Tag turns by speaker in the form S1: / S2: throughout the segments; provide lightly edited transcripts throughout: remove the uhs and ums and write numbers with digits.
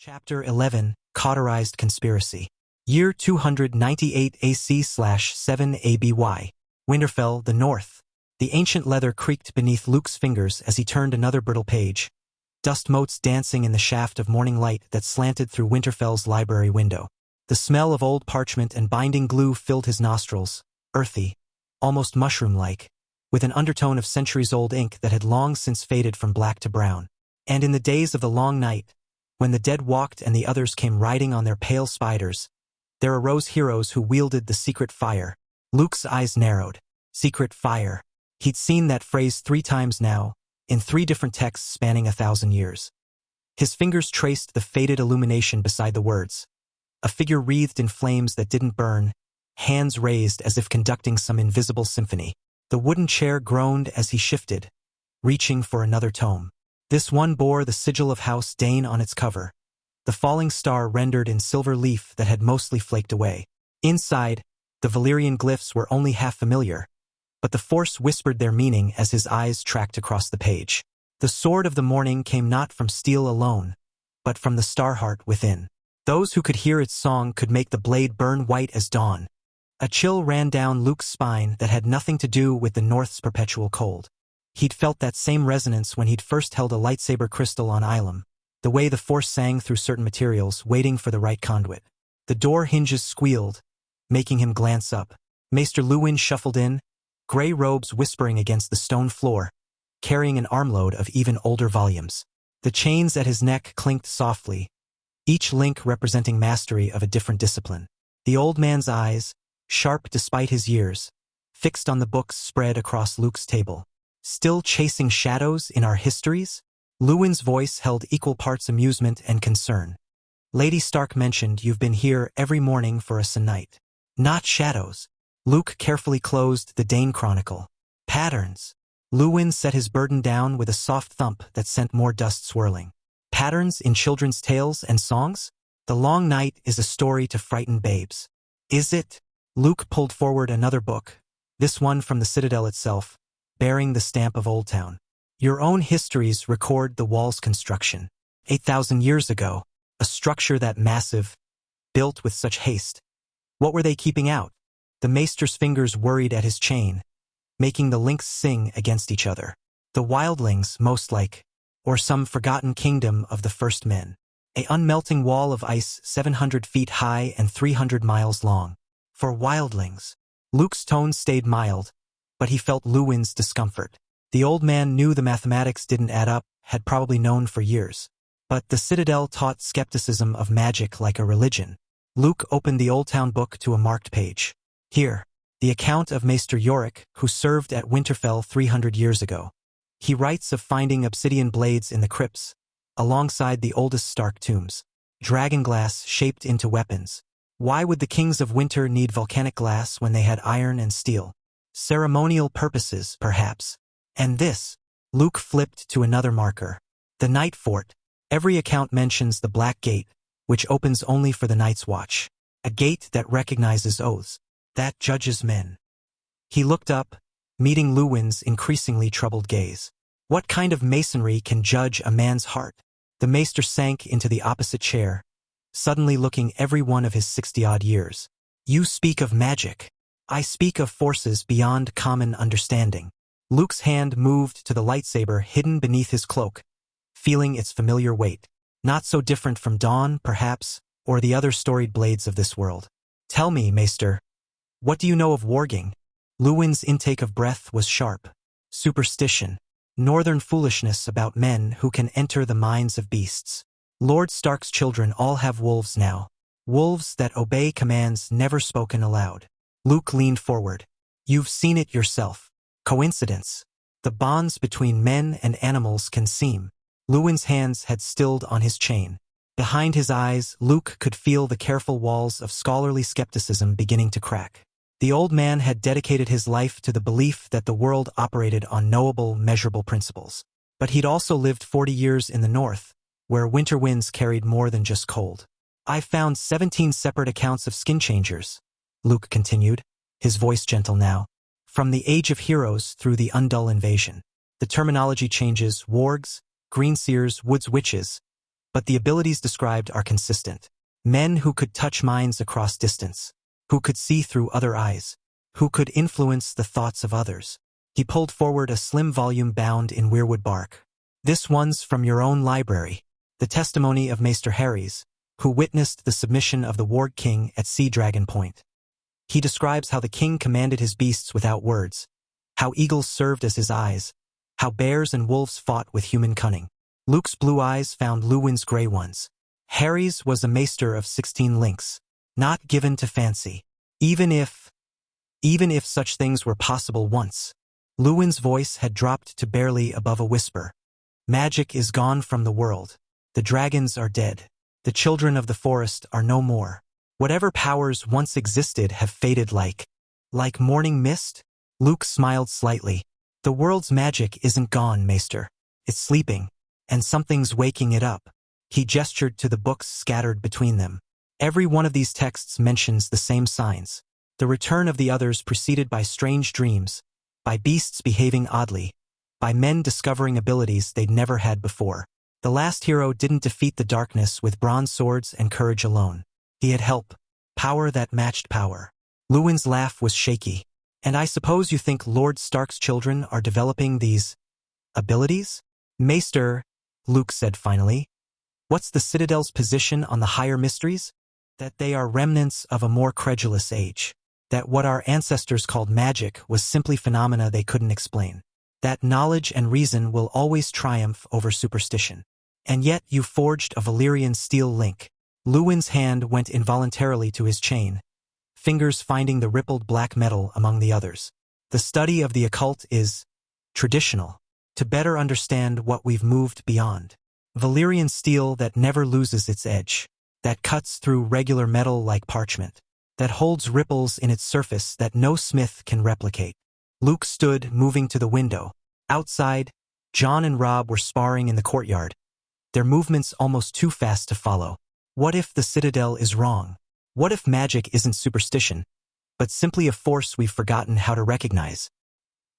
S1: Chapter 11, Cauterized Conspiracy. Year 298 AC/7 ABY. Winterfell, the North. The ancient leather creaked beneath Luke's fingers as he turned another brittle page. Dust motes dancing in the shaft of morning light that slanted through Winterfell's library window. The smell of old parchment and binding glue filled his nostrils, earthy, almost mushroom-like, with an undertone of centuries-old ink that had long since faded from black to brown. And in the days of the long night, when the dead walked and the others came riding on their pale spiders, there arose heroes who wielded the secret fire. Luke's eyes narrowed. Secret fire. He'd seen that phrase 3 times now, in 3 different texts spanning 1,000 years. His fingers traced the faded illumination beside the words. A figure wreathed in flames that didn't burn, hands raised as if conducting some invisible symphony. The wooden chair groaned as he shifted, reaching for another tome. This one bore the sigil of House Dane on its cover, the falling star rendered in silver leaf that had mostly flaked away. Inside, the Valyrian glyphs were only half familiar, but the Force whispered their meaning as his eyes tracked across the page. The sword of the morning came not from steel alone, but from the Starheart within. Those who could hear its song could make the blade burn white as dawn. A chill ran down Luke's spine that had nothing to do with the North's perpetual cold. He'd felt that same resonance when he'd first held a lightsaber crystal on Ilum, the way the Force sang through certain materials, waiting for the right conduit. The door hinges squealed, making him glance up. Maester Luwin shuffled in, gray robes whispering against the stone floor, carrying an armload of even older volumes. The chains at his neck clinked softly, each link representing mastery of a different discipline. The old man's eyes, sharp despite his years, fixed on the books spread across Luke's table. Still chasing shadows in our histories? Luwin's voice held equal parts amusement and concern. Lady Stark mentioned you've been here every morning for a night. Not shadows. Luke carefully closed the Dane Chronicle. Patterns. Luwin set his burden down with a soft thump that sent more dust swirling. Patterns in children's tales and songs? The Long Night is a story to frighten babes. Is it? Luke pulled forward another book, this one from the Citadel itself, bearing the stamp of Oldtown. Your own histories record the wall's construction. 8,000 years ago, a structure that massive, built with such haste. What were they keeping out? The maester's fingers worried at his chain, making the links sing against each other. The wildlings, most like, or some forgotten kingdom of the first men. A unmelting wall of ice 700 feet high and 300 miles long. For wildlings. Luke's tone stayed mild, but he felt Luwin's discomfort. The old man knew the mathematics didn't add up, had probably known for years. But the Citadel taught skepticism of magic like a religion. Luke opened the Oldtown book to a marked page. Here, the account of Maester Yorick, who served at Winterfell 300 years ago. He writes of finding obsidian blades in the crypts, alongside the oldest Stark tombs. Dragonglass shaped into weapons. Why would the kings of winter need volcanic glass when they had iron and steel? Ceremonial purposes, perhaps. And this. Luke flipped to another marker. The Night Fort. Every account mentions the Black Gate, which opens only for the Night's Watch. A gate that recognizes oaths, that judges men. He looked up, meeting Luwin's increasingly troubled gaze. What kind of masonry can judge a man's heart? The maester sank into the opposite chair, suddenly looking every one of his 60-odd years. You speak of magic. I speak of forces beyond common understanding. Luke's hand moved to the lightsaber hidden beneath his cloak, feeling its familiar weight. Not so different from Dawn, perhaps, or the other storied blades of this world. Tell me, Maester, what do you know of warging? Luwin's intake of breath was sharp. Superstition. Northern foolishness about men who can enter the minds of beasts. Lord Stark's children all have wolves now. Wolves that obey commands never spoken aloud. Luke leaned forward. You've seen it yourself. Coincidence. The bonds between men and animals can seem. Luwin's hands had stilled on his chain. Behind his eyes, Luke could feel the careful walls of scholarly skepticism beginning to crack. The old man had dedicated his life to the belief that the world operated on knowable, measurable principles. But he'd also lived 40 years in the north, where winter winds carried more than just cold. I found 17 separate accounts of skin changers, Luke continued, his voice gentle now. From the Age of Heroes through the Undul invasion. The terminology changes: wargs, greenseers, woods witches, but the abilities described are consistent. Men who could touch minds across distance, who could see through other eyes, who could influence the thoughts of others. He pulled forward a slim volume bound in weirwood bark. This one's from your own library, the testimony of Maester Harries, who witnessed the submission of the Warg King at Sea Dragon Point. He describes how the king commanded his beasts without words, how eagles served as his eyes, how bears and wolves fought with human cunning. Luke's blue eyes found Luwin's gray ones. Harries was a maester of 16 links, not given to fancy. Even if such things were possible once. Luwin's voice had dropped to barely above a whisper. Magic is gone from the world. The dragons are dead. The children of the forest are no more. Whatever powers once existed have faded like morning mist? Luke smiled slightly. The world's magic isn't gone, Maester. It's sleeping, and something's waking it up. He gestured to the books scattered between them. Every one of these texts mentions the same signs. The return of the others preceded by strange dreams, by beasts behaving oddly, by men discovering abilities they'd never had before. The last hero didn't defeat the darkness with bronze swords and courage alone. He had help, power that matched power. Luwin's laugh was shaky. And I suppose you think Lord Stark's children are developing these abilities? Maester, Luke said finally, what's the Citadel's position on the higher mysteries? That they are remnants of a more credulous age. That what our ancestors called magic was simply phenomena they couldn't explain. That knowledge and reason will always triumph over superstition. And yet you forged a Valyrian steel link. Luwin's hand went involuntarily to his chain, fingers finding the rippled black metal among the others. The study of the occult is traditional, to better understand what we've moved beyond. Valyrian steel that never loses its edge, that cuts through regular metal like parchment, that holds ripples in its surface that no smith can replicate. Luke stood, moving to the window. Outside, Jon and Robb were sparring in the courtyard, their movements almost too fast to follow. What if the Citadel is wrong? What if magic isn't superstition, but simply a force we've forgotten how to recognize?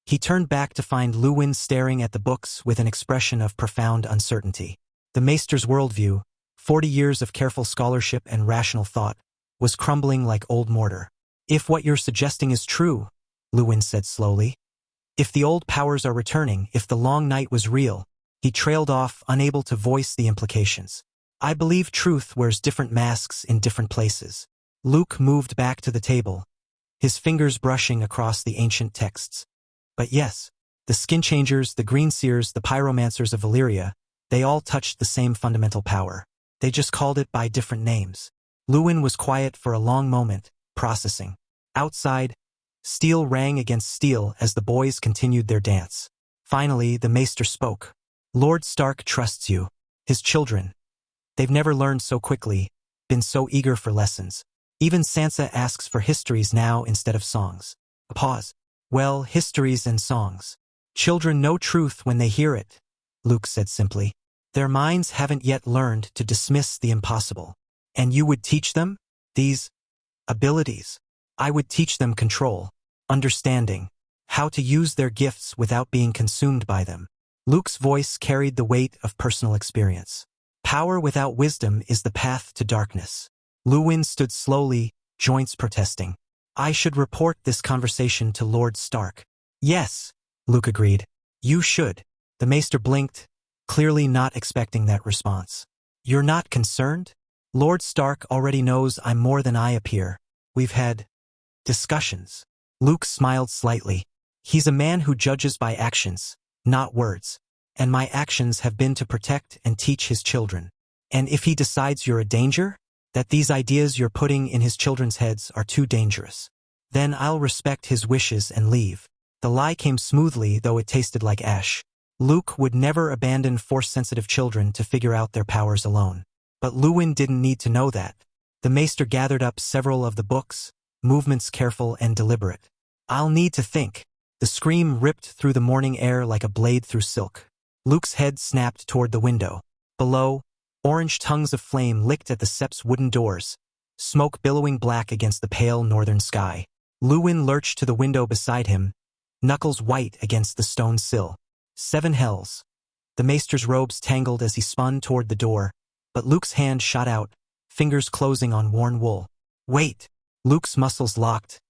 S1: He turned back to find Luwin staring at the books with an expression of profound uncertainty. The Maester's worldview, 40 years of careful scholarship and rational thought, was crumbling like old mortar. If what you're suggesting is true, Luwin said slowly, if the old powers are returning, if the long night was real, he trailed off, unable to voice the implications. I believe truth wears different masks in different places. Luke moved back to the table, his fingers brushing across the ancient texts. But yes, the skin changers, the green seers, the pyromancers of Valyria, they all touched the same fundamental power. They just called it by different names. Luwin was quiet for a long moment, processing. Outside, steel rang against steel as the boys continued their dance. Finally, the Maester spoke. Lord Stark trusts you, his children. They've never learned so quickly, been so eager for lessons. Even Sansa asks for histories now instead of songs. A pause. Well, histories and songs. Children know truth when they hear it, Luke said simply. Their minds haven't yet learned to dismiss the impossible. And you would teach them these abilities? I would teach them control, understanding, how to use their gifts without being consumed by them. Luke's voice carried the weight of personal experience. Power without wisdom is the path to darkness. Luwin stood slowly, joints protesting. I should report this conversation to Lord Stark. Yes, Luke agreed. You should. The Maester blinked, clearly not expecting that response. You're not concerned? Lord Stark already knows I'm more than I appear. We've had discussions. Luke smiled slightly. He's a man who judges by actions, not words. And my actions have been to protect and teach his children. And if he decides you're a danger, that these ideas you're putting in his children's heads are too dangerous, then I'll respect his wishes and leave. The lie came smoothly, though it tasted like ash. Luke would never abandon Force-sensitive children to figure out their powers alone. But Luwin didn't need to know that. The Maester gathered up several of the books, movements careful and deliberate. I'll need to think. The scream ripped through the morning air like a blade through silk. Luke's head snapped toward the window. Below, orange tongues of flame licked at the Sept's wooden doors, smoke billowing black against the pale northern sky. Luwin lurched to the window beside him, knuckles white against the stone sill. 7 hells. The Maester's robes tangled as he spun toward the door, But Luke's hand shot out, fingers closing on worn wool. Wait! Luke's muscles locked,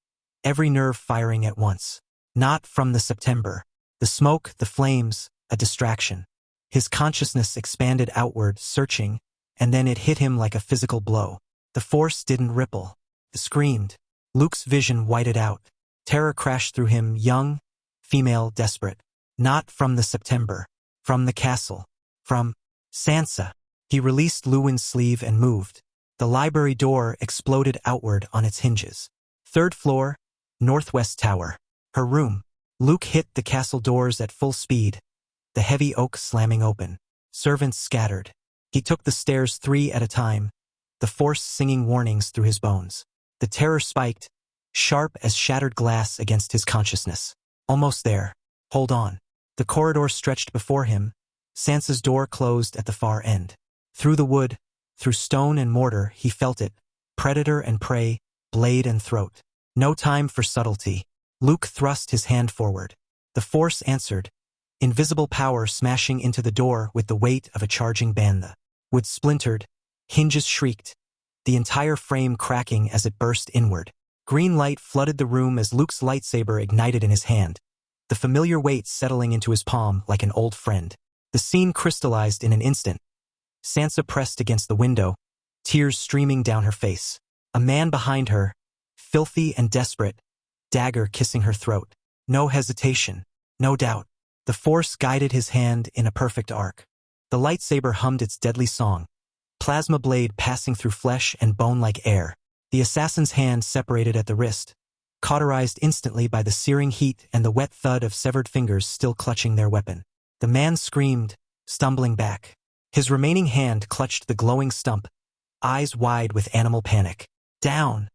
S1: every nerve firing at once. Not from the September. The smoke, the flames, a distraction. His consciousness expanded outward, searching, and then it hit him like a physical blow. The force didn't ripple. It screamed. Luke's vision whited out. Terror crashed through him, young, female, desperate. Not from the September. From the castle. From Sansa. He released Luwin's sleeve and moved. The library door exploded outward on its hinges. 3rd floor, northwest tower. Her room. Luke hit the castle doors at full speed, the heavy oak slamming open. Servants scattered. He took the stairs 3 at a time, the force singing warnings through his bones. The terror spiked, sharp as shattered glass against his consciousness. Almost there. Hold on. The corridor stretched before him. Sansa's door closed at the far end. Through the wood, through stone and mortar, he felt it. Predator and prey, blade and throat. No time for subtlety. Luke thrust his hand forward. The force answered, invisible power smashing into the door with the weight of a charging band. The wood splintered, hinges shrieked, the entire frame cracking as it burst inward. Green light flooded the room as Luke's lightsaber ignited in his hand, the familiar weight settling into his palm like an old friend. The scene crystallized in an instant. Sansa pressed against the window, tears streaming down her face. A man behind her, filthy and desperate, dagger kissing her throat. No hesitation, no doubt. The force guided his hand in a perfect arc. The lightsaber hummed its deadly song, plasma blade passing through flesh and bone like air. The assassin's hand separated at the wrist, cauterized instantly by the searing heat and the wet thud of severed fingers still clutching their weapon. The man screamed, stumbling back. His remaining hand clutched the glowing stump, eyes wide with animal panic. Down,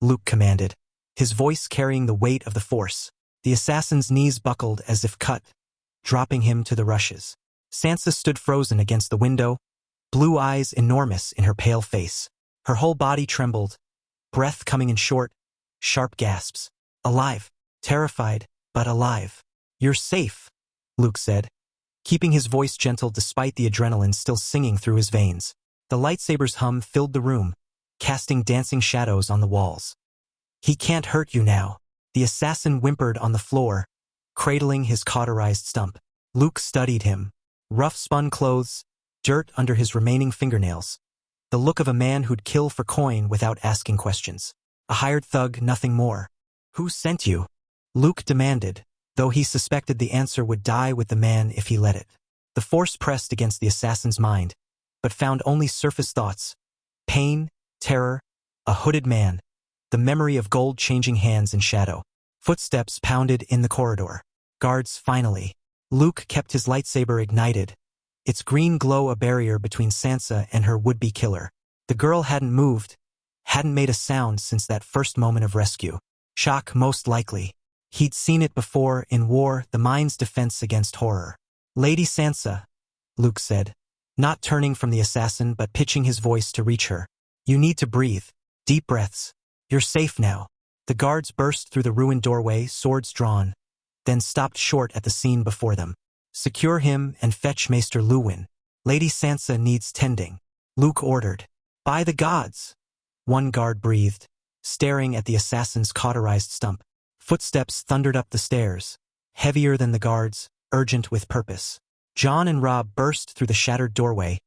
S1: Luke commanded, his voice carrying the weight of the force. The assassin's knees buckled as if cut, dropping him to the rushes. Sansa stood frozen against the window, blue eyes enormous in her pale face. Her whole body trembled, breath coming in short, sharp gasps. Alive, terrified, but alive. You're safe, Luke said, keeping his voice gentle despite the adrenaline still singing through his veins. The lightsaber's hum filled the room, casting dancing shadows on the walls. He can't hurt you now. The assassin whimpered on the floor, cradling his cauterized stump. Luke studied him. Rough spun clothes, dirt under his remaining fingernails. The look of a man who'd kill for coin without asking questions. A hired thug, nothing more. Who sent you? Luke demanded, though he suspected the answer would die with the man if he let it. The force pressed against the assassin's mind, but found only surface thoughts. Pain, terror, a hooded man, the memory of gold-changing hands in shadow. Footsteps pounded in the corridor. Guards finally. Luke kept his lightsaber ignited, its green glow a barrier between Sansa and her would-be killer. The girl hadn't moved, hadn't made a sound since that first moment of rescue. Shock, most likely. He'd seen it before in war, the mind's defense against horror. Lady Sansa, Luke said, not turning from the assassin but pitching his voice to reach her. You need to breathe. Deep breaths. You're safe now. The guards burst through the ruined doorway, swords drawn, then stopped short at the scene before them. Secure him and fetch Maester Luwin. Lady Sansa needs tending, Luke ordered. By the gods! One guard breathed, staring at the assassin's cauterized stump. Footsteps thundered up the stairs, heavier than the guards, urgent with purpose. Jon and Robb burst through the shattered doorway,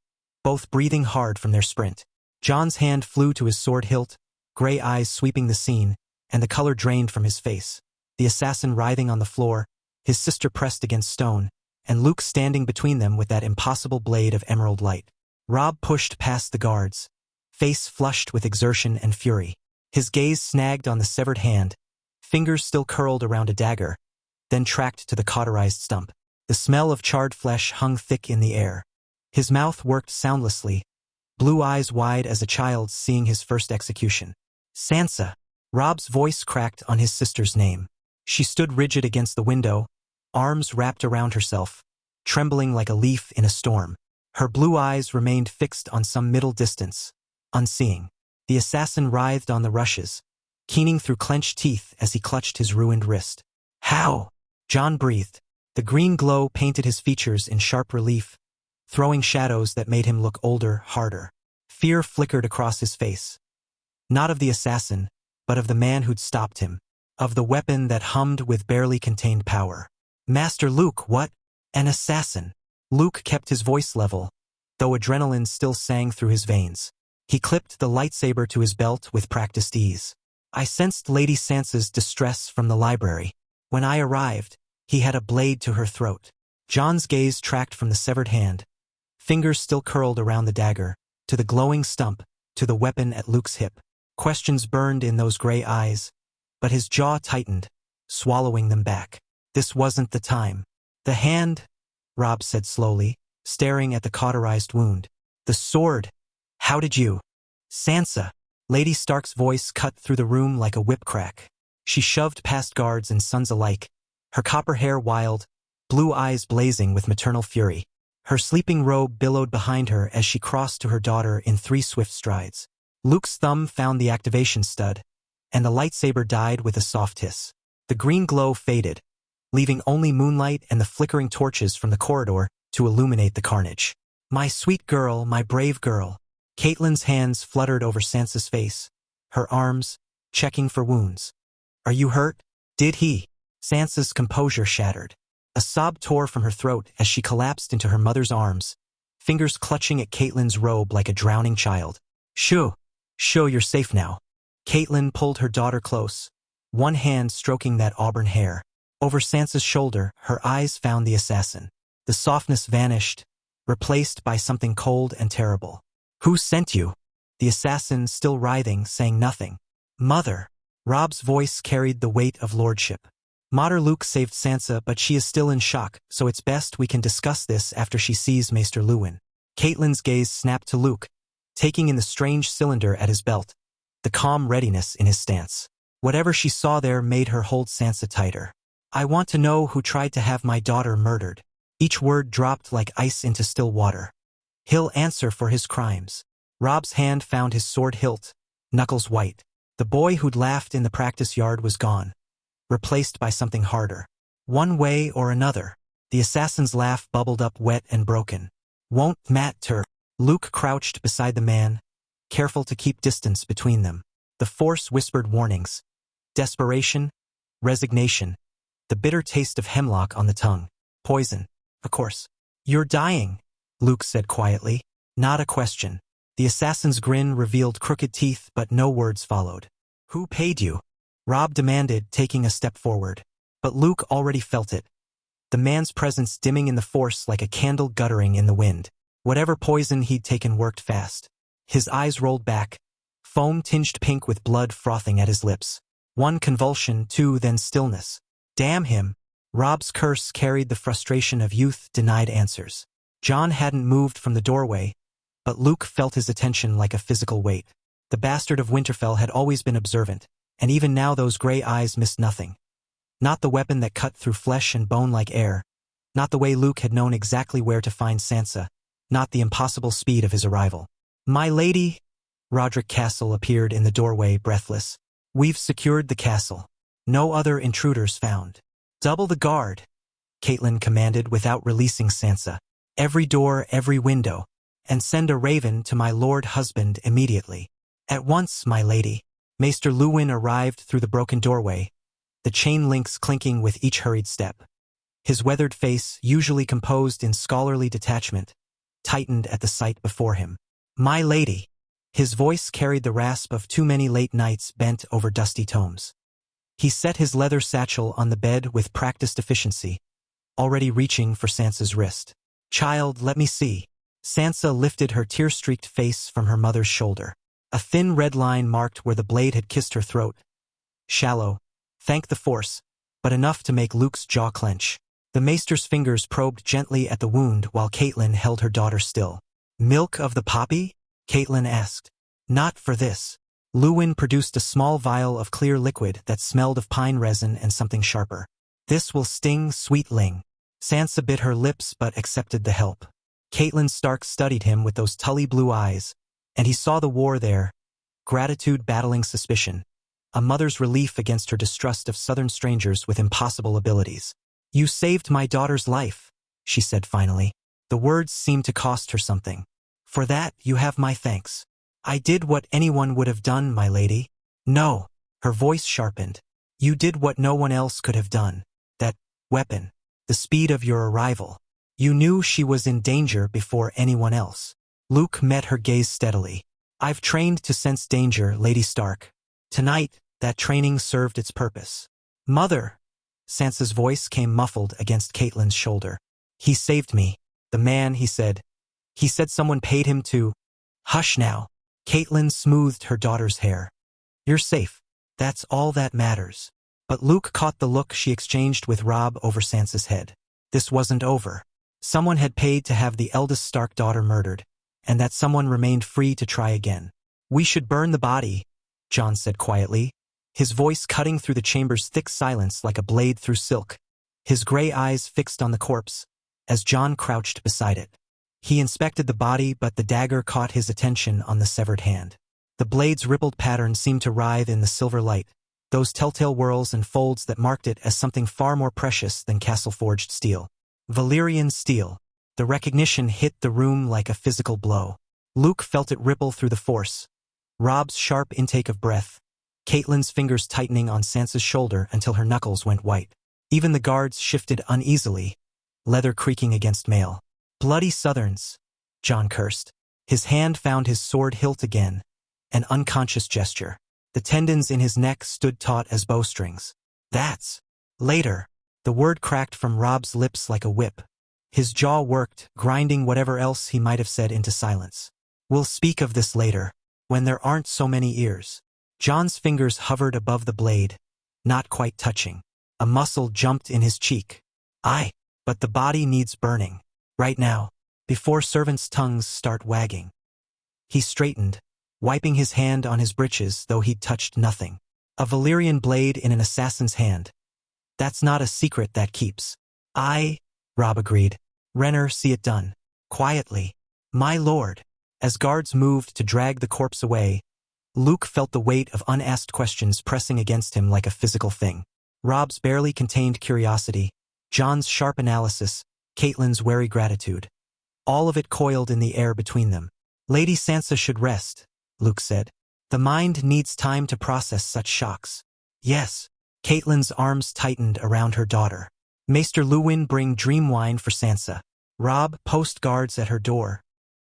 S1: both breathing hard from their sprint. Jon's hand flew to his sword hilt, gray eyes sweeping the scene, and the color drained from his face. The assassin writhing on the floor, his sister pressed against stone, and Luke standing between them with that impossible blade of emerald light. Robb pushed past the guards, face flushed with exertion and fury. His gaze snagged on the severed hand, fingers still curled around a dagger, then tracked to the cauterized stump. The smell of charred flesh hung thick in the air. His mouth worked soundlessly, blue eyes wide as a child's seeing his first execution. Sansa! Robb's voice cracked on his sister's name. She stood rigid against the window, arms wrapped around herself, trembling like a leaf in a storm. Her blue eyes remained fixed on some middle distance, unseeing. The assassin writhed on the rushes, keening through clenched teeth as he clutched his ruined wrist. How? Jon breathed. The green glow painted his features in sharp relief, throwing shadows that made him look older, harder. Fear flickered across his face. Not of the assassin, but of the man who'd stopped him. Of the weapon that hummed with barely contained power. Master Luke, what? An assassin. Luke kept his voice level, though adrenaline still sang through his veins. He clipped the lightsaber to his belt with practiced ease. I sensed Lady Sansa's distress from the library. When I arrived, he had a blade to her throat. Jon's gaze tracked from the severed hand, fingers still curled around the dagger, to the glowing stump, to the weapon at Luke's hip. Questions burned in those gray eyes, but his jaw tightened, swallowing them back. This wasn't the time. The hand, Robb said slowly, staring at the cauterized wound. The sword. How did you? Sansa. Lady Stark's voice cut through the room like a whip crack. She shoved past guards and sons alike, her copper hair wild, blue eyes blazing with maternal fury. Her sleeping robe billowed behind her as she crossed to her daughter in 3 swift strides. Luke's thumb found the activation stud, and the lightsaber died with a soft hiss. The green glow faded, leaving only moonlight and the flickering torches from the corridor to illuminate the carnage. My sweet girl, my brave girl. Catelyn's hands fluttered over Sansa's face, her arms, checking for wounds. Are you hurt? Did he? Sansa's composure shattered. A sob tore from her throat as she collapsed into her mother's arms, fingers clutching at Catelyn's robe like a drowning child. Shoo! Shoo, you're safe now. Catelyn pulled her daughter close, one hand stroking that auburn hair. Over Sansa's shoulder, her eyes found the assassin. The softness vanished, replaced by something cold and terrible. Who sent you? The assassin, still writhing, saying nothing. Mother. Robb's voice carried the weight of lordship. Mater Luke saved Sansa, but she is still in shock, so it's best we can discuss this after she sees Maester Luwin. Catelyn's gaze snapped to Luke, taking in the strange cylinder at his belt, the calm readiness in his stance. Whatever she saw there made her hold Sansa tighter. I want to know who tried to have my daughter murdered. Each word dropped like ice into still water. He'll answer for his crimes. Robb's hand found his sword hilt, knuckles white. The boy who'd laughed in the practice yard was gone, replaced by something harder. One way or another. The assassin's laugh bubbled up wet and broken. Won't matter. Luke crouched beside the man, careful to keep distance between them. The Force whispered warnings. Desperation, resignation, the bitter taste of hemlock on the tongue. Poison, of course. You're dying, Luke said quietly. Not a question. The assassin's grin revealed crooked teeth, but no words followed. Who paid you? Robb demanded, taking a step forward. But Luke already felt it. The man's presence dimming in the Force like a candle guttering in the wind. Whatever poison he'd taken worked fast. His eyes rolled back, foam tinged pink with blood frothing at his lips. One convulsion, two, then stillness. Damn him. Robb's curse carried the frustration of youth denied answers. Jon hadn't moved from the doorway, but Luke felt his attention like a physical weight. The bastard of Winterfell had always been observant, and even now those gray eyes missed nothing. Not the weapon that cut through flesh and bone like air, not the way Luke had known exactly where to find Sansa, not the impossible speed of his arrival. My lady, Roderick Castle appeared in the doorway, breathless. We've secured the castle. No other intruders found. Double the guard, Catelyn commanded without releasing Sansa. Every door, every window, and send a raven to my lord husband immediately. At once, my lady. Maester Luwin arrived through the broken doorway, the chain links clinking with each hurried step. His weathered face, usually composed in scholarly detachment, tightened at the sight before him. My lady. His voice carried the rasp of too many late nights bent over dusty tomes. He set his leather satchel on the bed with practiced efficiency, already reaching for Sansa's wrist. Child, let me see. Sansa lifted her tear-streaked face from her mother's shoulder. A thin red line marked where the blade had kissed her throat. Shallow, thank the Force, but enough to make Luke's jaw clench. The maester's fingers probed gently at the wound while Catelyn held her daughter still. Milk of the poppy? Catelyn asked. Not for this. Luwin produced a small vial of clear liquid that smelled of pine resin and something sharper. This will sting, sweetling. Sansa bit her lips but accepted the help. Catelyn Stark studied him with those tully blue eyes, and he saw the war there, gratitude battling suspicion, a mother's relief against her distrust of southern strangers with impossible abilities. You saved my daughter's life, she said finally. The words seemed to cost her something. For that, you have my thanks. I did what anyone would have done, my lady. No. Her voice sharpened. You did what no one else could have done. That weapon. The speed of your arrival. You knew she was in danger before anyone else. Luke met her gaze steadily. I've trained to sense danger, Lady Stark. Tonight, that training served its purpose. Mother! Sansa's voice came muffled against Catelyn's shoulder. He saved me. The man, he said. He said someone paid him to... Hush now. Catelyn smoothed her daughter's hair. You're safe. That's all that matters. But Luke caught the look she exchanged with Robb over Sansa's head. This wasn't over. Someone had paid to have the eldest Stark daughter murdered, and that someone remained free to try again. We should burn the body, Jon said quietly, his voice cutting through the chamber's thick silence like a blade through silk, his gray eyes fixed on the corpse, as Jon crouched beside it. He inspected the body, but the dagger caught his attention on the severed hand. The blade's rippled pattern seemed to writhe in the silver light, those telltale whirls and folds that marked it as something far more precious than castle-forged steel. Valyrian steel. The recognition hit the room like a physical blow. Luke felt it ripple through the force. Robb's sharp intake of breath. Catelyn's fingers tightening on Sansa's shoulder until her knuckles went white. Even the guards shifted uneasily, leather creaking against mail. Bloody Southerns, Jon cursed. His hand found his sword hilt again, an unconscious gesture. The tendons in his neck stood taut as bowstrings. That's... Later. The word cracked from Robb's lips like a whip. His jaw worked, grinding whatever else he might have said into silence. We'll speak of this later, when there aren't so many ears. Jon's fingers hovered above the blade, not quite touching. A muscle jumped in his cheek. Aye, but the body needs burning. Right now, before servants' tongues start wagging. He straightened, wiping his hand on his breeches though he'd touched nothing. A Valyrian blade in an assassin's hand. That's not a secret that keeps. Aye, Robb agreed. Renner, see it done. Quietly. My lord. As guards moved to drag the corpse away, Luke felt the weight of unasked questions pressing against him like a physical thing. Robb's barely contained curiosity, Jon's sharp analysis, Catelyn's wary gratitude. All of it coiled in the air between them. Lady Sansa should rest, Luke said. The mind needs time to process such shocks. Yes. Catelyn's arms tightened around her daughter. Maester Luwin, bring dream wine for Sansa. Robb, post guards at her door.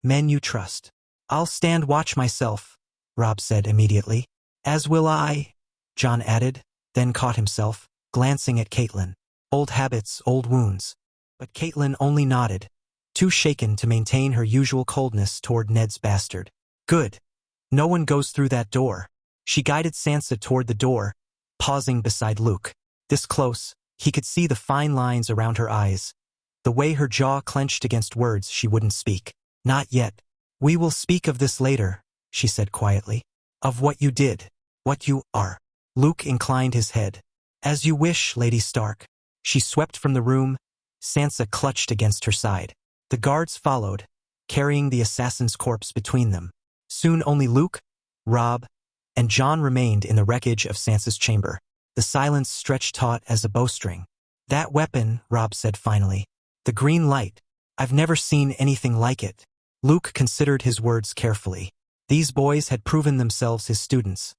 S1: Men you trust. I'll stand watch myself, Robb said immediately. As will I, Jon added, then caught himself, glancing at Catelyn. Old habits, old wounds. But Catelyn only nodded, too shaken to maintain her usual coldness toward Ned's bastard. Good. No one goes through that door. She guided Sansa toward the door, pausing beside Luke. This close, he could see the fine lines around her eyes, the way her jaw clenched against words she wouldn't speak. Not yet. We will speak of this later, she said quietly. Of what you did, what you are. Luke inclined his head. As you wish, Lady Stark. She swept from the room, Sansa clutched against her side. The guards followed, carrying the assassin's corpse between them. Soon only Luke, Robb, and Jon remained in the wreckage of Sansa's chamber. The silence stretched taut as a bowstring. That weapon, Robb said finally. The green light. I've never seen anything like it. Luke considered his words carefully. These boys had proven themselves his students,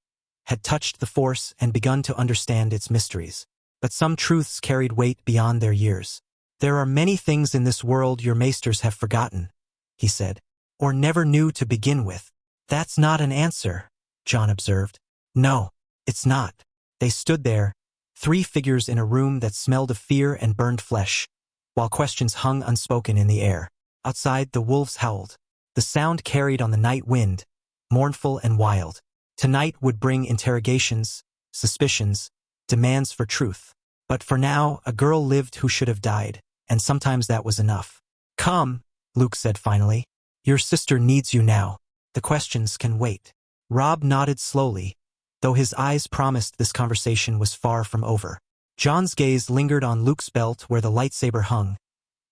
S1: had touched the Force and begun to understand its mysteries. But some truths carried weight beyond their years. There are many things in this world your maesters have forgotten, he said, or never knew to begin with. That's not an answer, Jon observed. No, it's not. They stood there, three figures in a room that smelled of fear and burned flesh, while questions hung unspoken in the air. Outside, the wolves howled. The sound carried on the night wind, mournful and wild. Tonight would bring interrogations, suspicions, demands for truth. But for now, a girl lived who should have died, and sometimes that was enough. Come, Luke said finally. Your sister needs you now. The questions can wait. Robb nodded slowly, though his eyes promised this conversation was far from over. Jon's gaze lingered on Luke's belt where the lightsaber hung.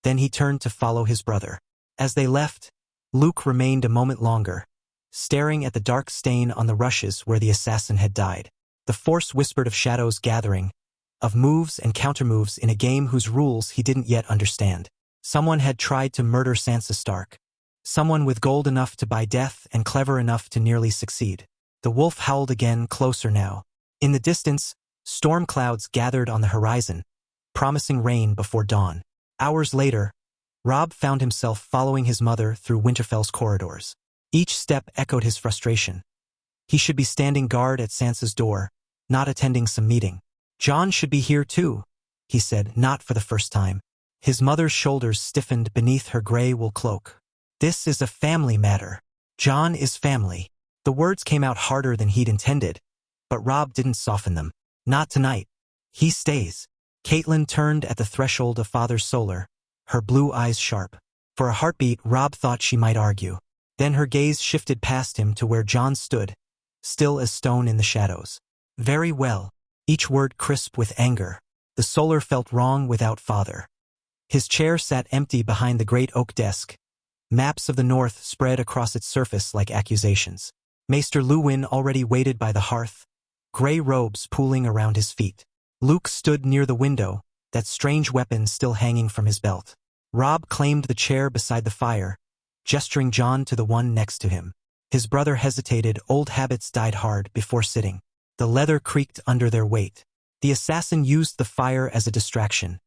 S1: Then he turned to follow his brother. As they left, Luke remained a moment longer, staring at the dark stain on the rushes where the assassin had died. The Force whispered of shadows gathering, of moves and countermoves in a game whose rules he didn't yet understand. Someone had tried to murder Sansa Stark. Someone with gold enough to buy death and clever enough to nearly succeed. The wolf howled again, closer now. In the distance, storm clouds gathered on the horizon, promising rain before dawn. Hours later, Robb found himself following his mother through Winterfell's corridors. Each step echoed his frustration. He should be standing guard at Sansa's door, not attending some meeting. Jon should be here too, he said, not for the first time. His mother's shoulders stiffened beneath her gray wool cloak. This is a family matter. Jon is family. The words came out harder than he'd intended, but Robb didn't soften them. Not tonight. He stays. Catelyn turned at the threshold of Father Solar, her blue eyes sharp. For a heartbeat, Robb thought she might argue. Then her gaze shifted past him to where Jon stood, still as stone in the shadows. Very well. Each word crisp with anger. The Solar felt wrong without Father. His chair sat empty behind the great oak desk. Maps of the north spread across its surface like accusations. Maester Luwin already waited by the hearth, gray robes pooling around his feet. Luke stood near the window, that strange weapon still hanging from his belt. Robb claimed the chair beside the fire, gesturing Jon to the one next to him. His brother hesitated. Old habits died hard before sitting. The leather creaked under their weight. The assassin used the fire as a distraction.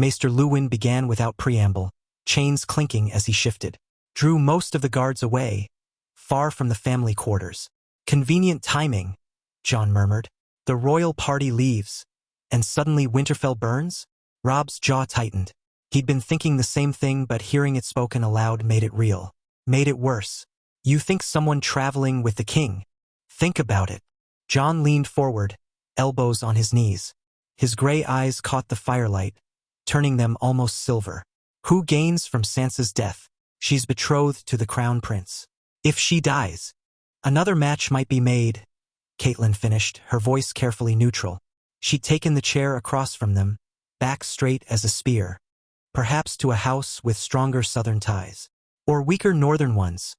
S1: Maester Luwin began without preamble, chains clinking as he shifted. Drew most of the guards away, far from the family quarters. Convenient timing, Jon murmured. The royal party leaves, and suddenly Winterfell burns? Robb's jaw tightened. He'd been thinking the same thing, but hearing it spoken aloud made it real. Made it worse. You think someone traveling with the king? Think about it. Jon leaned forward, elbows on his knees. His gray eyes caught the firelight, turning them almost silver. Who gains from Sansa's death? She's betrothed to the crown prince. If she dies, another match might be made, Catelyn finished, her voice carefully neutral. She'd taken the chair across from them, back straight as a spear. Perhaps to a house with stronger southern ties. Or weaker northern ones,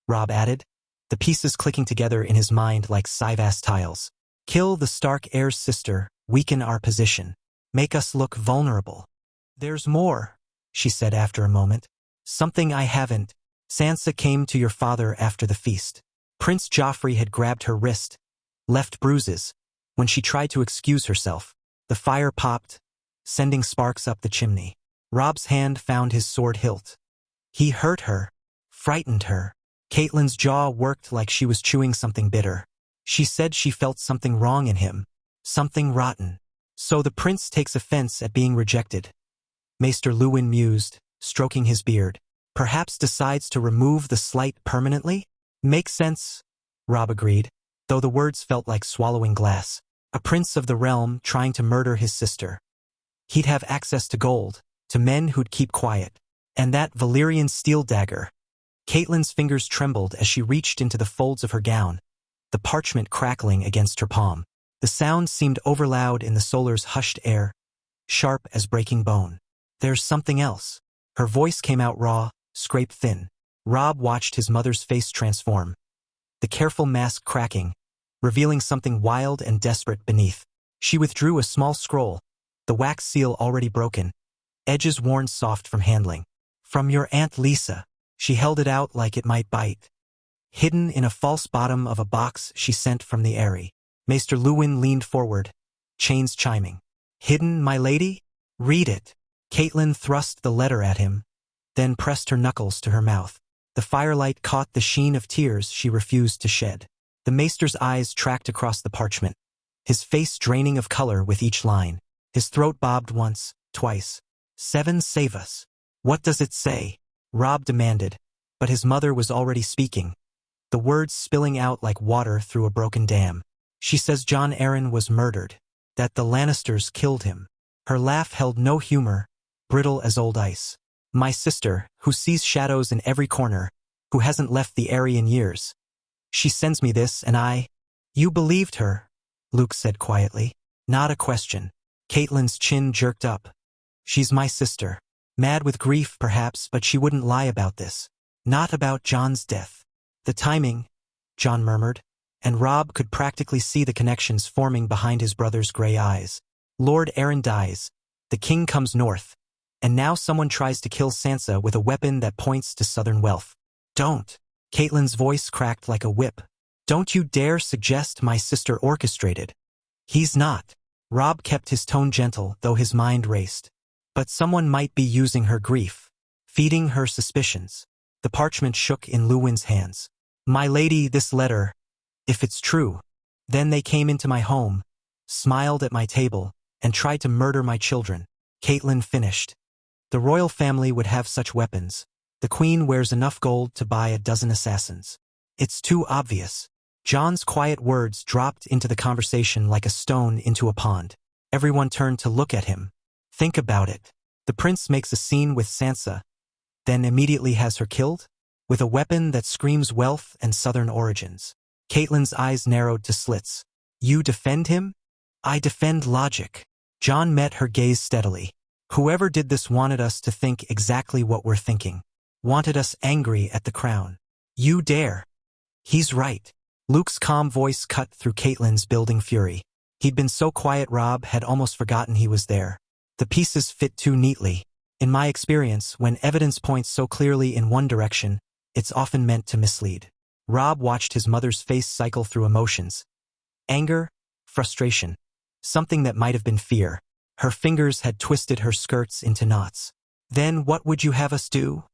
S1: Robb added, the pieces clicking together in his mind like Sivas tiles. Kill the Stark heir's sister, weaken our position. Make us look vulnerable. There's more, she said after a moment. Something I haven't. Sansa came to your father after the feast. Prince Joffrey had grabbed her wrist, left bruises. When she tried to excuse herself, the fire popped, sending sparks up the chimney. Robb's hand found his sword hilt. He hurt her, frightened her. Catelyn's jaw worked like she was chewing something bitter. She said she felt something wrong in him, something rotten. So the prince takes offense at being rejected. Maester Luwin mused, stroking his beard. Perhaps decides to remove the slight permanently? Makes sense, Robb agreed, though the words felt like swallowing glass. A prince of the realm trying to murder his sister. He'd have access to gold, to men who'd keep quiet. And that Valyrian steel dagger. Catelyn's fingers trembled as she reached into the folds of her gown, the parchment crackling against her palm. The sound seemed overloud in the Solar's hushed air, sharp as breaking bone. There's something else. Her voice came out raw, scrape thin. Robb watched his mother's face transform, the careful mask cracking, revealing something wild and desperate beneath. She withdrew a small scroll, the wax seal already broken, edges worn soft from handling. From your Aunt Lisa. She held it out like it might bite. Hidden in a false bottom of a box she sent from the Eyrie. Maester Luwin leaned forward, chains chiming. Hidden, my lady? Read it. Catelyn thrust the letter at him, then pressed her knuckles to her mouth. The firelight caught the sheen of tears she refused to shed. The maester's eyes tracked across the parchment, his face draining of color with each line. His throat bobbed once, twice. 7 save us. What does it say? Robb demanded, but his mother was already speaking, the words spilling out like water through a broken dam. She says Jon Arryn was murdered, that the Lannisters killed him. Her laugh held no humor, brittle as old ice. My sister, who sees shadows in every corner, who hasn't left the Eyrie in years. She sends me this and I... You believed her, Luke said quietly. Not a question. Catelyn's chin jerked up. She's my sister. Mad with grief, perhaps, but she wouldn't lie about this. Not about Jon's death. The timing, Jon murmured, and Robb could practically see the connections forming behind his brother's gray eyes. Lord Arryn dies. The king comes north. And now someone tries to kill Sansa with a weapon that points to southern wealth. Don't. Catelyn's voice cracked like a whip. Don't you dare suggest my sister orchestrated. He's not. Robb kept his tone gentle, though his mind raced. But someone might be using her grief, feeding her suspicions. The parchment shook in Luwin's hands. My lady, this letter, if it's true. Then they came into my home, smiled at my table, and tried to murder my children. Catelyn finished. The royal family would have such weapons. The queen wears enough gold to buy a dozen assassins. It's too obvious. Jon's quiet words dropped into the conversation like a stone into a pond. Everyone turned to look at him. Think about it. The prince makes a scene with Sansa, then immediately has her killed? With a weapon that screams wealth and southern origins. Catelyn's eyes narrowed to slits. You defend him? I defend logic. Jon met her gaze steadily. Whoever did this wanted us to think exactly what we're thinking. Wanted us angry at the crown. You dare. He's right. Luke's calm voice cut through Catelyn's building fury. He'd been so quiet Robb had almost forgotten he was there. The pieces fit too neatly. In my experience, when evidence points so clearly in one direction, it's often meant to mislead. Robb watched his mother's face cycle through emotions. Anger, frustration, something that might have been fear. Her fingers had twisted her skirts into knots. Then what would you have us do?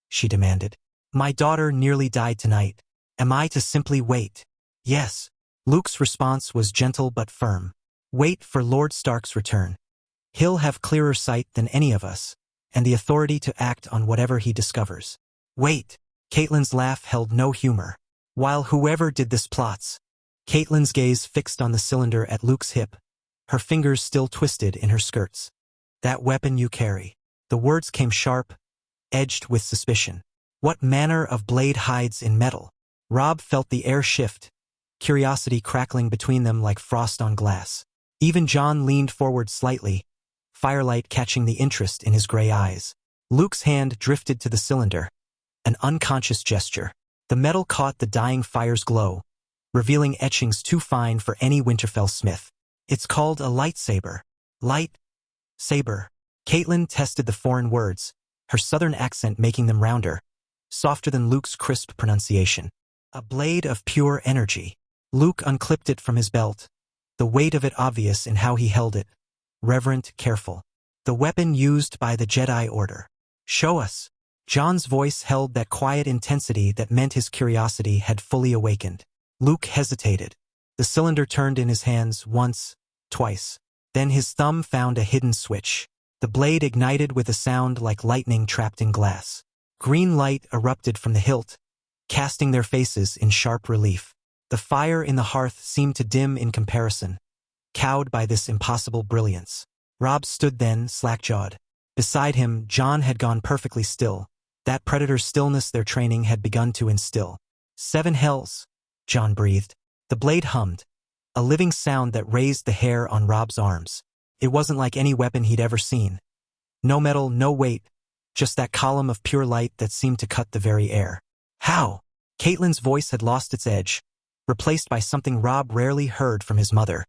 S1: She demanded. My daughter nearly died tonight. Am I to simply wait? Yes. Luke's response was gentle but firm. Wait for Lord Stark's return. He'll have clearer sight than any of us, and the authority to act on whatever he discovers. Wait. Catelyn's laugh held no humor. While whoever did this plots. Catelyn's gaze fixed on the cylinder at Luke's hip, her fingers still twisted in her skirts. That weapon you carry. The words came sharp, edged with suspicion. What manner of blade hides in metal? Robb felt the air shift, curiosity crackling between them like frost on glass. Even Jon leaned forward slightly, firelight catching the interest in his gray eyes. Luke's hand drifted to the cylinder, an unconscious gesture. The metal caught the dying fire's glow, revealing etchings too fine for any Winterfell smith. It's called a lightsaber. Light saber. Catelyn tested the foreign words, her southern accent making them rounder, softer than Luke's crisp pronunciation. A blade of pure energy. Luke unclipped it from his belt, the weight of it obvious in how he held it, reverent, careful. The weapon used by the Jedi Order. Show us. Jon's voice held that quiet intensity that meant his curiosity had fully awakened. Luke hesitated. The cylinder turned in his hands once, twice. Then his thumb found a hidden switch. The blade ignited with a sound like lightning trapped in glass. Green light erupted from the hilt, casting their faces in sharp relief. The fire in the hearth seemed to dim in comparison, cowed by this impossible brilliance. Robb stood then, slack-jawed. Beside him, Jon had gone perfectly still. That predator's stillness their training had begun to instill. 7 hells, Jon breathed. The blade hummed, a living sound that raised the hair on Robb's arms. It wasn't like any weapon he'd ever seen. No metal, no weight, just that column of pure light that seemed to cut the very air. How? Catelyn's voice had lost its edge, replaced by something Robb rarely heard from his mother.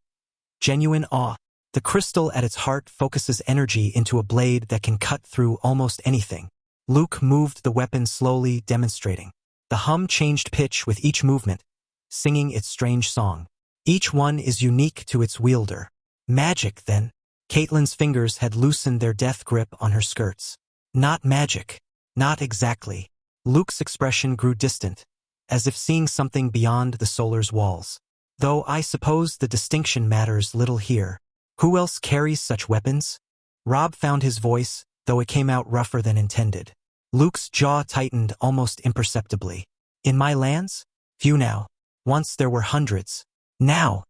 S1: Genuine awe. The crystal at its heart focuses energy into a blade that can cut through almost anything. Luke moved the weapon slowly, demonstrating. The hum changed pitch with each movement, singing its strange song. Each one is unique to its wielder. Magic, then. Catelyn's fingers had loosened their death grip on her skirts. Not magic. Not exactly. Luke's expression grew distant, as if seeing something beyond the solar's walls. Though I suppose the distinction matters little here. Who else carries such weapons? Robb found his voice, though it came out rougher than intended. Luke's jaw tightened almost imperceptibly. In my lands? Few now. Once there were hundreds. Now!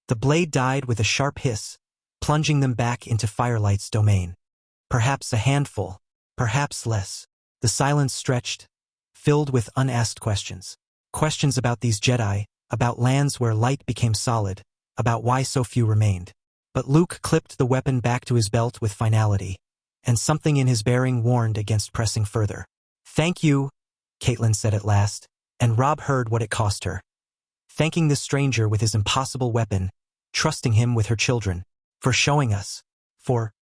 S1: The blade died with a sharp hiss, plunging them back into Firelight's domain. Perhaps a handful, perhaps less. The silence stretched, filled with unasked questions. Questions about these Jedi, about lands where light became solid, about why so few remained. But Luke clipped the weapon back to his belt with finality, and something in his bearing warned against pressing further. Thank you, Catelyn said at last, and Robb heard what it cost her. Thanking this stranger with his impossible weapon, trusting him with her children, for showing us, for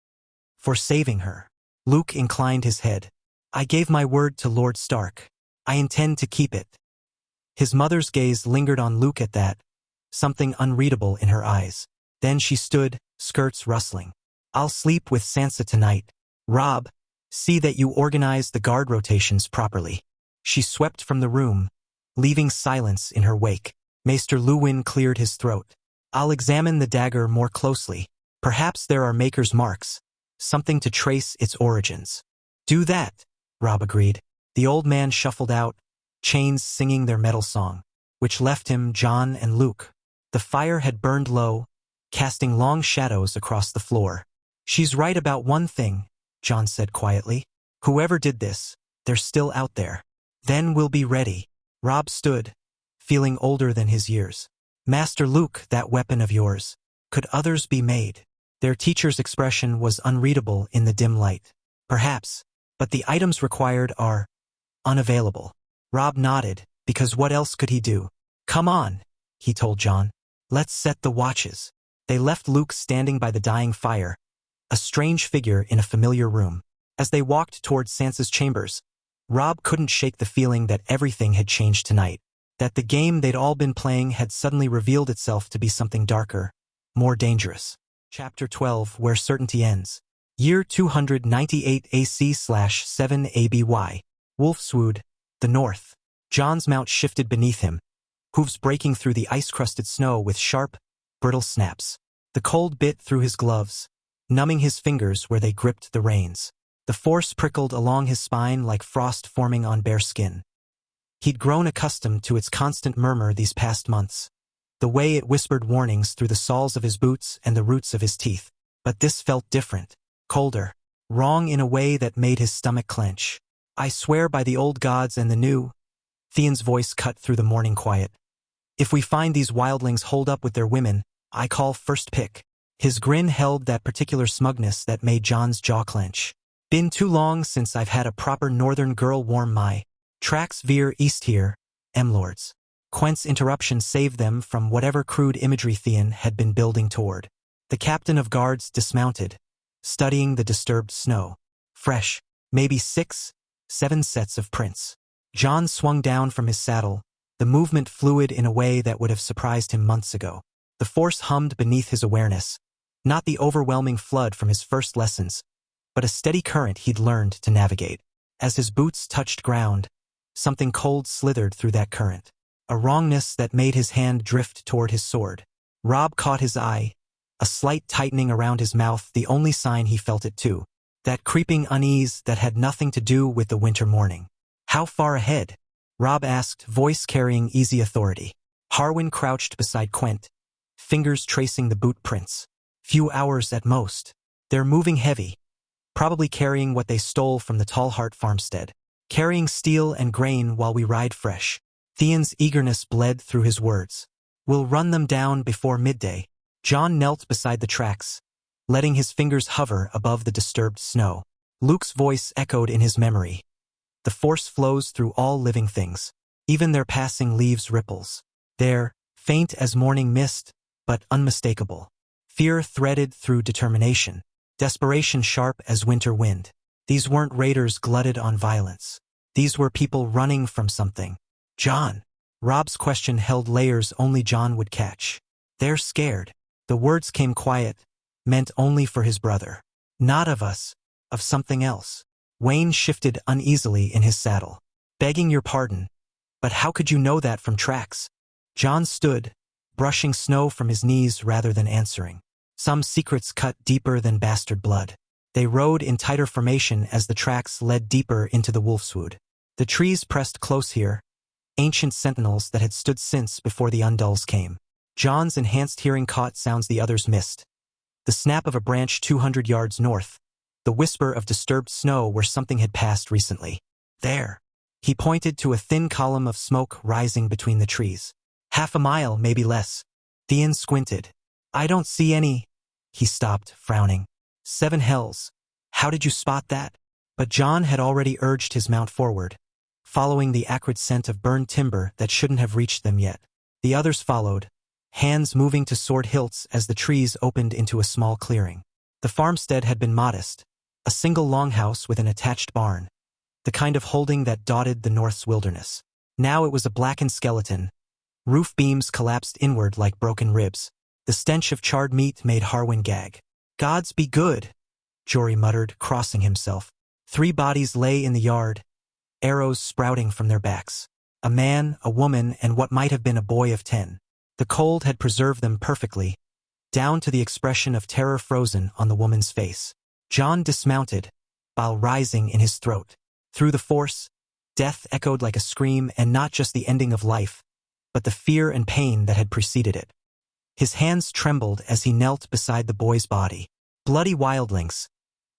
S1: saving her. Luke inclined his head. I gave my word to Lord Stark. I intend to keep it. His mother's gaze lingered on Luke at that, something unreadable in her eyes. Then she stood, skirts rustling. I'll sleep with Sansa tonight. Robb, see that you organize the guard rotations properly. She swept from the room, leaving silence in her wake. Maester Luwin cleared his throat. I'll examine the dagger more closely. Perhaps there are maker's marks, something to trace its origins. Do that, Robb agreed. The old man shuffled out, chains singing their metal song, which left him Jon and Luke. The fire had burned low, casting long shadows across the floor. She's right about one thing, Jon said quietly. Whoever did this, they're still out there. Then we'll be ready. Robb stood, feeling older than his years. Master Luke, that weapon of yours. Could others be made? Their teacher's expression was unreadable in the dim light. Perhaps, but the items required are unavailable. Robb nodded, because what else could he do? Come on, he told Jon. Let's set the watches. They left Luke standing by the dying fire, a strange figure in a familiar room. As they walked toward Sansa's chambers, Robb couldn't shake the feeling that everything had changed tonight, that the game they'd all been playing had suddenly revealed itself to be something darker, more dangerous. Chapter 12, Where Certainty Ends. Year 298 AC/7 ABY. Wolfswood, the north. Jon's mount shifted beneath him, hooves breaking through the ice-crusted snow with sharp, brittle snaps. The cold bit through his gloves, numbing his fingers where they gripped the reins. The force prickled along his spine like frost forming on bare skin. He'd grown accustomed to its constant murmur these past months, the way it whispered warnings through the soles of his boots and the roots of his teeth. But this felt different, colder, wrong in a way that made his stomach clench. I swear by the old gods and the new, Theon's voice cut through the morning quiet. If we find these wildlings holed up with their women, I call first pick. His grin held that particular smugness that made Jon's jaw clench. Been too long since I've had a proper northern girl warm my tracks veer east here, M-Lords. Quent's interruption saved them from whatever crude imagery Theon had been building toward. The captain of guards dismounted, studying the disturbed snow. Fresh, maybe 6, 7 sets of prints. Jon swung down from his saddle, the movement fluid in a way that would have surprised him months ago. The force hummed beneath his awareness, not the overwhelming flood from his first lessons, but a steady current he'd learned to navigate. As his boots touched ground, something cold slithered through that current, a wrongness that made his hand drift toward his sword. Robb caught his eye, a slight tightening around his mouth, the only sign he felt it too. That creeping unease that had nothing to do with the winter morning. How far ahead? Robb asked, voice carrying easy authority. Harwin crouched beside Quent, fingers tracing the boot prints. Few hours at most. They're moving heavy, probably carrying what they stole from the Tallheart farmstead. Carrying steel and grain while we ride fresh. Theon's eagerness bled through his words. We'll run them down before midday. Jon knelt beside the tracks, letting his fingers hover above the disturbed snow. Luke's voice echoed in his memory. The force flows through all living things, even their passing leaves ripples. They're faint as morning mist, but unmistakable. Fear threaded through determination, desperation sharp as winter wind. These weren't raiders glutted on violence. These were people running from something. Jon. Robb's question held layers only Jon would catch. They're scared. The words came quiet, meant only for his brother. Not of us, of something else. Wayne shifted uneasily in his saddle. Begging your pardon. But how could you know that from tracks? Jon stood, brushing snow from his knees rather than answering. Some secrets cut deeper than bastard blood. They rode in tighter formation as the tracks led deeper into the Wolfswood. The trees pressed close here, ancient sentinels that had stood since before the Undulls came. Jon's enhanced hearing caught sounds the others missed. The snap of a branch 200 yards north, the whisper of disturbed snow where something had passed recently. There. He pointed to a thin column of smoke rising between the trees. Half a mile, maybe less. Theon squinted. I don't see any. He stopped, frowning. 7 hells. How did you spot that? But Jon had already urged his mount forward, following the acrid scent of burned timber that shouldn't have reached them yet. The others followed, hands moving to sword hilts as the trees opened into a small clearing. The farmstead had been modest, A single longhouse with an attached barn. The kind of holding that dotted the North's wilderness. Now it was a blackened skeleton. Roof beams collapsed inward like broken ribs. The stench of charred meat made Harwin gag. "Gods be good," Jory muttered, crossing himself. 3 bodies lay in the yard, arrows sprouting from their backs. A man, a woman, and what might have been a boy of 10. The cold had preserved them perfectly, down to the expression of terror frozen on the woman's face. John dismounted, bile rising in his throat. Through the force, death echoed like a scream, and not just the ending of life, but the fear and pain that had preceded it. His hands trembled as he knelt beside the boy's body. Bloody wildlings.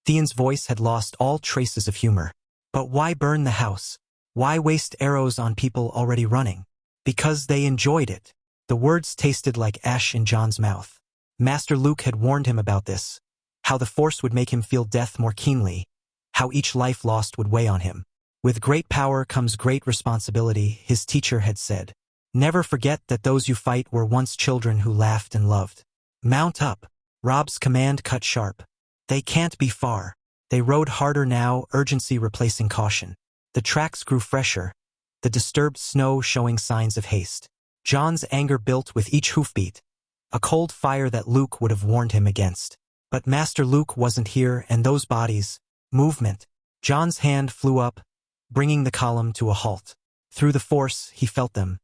S1: Theon's voice had lost all traces of humor. But why burn the house? Why waste arrows on people already running? Because they enjoyed it. The words tasted like ash in John's mouth. Master Luke had warned him about this. How the Force would make him feel death more keenly. How each life lost would weigh on him. With great power comes great responsibility, his teacher had said. Never forget that those you fight were once children who laughed and loved. Mount up. Rob's command cut sharp. They can't be far. They rode harder now, urgency replacing caution. The tracks grew fresher, the disturbed snow showing signs of haste. John's anger built with each hoofbeat, a cold fire that Luke would have warned him against. But Master Luke wasn't here, and those bodies, movement. John's hand flew up, bringing the column to a halt. Through the Force, he felt them.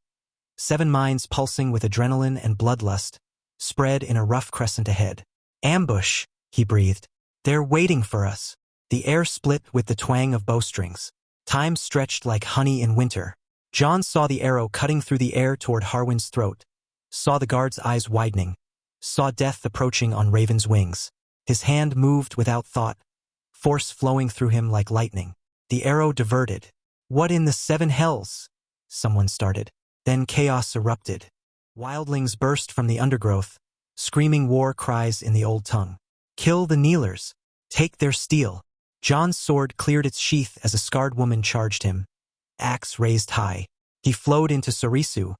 S1: 7 minds pulsing with adrenaline and bloodlust, spread in a rough crescent ahead. Ambush, he breathed. They're waiting for us. The air split with the twang of bowstrings. Time stretched like honey in winter. John saw the arrow cutting through the air toward Harwin's throat, saw the guard's eyes widening, saw death approaching on Raven's wings. His hand moved without thought, force flowing through him like lightning. The arrow diverted. "What in the 7 hells?" someone started. Then chaos erupted. Wildlings burst from the undergrowth, screaming war cries in the old tongue. "Kill the kneelers. Take their steel." John's sword cleared its sheath as a scarred woman charged him, axe raised high. He flowed into Sarisu,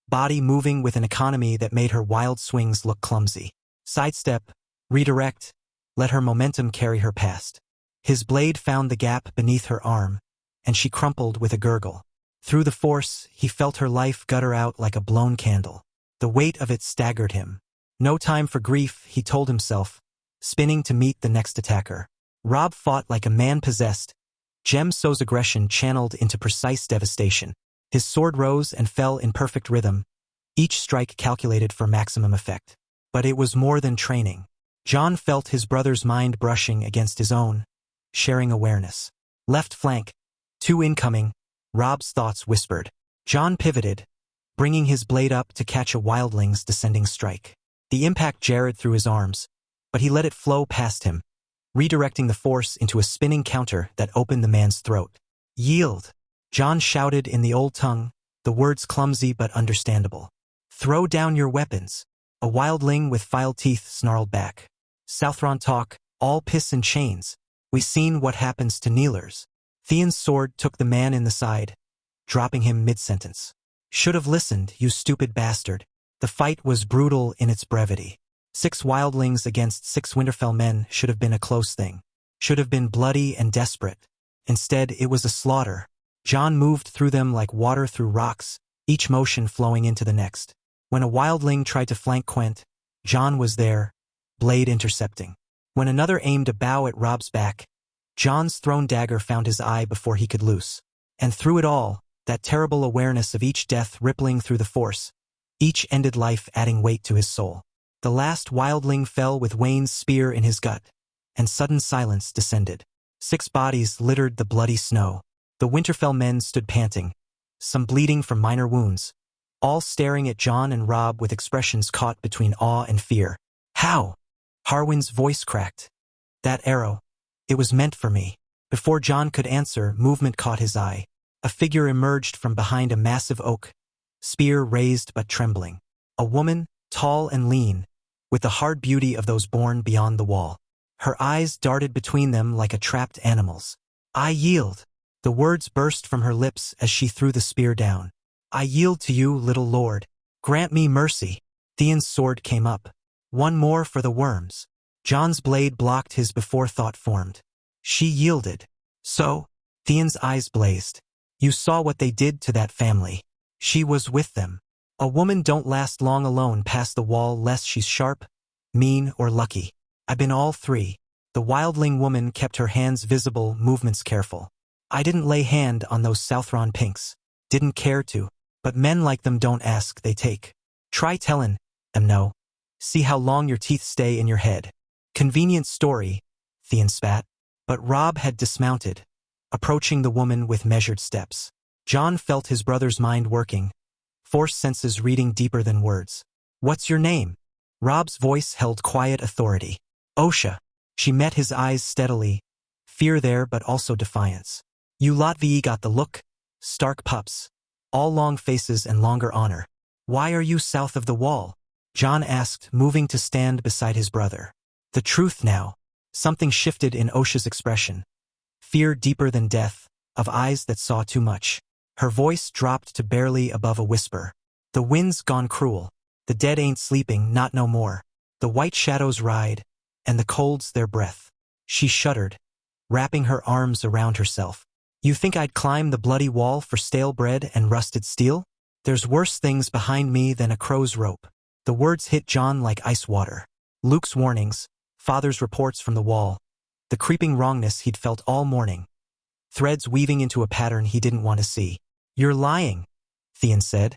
S1: body moving with an economy that made her wild swings look clumsy. Sidestep, redirect, let her momentum carry her past. His blade found the gap beneath her arm, and she crumpled with a gurgle. Through the Force, he felt her life gutter out like a blown candle. The weight of it staggered him. No time for grief, he told himself, spinning to meet the next attacker. Rob fought like a man possessed, Jem So's aggression channeled into precise devastation. His sword rose and fell in perfect rhythm, each strike calculated for maximum effect. But it was more than training. John felt his brother's mind brushing against his own, sharing awareness. Left flank, 2 incoming, Rob's thoughts whispered. John pivoted, bringing his blade up to catch a wildling's descending strike. The impact jarred through his arms, but he let it flow past him, redirecting the Force into a spinning counter that opened the man's throat. "Yield," John shouted in the old tongue, the words clumsy but understandable. "Throw down your weapons." A wildling with filed teeth snarled back. "Southron talk, all piss and chains. We seen what happens to kneelers." Theon's sword took the man in the side, dropping him mid-sentence. "Should have listened, you stupid bastard." The fight was brutal in its brevity. 6 wildlings against 6 Winterfell men should have been a close thing. Should have been bloody and desperate. Instead, it was a slaughter. John moved through them like water through rocks, each motion flowing into the next. When a wildling tried to flank Quent, John was there, blade intercepting. When another aimed a bow at Rob's back, John's thrown dagger found his eye before he could loose. And through it all, that terrible awareness of each death rippling through the Force, each ended life adding weight to his soul. The last wildling fell with Wayne's spear in his gut, and sudden silence descended. 6 bodies littered the bloody snow. The Winterfell men stood panting, some bleeding from minor wounds, all staring at John and Rob with expressions caught between awe and fear. "How?" Harwin's voice cracked. "That arrow. It was meant for me." Before John could answer, movement caught his eye. A figure emerged from behind a massive oak, spear raised but trembling. A woman, tall and lean, with the hard beauty of those born beyond the wall. Her eyes darted between them like a trapped animal's. "I yield." The words burst from her lips as she threw the spear down. "I yield to you, little lord. Grant me mercy." Theon's sword came up. "One more for the worms." John's blade blocked his before thought formed. She yielded. So? Theon's eyes blazed. You saw what they did to that family. She was with them. A woman don't last long alone past the wall less she's sharp, mean, or lucky. I've been all three. The wildling woman kept her hands visible, movements careful. I didn't lay hand on those Southron pinks. Didn't care to. But men like them don't ask, they take. Try tellin' them no. See how long your teeth stay in your head. Convenient story, Theon spat. But Robb had dismounted, approaching the woman with measured steps. Jon felt his brother's mind working, force senses reading deeper than words. What's your name? Robb's voice held quiet authority. Osha. She met his eyes steadily, fear there but also defiance. You Latvii got the look, stark pups. All long faces and longer honor. Why are you south of the wall? Jon asked, moving to stand beside his brother. The truth now. Something shifted in Osha's expression. Fear deeper than death, of eyes that saw too much. Her voice dropped to barely above a whisper. The wind's gone cruel. The dead ain't sleeping, not no more. The white shadows ride, and the cold's their breath. She shuddered, wrapping her arms around herself. You think I'd climb the bloody wall for stale bread and rusted steel? There's worse things behind me than a crow's rope. The words hit Jon like ice water. Luke's warnings, father's reports from the wall, the creeping wrongness he'd felt all morning. Threads weaving into a pattern he didn't want to see. You're lying, Theon said,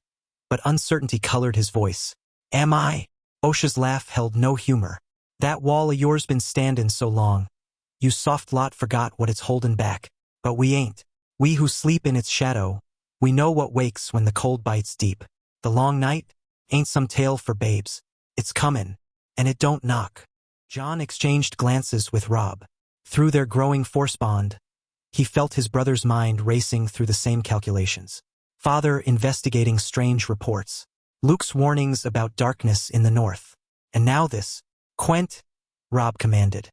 S1: but uncertainty colored his voice. Am I? Osha's laugh held no humor. That wall of yours been standin' so long. You soft lot forgot what it's holdin' back. But we ain't. We who sleep in its shadow, we know what wakes when the cold bites deep. The long night ain't some tale for babes. It's comin', and it don't knock. Jon exchanged glances with Robb. Through their growing force bond, he felt his brother's mind racing through the same calculations. Father investigating strange reports. Luke's warnings about darkness in the north. And now this. Quent, Robb commanded.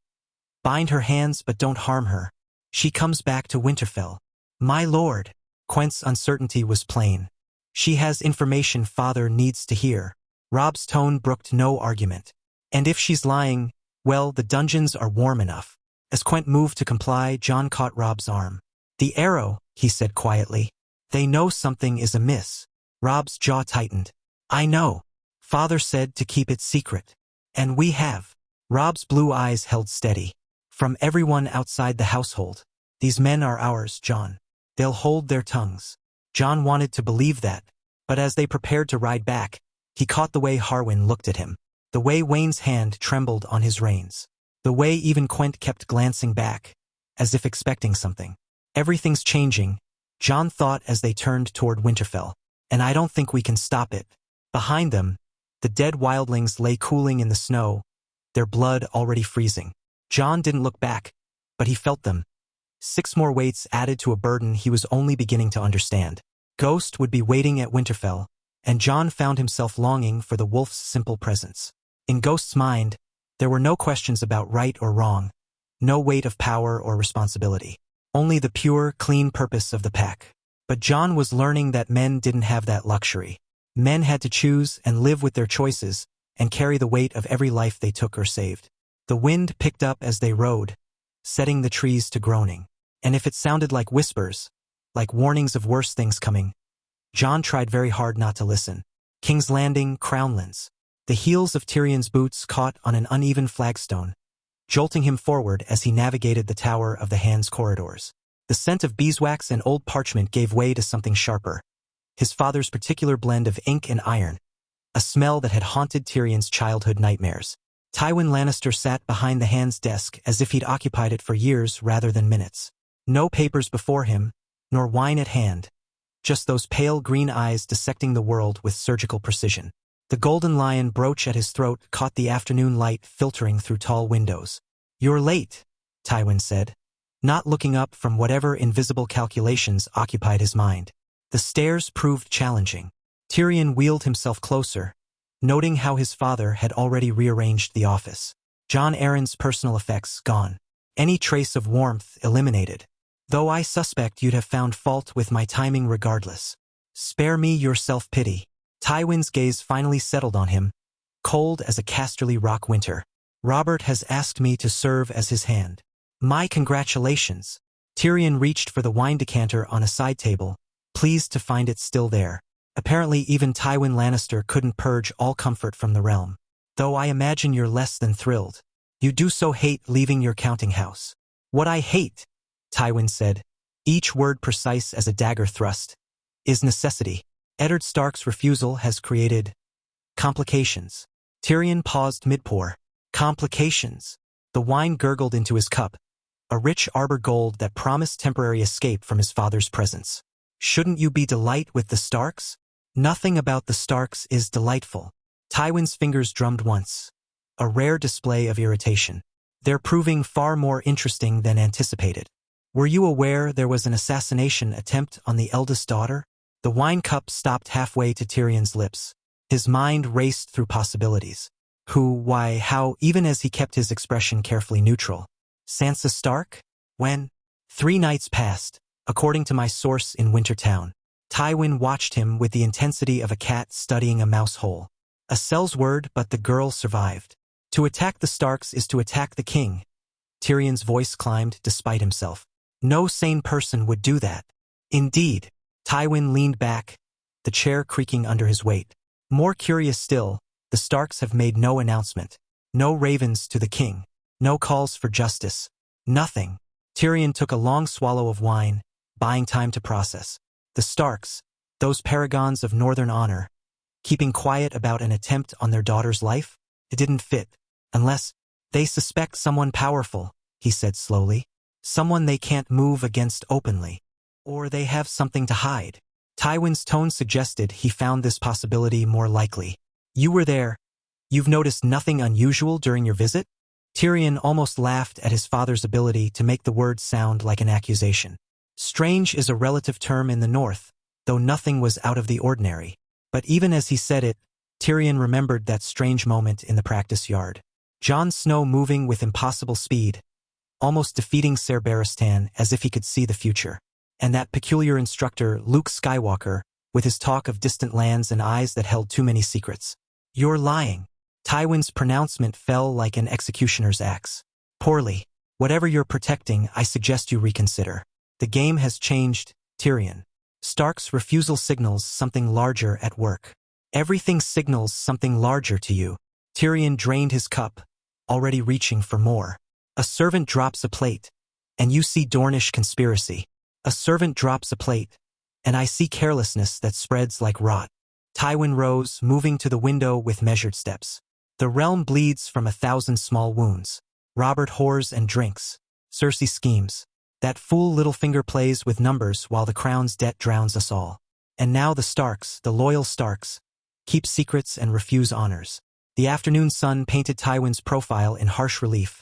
S1: Bind her hands but don't harm her. She comes back to Winterfell. My lord. Quent's uncertainty was plain. She has information father needs to hear. Robb's tone brooked no argument. And if she's lying, well, the dungeons are warm enough. As Quent moved to comply, Jon caught Robb's arm. The arrow, he said quietly. They know something is amiss. Robb's jaw tightened. I know. Father said to keep it secret. And we have. Robb's blue eyes held steady. From everyone outside the household. These men are ours, Jon. They'll hold their tongues. Jon wanted to believe that, but as they prepared to ride back, he caught the way Harwin looked at him. The way Wayne's hand trembled on his reins. The way even Quent kept glancing back, as if expecting something. Everything's changing, Jon thought as they turned toward Winterfell. And I don't think we can stop it. Behind them, the dead wildlings lay cooling in the snow, their blood already freezing. Jon didn't look back, but he felt them. 6 more weights added to a burden he was only beginning to understand. Ghost would be waiting at Winterfell, and Jon found himself longing for the wolf's simple presence. In Ghost's mind, there were no questions about right or wrong, no weight of power or responsibility. Only the pure, clean purpose of the pack. But Jon was learning that men didn't have that luxury. Men had to choose and live with their choices, and carry the weight of every life they took or saved. The wind picked up as they rode, setting the trees to groaning. And if it sounded like whispers, like warnings of worse things coming, Jon tried very hard not to listen. King's Landing, Crownlands. The heels of Tyrion's boots caught on an uneven flagstone, jolting him forward as he navigated the Tower of the Hands corridors. The scent of beeswax and old parchment gave way to something sharper. His father's particular blend of ink and iron, a smell that had haunted Tyrion's childhood nightmares. Tywin Lannister sat behind the Hand's desk as if he'd occupied it for years rather than minutes. No papers before him, nor wine at hand, just those pale green eyes dissecting the world with surgical precision. The golden lion brooch at his throat caught the afternoon light filtering through tall windows. You're late, Tywin said, not looking up from whatever invisible calculations occupied his mind. The stairs proved challenging. Tyrion wheeled himself closer, noting how his father had already rearranged the office. Jon Arryn's personal effects gone. Any trace of warmth eliminated. Though I suspect you'd have found fault with my timing regardless. Spare me your self-pity. Tywin's gaze finally settled on him, cold as a Casterly Rock winter. Robert has asked me to serve as his hand. My congratulations. Tyrion reached for the wine decanter on a side table, pleased to find it still there. Apparently even Tywin Lannister couldn't purge all comfort from the realm. Though I imagine you're less than thrilled. You do so hate leaving your counting house. What I hate, Tywin said, each word precise as a dagger thrust, is necessity. Eddard Stark's refusal has created complications. Tyrion paused mid-pour. Complications. The wine gurgled into his cup, a rich arbor gold that promised temporary escape from his father's presence. Shouldn't you be delighted with the Starks? Nothing about the Starks is delightful. Tywin's fingers drummed once. A rare display of irritation. They're proving far more interesting than anticipated. Were you aware there was an assassination attempt on the eldest daughter? The wine cup stopped halfway to Tyrion's lips. His mind raced through possibilities. Who, why, how, even as he kept his expression carefully neutral. Sansa Stark? When? 3 nights passed, according to my source in Wintertown. Tywin watched him with the intensity of a cat studying a mouse hole. A Cell's word, but the girl survived. To attack the Starks is to attack the king. Tyrion's voice climbed despite himself. No sane person would do that. Indeed. Tywin leaned back, the chair creaking under his weight. More curious still, the Starks have made no announcement. No ravens to the king. No calls for justice. Nothing. Tyrion took a long swallow of wine, buying time to process. The Starks, those paragons of northern honor, keeping quiet about an attempt on their daughter's life? It didn't fit. Unless they suspect someone powerful, he said slowly. Someone they can't move against openly. Or they have something to hide. Tywin's tone suggested he found this possibility more likely. You were there. You've noticed nothing unusual during your visit? Tyrion almost laughed at his father's ability to make the words sound like an accusation. Strange is a relative term in the north, though nothing was out of the ordinary. But even as he said it, Tyrion remembered that strange moment in the practice yard. Jon Snow moving with impossible speed, almost defeating Ser Barristan as if he could see the future. And that peculiar instructor, Luke Skywalker, with his talk of distant lands and eyes that held too many secrets. You're lying. Tywin's pronouncement fell like an executioner's axe. Poorly. Whatever you're protecting, I suggest you reconsider. The game has changed, Tyrion. Stark's refusal signals something larger at work. Everything signals something larger to you. Tyrion drained his cup, already reaching for more. A servant drops a plate, and you see Dornish conspiracy. A servant drops a plate, and I see carelessness that spreads like rot. Tywin rose, moving to the window with measured steps. The realm bleeds from 1,000 small wounds. Robert whores and drinks. Cersei schemes. That fool Littlefinger plays with numbers while the crown's debt drowns us all. And now the Starks, the loyal Starks, keep secrets and refuse honors. The afternoon sun painted Tywin's profile in harsh relief.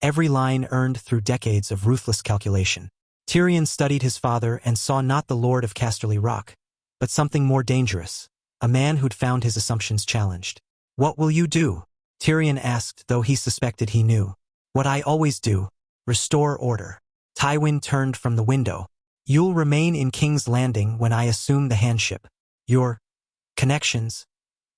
S1: Every line earned through decades of ruthless calculation. Tyrion studied his father and saw not the Lord of Casterly Rock, but something more dangerous. A man who'd found his assumptions challenged. What will you do? Tyrion asked, though he suspected he knew. What I always do. Restore order. Tywin turned from the window. You'll remain in King's Landing when I assume the handship. Your connections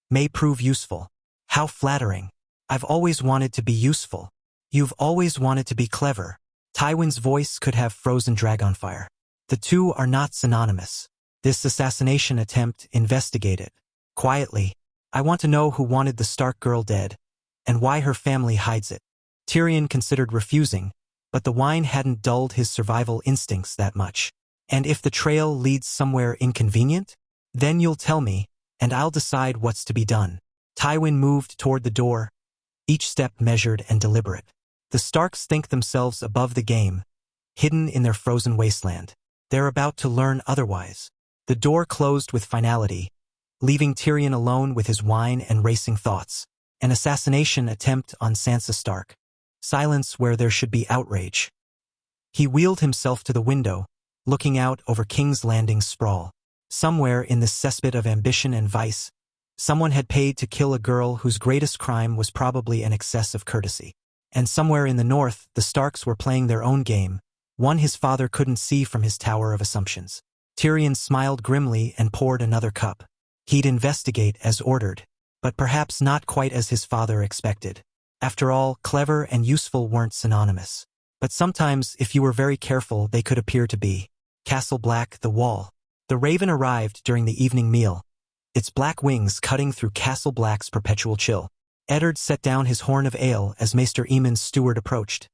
S1: may prove useful. How flattering. I've always wanted to be useful. You've always wanted to be clever. Tywin's voice could have frozen Dragonfire. The two are not synonymous. This assassination attempt, investigate it. Quietly. I want to know who wanted the Stark girl dead, and why her family hides it. Tyrion considered refusing, but the wine hadn't dulled his survival instincts that much. And if the trail leads somewhere inconvenient? Then you'll tell me, and I'll decide what's to be done. Tywin moved toward the door, each step measured and deliberate. The Starks think themselves above the game, hidden in their frozen wasteland. They're about to learn otherwise. The door closed with finality, leaving Tyrion alone with his wine and racing thoughts. An assassination attempt on Sansa Stark. Silence where there should be outrage. He wheeled himself to the window, looking out over King's Landing's sprawl. Somewhere in this cesspit of ambition and vice, someone had paid to kill a girl whose greatest crime was probably an excess of courtesy. And somewhere in the north, the Starks were playing their own game, one his father couldn't see from his tower of assumptions. Tyrion smiled grimly and poured another cup. He'd investigate as ordered, but perhaps not quite as his father expected. After all, clever and useful weren't synonymous. But sometimes, if you were very careful, they could appear to be. Castle Black, the wall. The raven arrived during the evening meal, its black wings cutting through Castle Black's perpetual chill. Eddard set down his horn of ale as Maester Aemon's steward approached,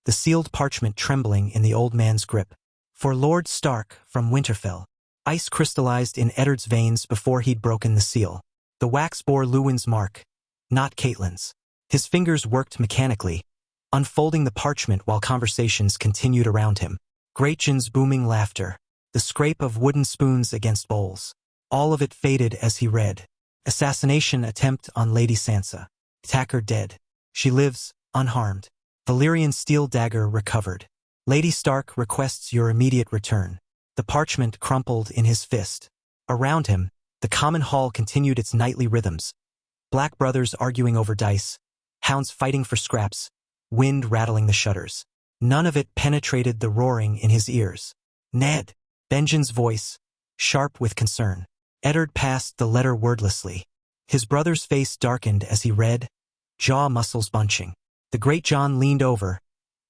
S1: the sealed parchment trembling in the old man's grip. For Lord Stark, from Winterfell. Ice crystallized in Eddard's veins before he'd broken the seal. The wax bore Luwin's mark, not Catelyn's. His fingers worked mechanically, unfolding the parchment while conversations continued around him. Greatjon's booming laughter, the scrape of wooden spoons against bowls. All of it faded as he read. Assassination attempt on Lady Sansa. Attacker dead. She lives, unharmed. Valyrian steel dagger recovered. Lady Stark requests your immediate return. The parchment crumpled in his fist. Around him, the common hall continued its nightly rhythms. Black brothers arguing over dice, hounds fighting for scraps, wind rattling the shutters. None of it penetrated the roaring in his ears. Ned. Benjen's voice, sharp with concern. Eddard passed the letter wordlessly. His brother's face darkened as he read, jaw muscles bunching. The Great Jon leaned over,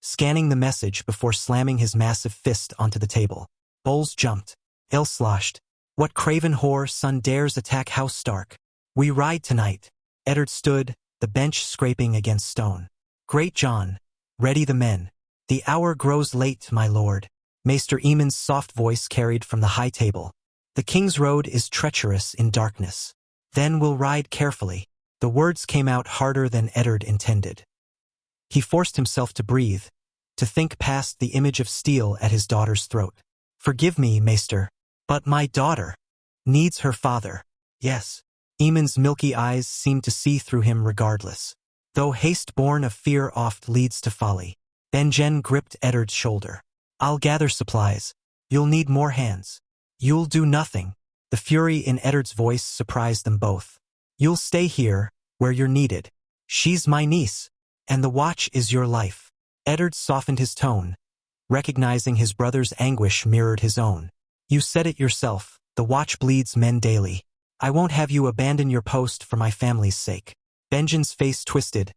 S1: scanning the message before slamming his massive fist onto the table. Bowls jumped. Ale sloshed. What craven whore son dares attack House Stark? We ride tonight. Eddard stood, the bench scraping against stone. Great Jon, ready the men. The hour grows late, my lord. Maester Aemon's soft voice carried from the high table. The King's Road is treacherous in darkness. Then we'll ride carefully. The words came out harder than Eddard intended. He forced himself to breathe, to think past the image of steel at his daughter's throat. Forgive me, Maester, but my daughter needs her father. Yes. Aemon's milky eyes seemed to see through him regardless. Though haste born of fear oft leads to folly. Benjen gripped Eddard's shoulder. I'll gather supplies. You'll need more hands. You'll do nothing. The fury in Eddard's voice surprised them both. You'll stay here, where you're needed. She's my niece, and the watch is your life. Eddard softened his tone, recognizing his brother's anguish mirrored his own. You said it yourself, the watch bleeds men daily. I won't have you abandon your post for my family's sake. Benjen's face twisted,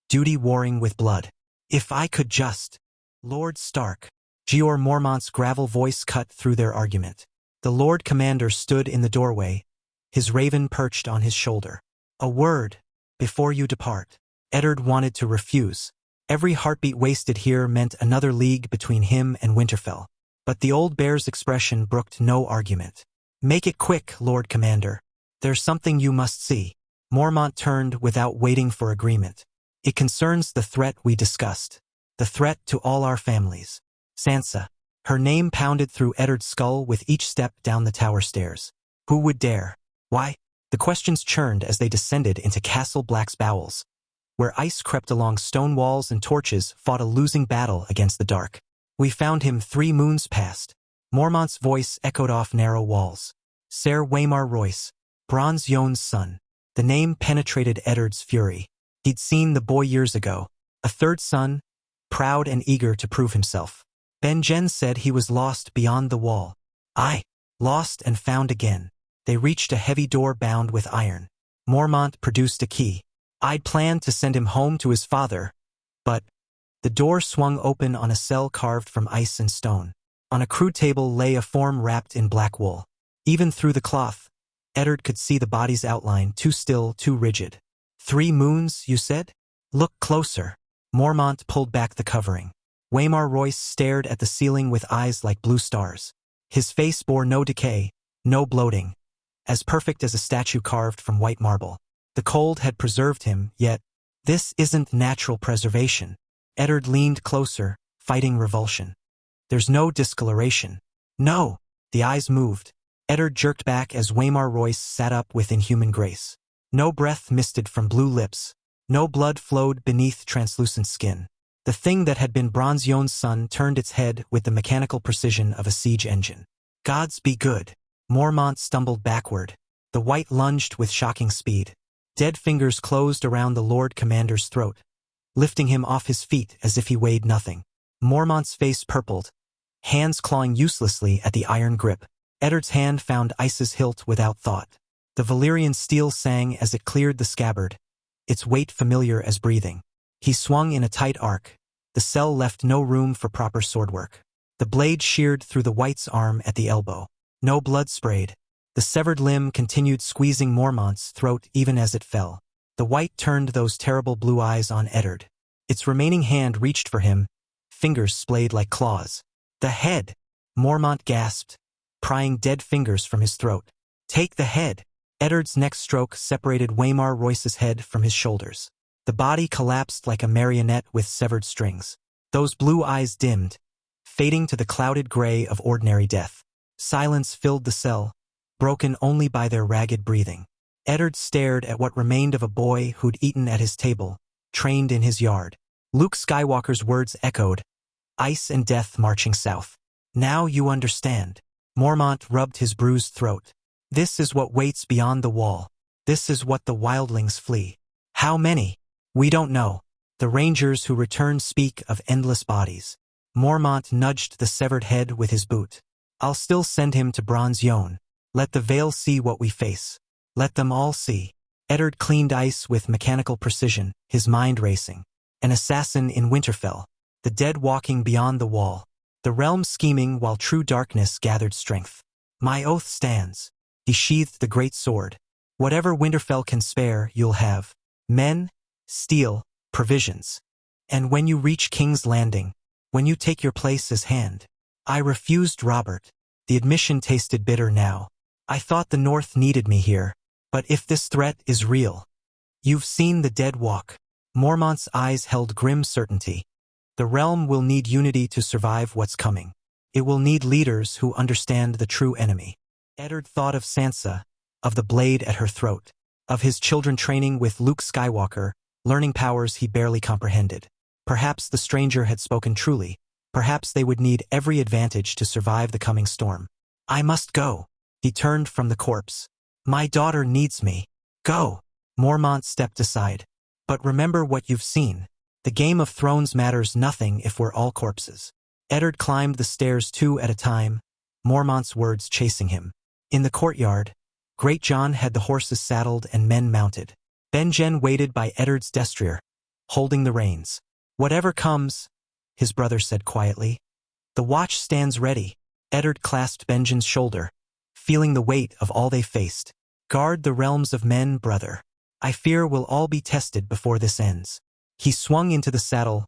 S1: duty warring with blood. If I could just. Lord Stark. Jeor Mormont's gravel voice cut through their argument. The Lord Commander stood in the doorway, his raven perched on his shoulder. A word, before you depart. Eddard wanted to refuse. Every heartbeat wasted here meant another league between him and Winterfell. But the old bear's expression brooked no argument. Make it quick, Lord Commander. There's something you must see. Mormont turned without waiting for agreement. It concerns the threat we discussed. The threat to all our families. Sansa. Her name pounded through Eddard's skull with each step down the tower stairs. Who would dare? Why? The questions churned as they descended into Castle Black's bowels, where ice crept along stone walls and torches fought a losing battle against the dark. We found him 3 moons past. Mormont's voice echoed off narrow walls. Ser Waymar Royce, Bronze Yon's son. The name penetrated Eddard's fury. He'd seen the boy years ago, a third son, proud and eager to prove himself. Benjen said he was lost beyond the wall. Aye, lost and found again. They reached a heavy door bound with iron. Mormont produced a key. I'd planned to send him home to his father, but the door swung open on a cell carved from ice and stone. On a crude table lay a form wrapped in black wool. Even through the cloth, Eddard could see the body's outline, too still, too rigid. 3 moons, you said? Look closer. Mormont pulled back the covering. Waymar Royce stared at the ceiling with eyes like blue stars. His face bore no decay, no bloating, as perfect as a statue carved from white marble. The cold had preserved him, yet this isn't natural preservation. Eddard leaned closer, fighting revulsion. There's no discoloration. No! The eyes moved. Eddard jerked back as Waymar Royce sat up with inhuman grace. No breath misted from blue lips. No blood flowed beneath translucent skin. The thing that had been Bronze Yon's son turned its head with the mechanical precision of a siege engine. Gods be good. Mormont stumbled backward. The white lunged with shocking speed. Dead fingers closed around the Lord Commander's throat, lifting him off his feet as if he weighed nothing. Mormont's face purpled, hands clawing uselessly at the iron grip. Eddard's hand found Ice's hilt without thought. The Valyrian steel sang as it cleared the scabbard, its weight familiar as breathing. He swung in a tight arc, The cell left no room for proper swordwork. The blade sheared through the White's arm at the elbow. No blood sprayed. The severed limb continued squeezing Mormont's throat even as it fell. The White turned those terrible blue eyes on Eddard. Its remaining hand reached for him, fingers splayed like claws. The head! Mormont gasped, prying dead fingers from his throat. Take the head! Eddard's next stroke separated Waymar Royce's head from his shoulders. The body collapsed like a marionette with severed strings. Those blue eyes dimmed, fading to the clouded gray of ordinary death. Silence filled the cell, broken only by their ragged breathing. Eddard stared at what remained of a boy who'd eaten at his table, trained in his yard. Luke Skywalker's words echoed, ice and death marching south. Now you understand. Mormont rubbed his bruised throat. This is what waits beyond the wall. This is what the wildlings flee. How many? We don't know. The rangers who return speak of endless bodies. Mormont nudged the severed head with his boot. I'll still send him to Bronze Yone. Let the Veil see what we face. Let them all see. Eddard cleaned ice with mechanical precision, his mind racing. An assassin in Winterfell. The dead walking beyond the wall. The realm scheming while true darkness gathered strength. My oath stands. He sheathed the great sword. Whatever Winterfell can spare, you'll have. Men, steel, provisions. And when you reach King's Landing, when you take your place as hand. I refused Robert. The admission tasted bitter now. I thought the North needed me here. But if this threat is real. You've seen the dead walk. Mormont's eyes held grim certainty. The realm will need unity to survive what's coming. It will need leaders who understand the true enemy. Eddard thought of Sansa, of the blade at her throat, of his children training with Luke Skywalker, learning powers he barely comprehended. Perhaps the stranger had spoken truly. Perhaps they would need every advantage to survive the coming storm. I must go. He turned from the corpse. My daughter needs me. Go. Mormont stepped aside. But remember what you've seen. The Game of Thrones matters nothing if we're all corpses. Eddard climbed the stairs 2 at a time, Mormont's words chasing him. In the courtyard, Great John had the horses saddled and men mounted. Benjen waited by Eddard's destrier, holding the reins. Whatever comes, his brother said quietly. The watch stands ready. Eddard clasped Benjen's shoulder, feeling the weight of all they faced. Guard the realms of men, brother. I fear we'll all be tested before this ends. He swung into the saddle,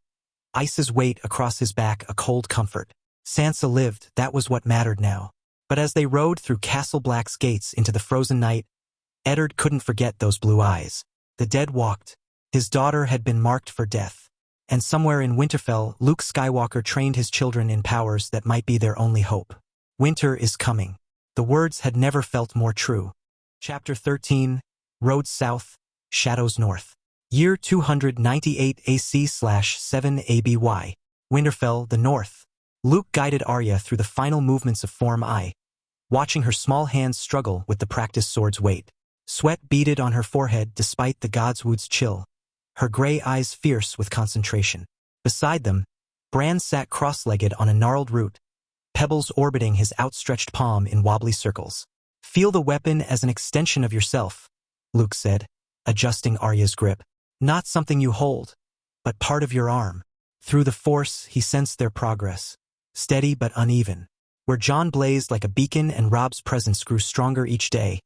S1: ice's weight across his back a cold comfort. Sansa lived, that was what mattered now. But as they rode through Castle Black's gates into the frozen night, Eddard couldn't forget those blue eyes. The dead walked. His daughter had been marked for death. And somewhere in Winterfell, Luke Skywalker trained his children in powers that might be their only hope. Winter is coming. The words had never felt more true. Chapter 13, Road South, Shadows North. Year 298 AC/7 ABY. Winterfell, the North. Luke guided Arya through the final movements of Form I, watching her small hands struggle with the practiced sword's weight. Sweat beaded on her forehead despite the Godswood's chill, her gray eyes fierce with concentration. Beside them, Bran sat cross-legged on a gnarled root, pebbles orbiting his outstretched palm in wobbly circles. Feel the weapon as an extension of yourself, Luke said, adjusting Arya's grip. Not something you hold, but part of your arm. Through the Force, he sensed their progress, steady but uneven. Where Jon blazed like a beacon and Robb's presence grew stronger each day,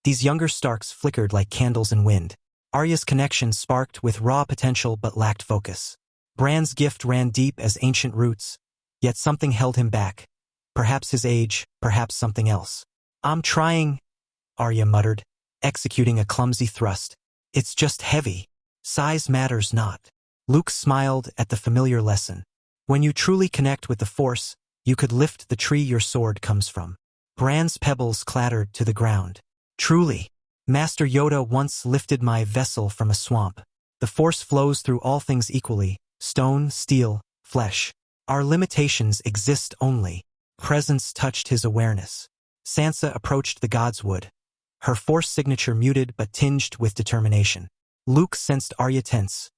S1: these younger Starks flickered like candles in wind. Arya's connection sparked with raw potential but lacked focus. Bran's gift ran deep as ancient roots, yet something held him back. Perhaps his age, perhaps something else. I'm trying, Arya muttered, executing a clumsy thrust. It's just heavy. Size matters not. Luke smiled at the familiar lesson. When you truly connect with the Force, you could lift the tree your sword comes from. Bran's pebbles clattered to the ground. Truly. Master Yoda once lifted my vessel from a swamp. The Force flows through all things equally, stone, steel, flesh. Our limitations exist only. Presence touched his awareness. Sansa approached the Godswood, her Force signature muted but tinged with determination. Luke sensed Arya tense,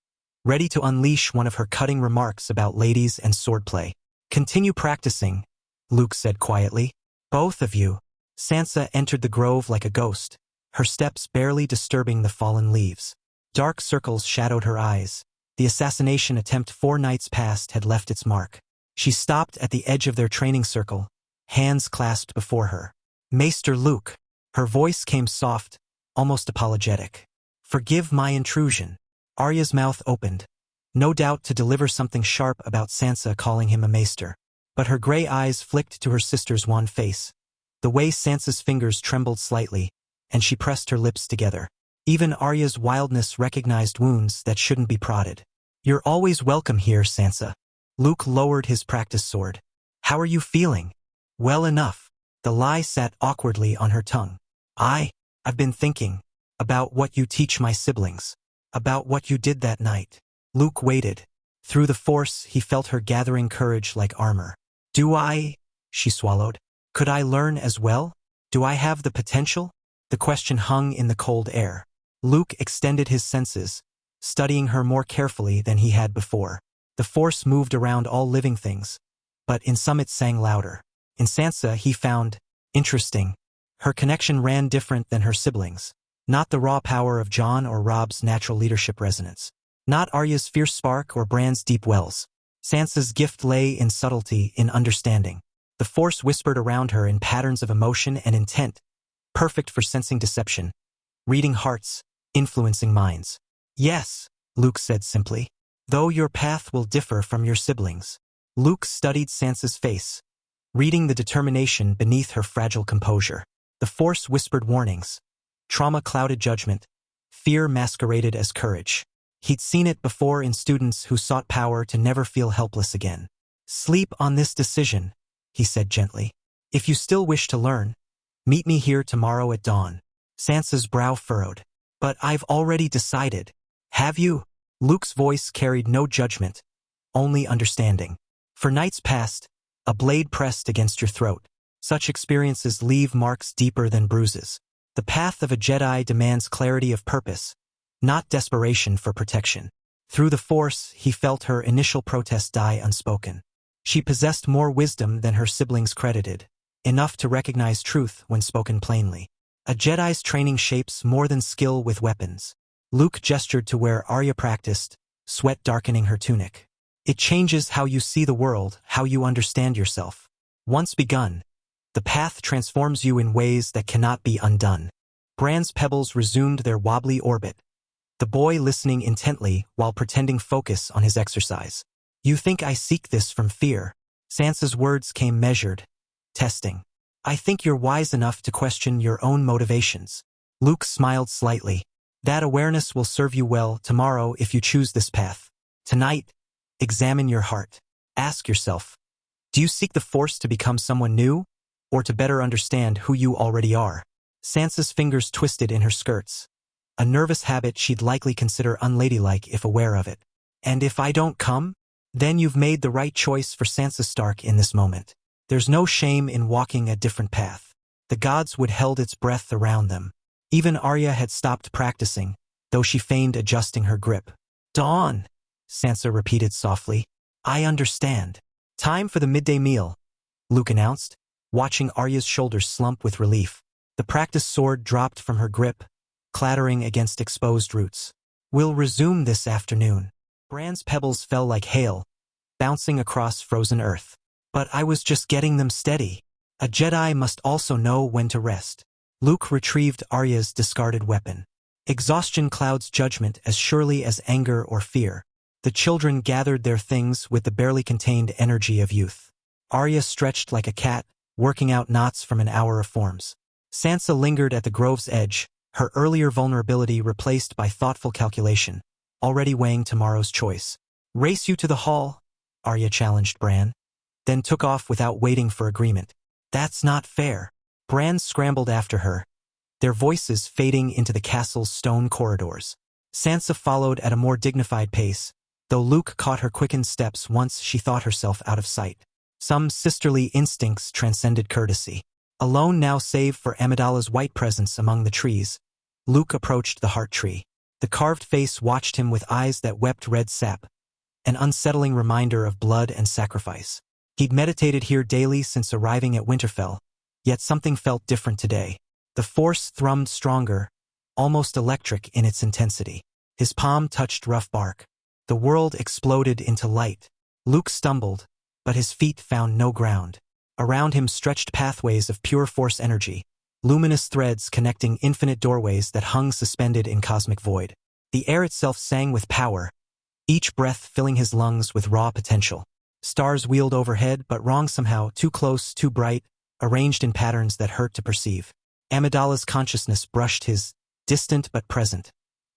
S1: ready to unleash one of her cutting remarks about ladies and swordplay. Continue practicing, Luke said quietly. Both of you. Sansa entered the grove like a ghost, her steps barely disturbing the fallen leaves. Dark circles shadowed her eyes, The assassination attempt 4 nights past had left its mark. She stopped at the edge of their training circle, hands clasped before her. Maester Luke. Her voice came soft, almost apologetic. Forgive my intrusion. Arya's mouth opened, no doubt to deliver something sharp about Sansa calling him a maester. But her gray eyes flicked to her sister's wan face. The way Sansa's fingers trembled slightly, and she pressed her lips together. Even Arya's wildness recognized wounds that shouldn't be prodded. You're always welcome here, Sansa. Luke lowered his practice sword. How are you feeling? Well enough. The lie sat awkwardly on her tongue. I've been thinking about what you teach my siblings. About what you did that night. Luke waited. Through the Force, he felt her gathering courage like armor. Do I? She swallowed. Could I learn as well? Do I have the potential? The question hung in the cold air. Luke extended his senses, studying her more carefully than he had before. The Force moved around all living things, but in some it sang louder. In Sansa he found interesting. Her connection ran different than her siblings. Not the raw power of Jon or Robb's natural leadership resonance. Not Arya's fierce spark or Bran's deep wells. Sansa's gift lay in subtlety, in understanding. The Force whispered around her in patterns of emotion and intent, perfect for sensing deception, reading hearts, influencing minds. Yes, Luke said simply, though your path will differ from your siblings. Luke studied Sansa's face, reading the determination beneath her fragile composure. The Force whispered warnings. Trauma clouded judgment. Fear masqueraded as courage. He'd seen it before in students who sought power to never feel helpless again. Sleep on this decision, he said gently. If you still wish to learn, meet me here tomorrow at dawn. Sansa's brow furrowed. But I've already decided. Have you? Luke's voice carried no judgment, only understanding. For nights past, a blade pressed against your throat. Such experiences leave marks deeper than bruises. The path of a Jedi demands clarity of purpose, not desperation for protection. Through the Force, he felt her initial protest die unspoken. She possessed more wisdom than her siblings credited, enough to recognize truth when spoken plainly. A Jedi's training shapes more than skill with weapons. Luke gestured to where Arya practiced, sweat darkening her tunic. It changes how you see the world, how you understand yourself. Once begun, the path transforms you in ways that cannot be undone. Bran's pebbles resumed their wobbly orbit, the boy listening intently while pretending focus on his exercise. You think I seek this from fear? Sansa's words came measured, testing. I think you're wise enough to question your own motivations. Luke smiled slightly. That awareness will serve you well tomorrow if you choose this path. Tonight, examine your heart. Ask yourself, do you seek the Force to become someone new, or to better understand who you already are? Sansa's fingers twisted in her skirts, a nervous habit she'd likely consider unladylike if aware of it. And if I don't come? Then you've made the right choice for Sansa Stark in this moment. There's no shame in walking a different path. The gods would held its breath around them. Even Arya had stopped practicing, though she feigned adjusting her grip. Dawn, Sansa repeated softly. I understand. Time for the midday meal, Luke announced, watching Arya's shoulders slump with relief. The practice sword dropped from her grip, clattering against exposed roots. We'll resume this afternoon. Bran's pebbles fell like hail, bouncing across frozen earth. But I was just getting them steady. A Jedi must also know when to rest. Luke retrieved Arya's discarded weapon. Exhaustion clouds judgment as surely as anger or fear. The children gathered their things with the barely contained energy of youth. Arya stretched like a cat, working out knots from an hour of forms. Sansa lingered at the grove's edge, her earlier vulnerability replaced by thoughtful calculation, already weighing tomorrow's choice. Race you to the hall? Arya challenged Bran, then took off without waiting for agreement. That's not fair. Bran scrambled after her, their voices fading into the castle's stone corridors. Sansa followed at a more dignified pace, though Luke caught her quickened steps once she thought herself out of sight. Some sisterly instincts transcended courtesy. Alone now save for Amidala's white presence among the trees, Luke approached the heart tree. The carved face watched him with eyes that wept red sap, an unsettling reminder of blood and sacrifice. He'd meditated here daily since arriving at Winterfell, yet something felt different today. The Force thrummed stronger, almost electric in its intensity. His palm touched rough bark. The world exploded into light. Luke stumbled, but his feet found no ground. Around him stretched pathways of pure force energy, luminous threads connecting infinite doorways that hung suspended in cosmic void. The air itself sang with power, each breath filling his lungs with raw potential. Stars wheeled overhead, but wrong somehow, too close, too bright, arranged in patterns that hurt to perceive. Amidala's consciousness brushed his, distant but present.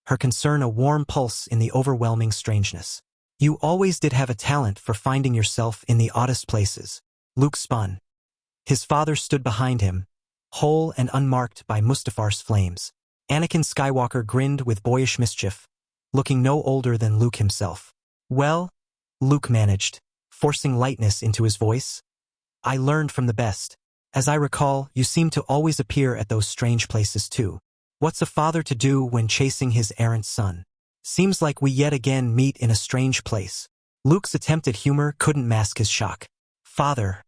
S1: Her concern a warm pulse in the overwhelming strangeness. You always did have a talent for finding yourself in the oddest places. Luke spun. His father stood behind him, whole and unmarked by Mustafar's flames. Anakin Skywalker grinned with boyish mischief, looking no older than Luke himself. Well, Luke managed, forcing lightness into his voice. I learned from the best. As I recall, you seem to always appear at those strange places too. What's a father to do when chasing his errant son? Seems like we yet again meet in a strange place. Luke's attempt at humor couldn't mask his shock. Father,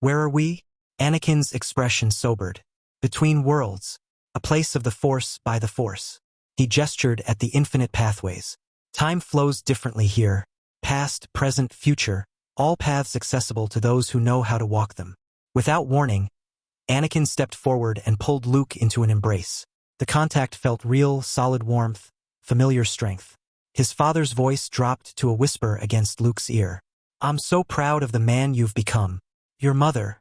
S1: where are we? Anakin's expression sobered. Between worlds, a place of the Force by the Force. He gestured at the infinite pathways. Time flows differently here. Past, present, future, all paths accessible to those who know how to walk them. Without warning, Anakin stepped forward and pulled Luke into an embrace. The contact felt real, solid warmth, familiar strength. His father's voice dropped to a whisper against Luke's ear. I'm so proud of the man you've become. Your mother.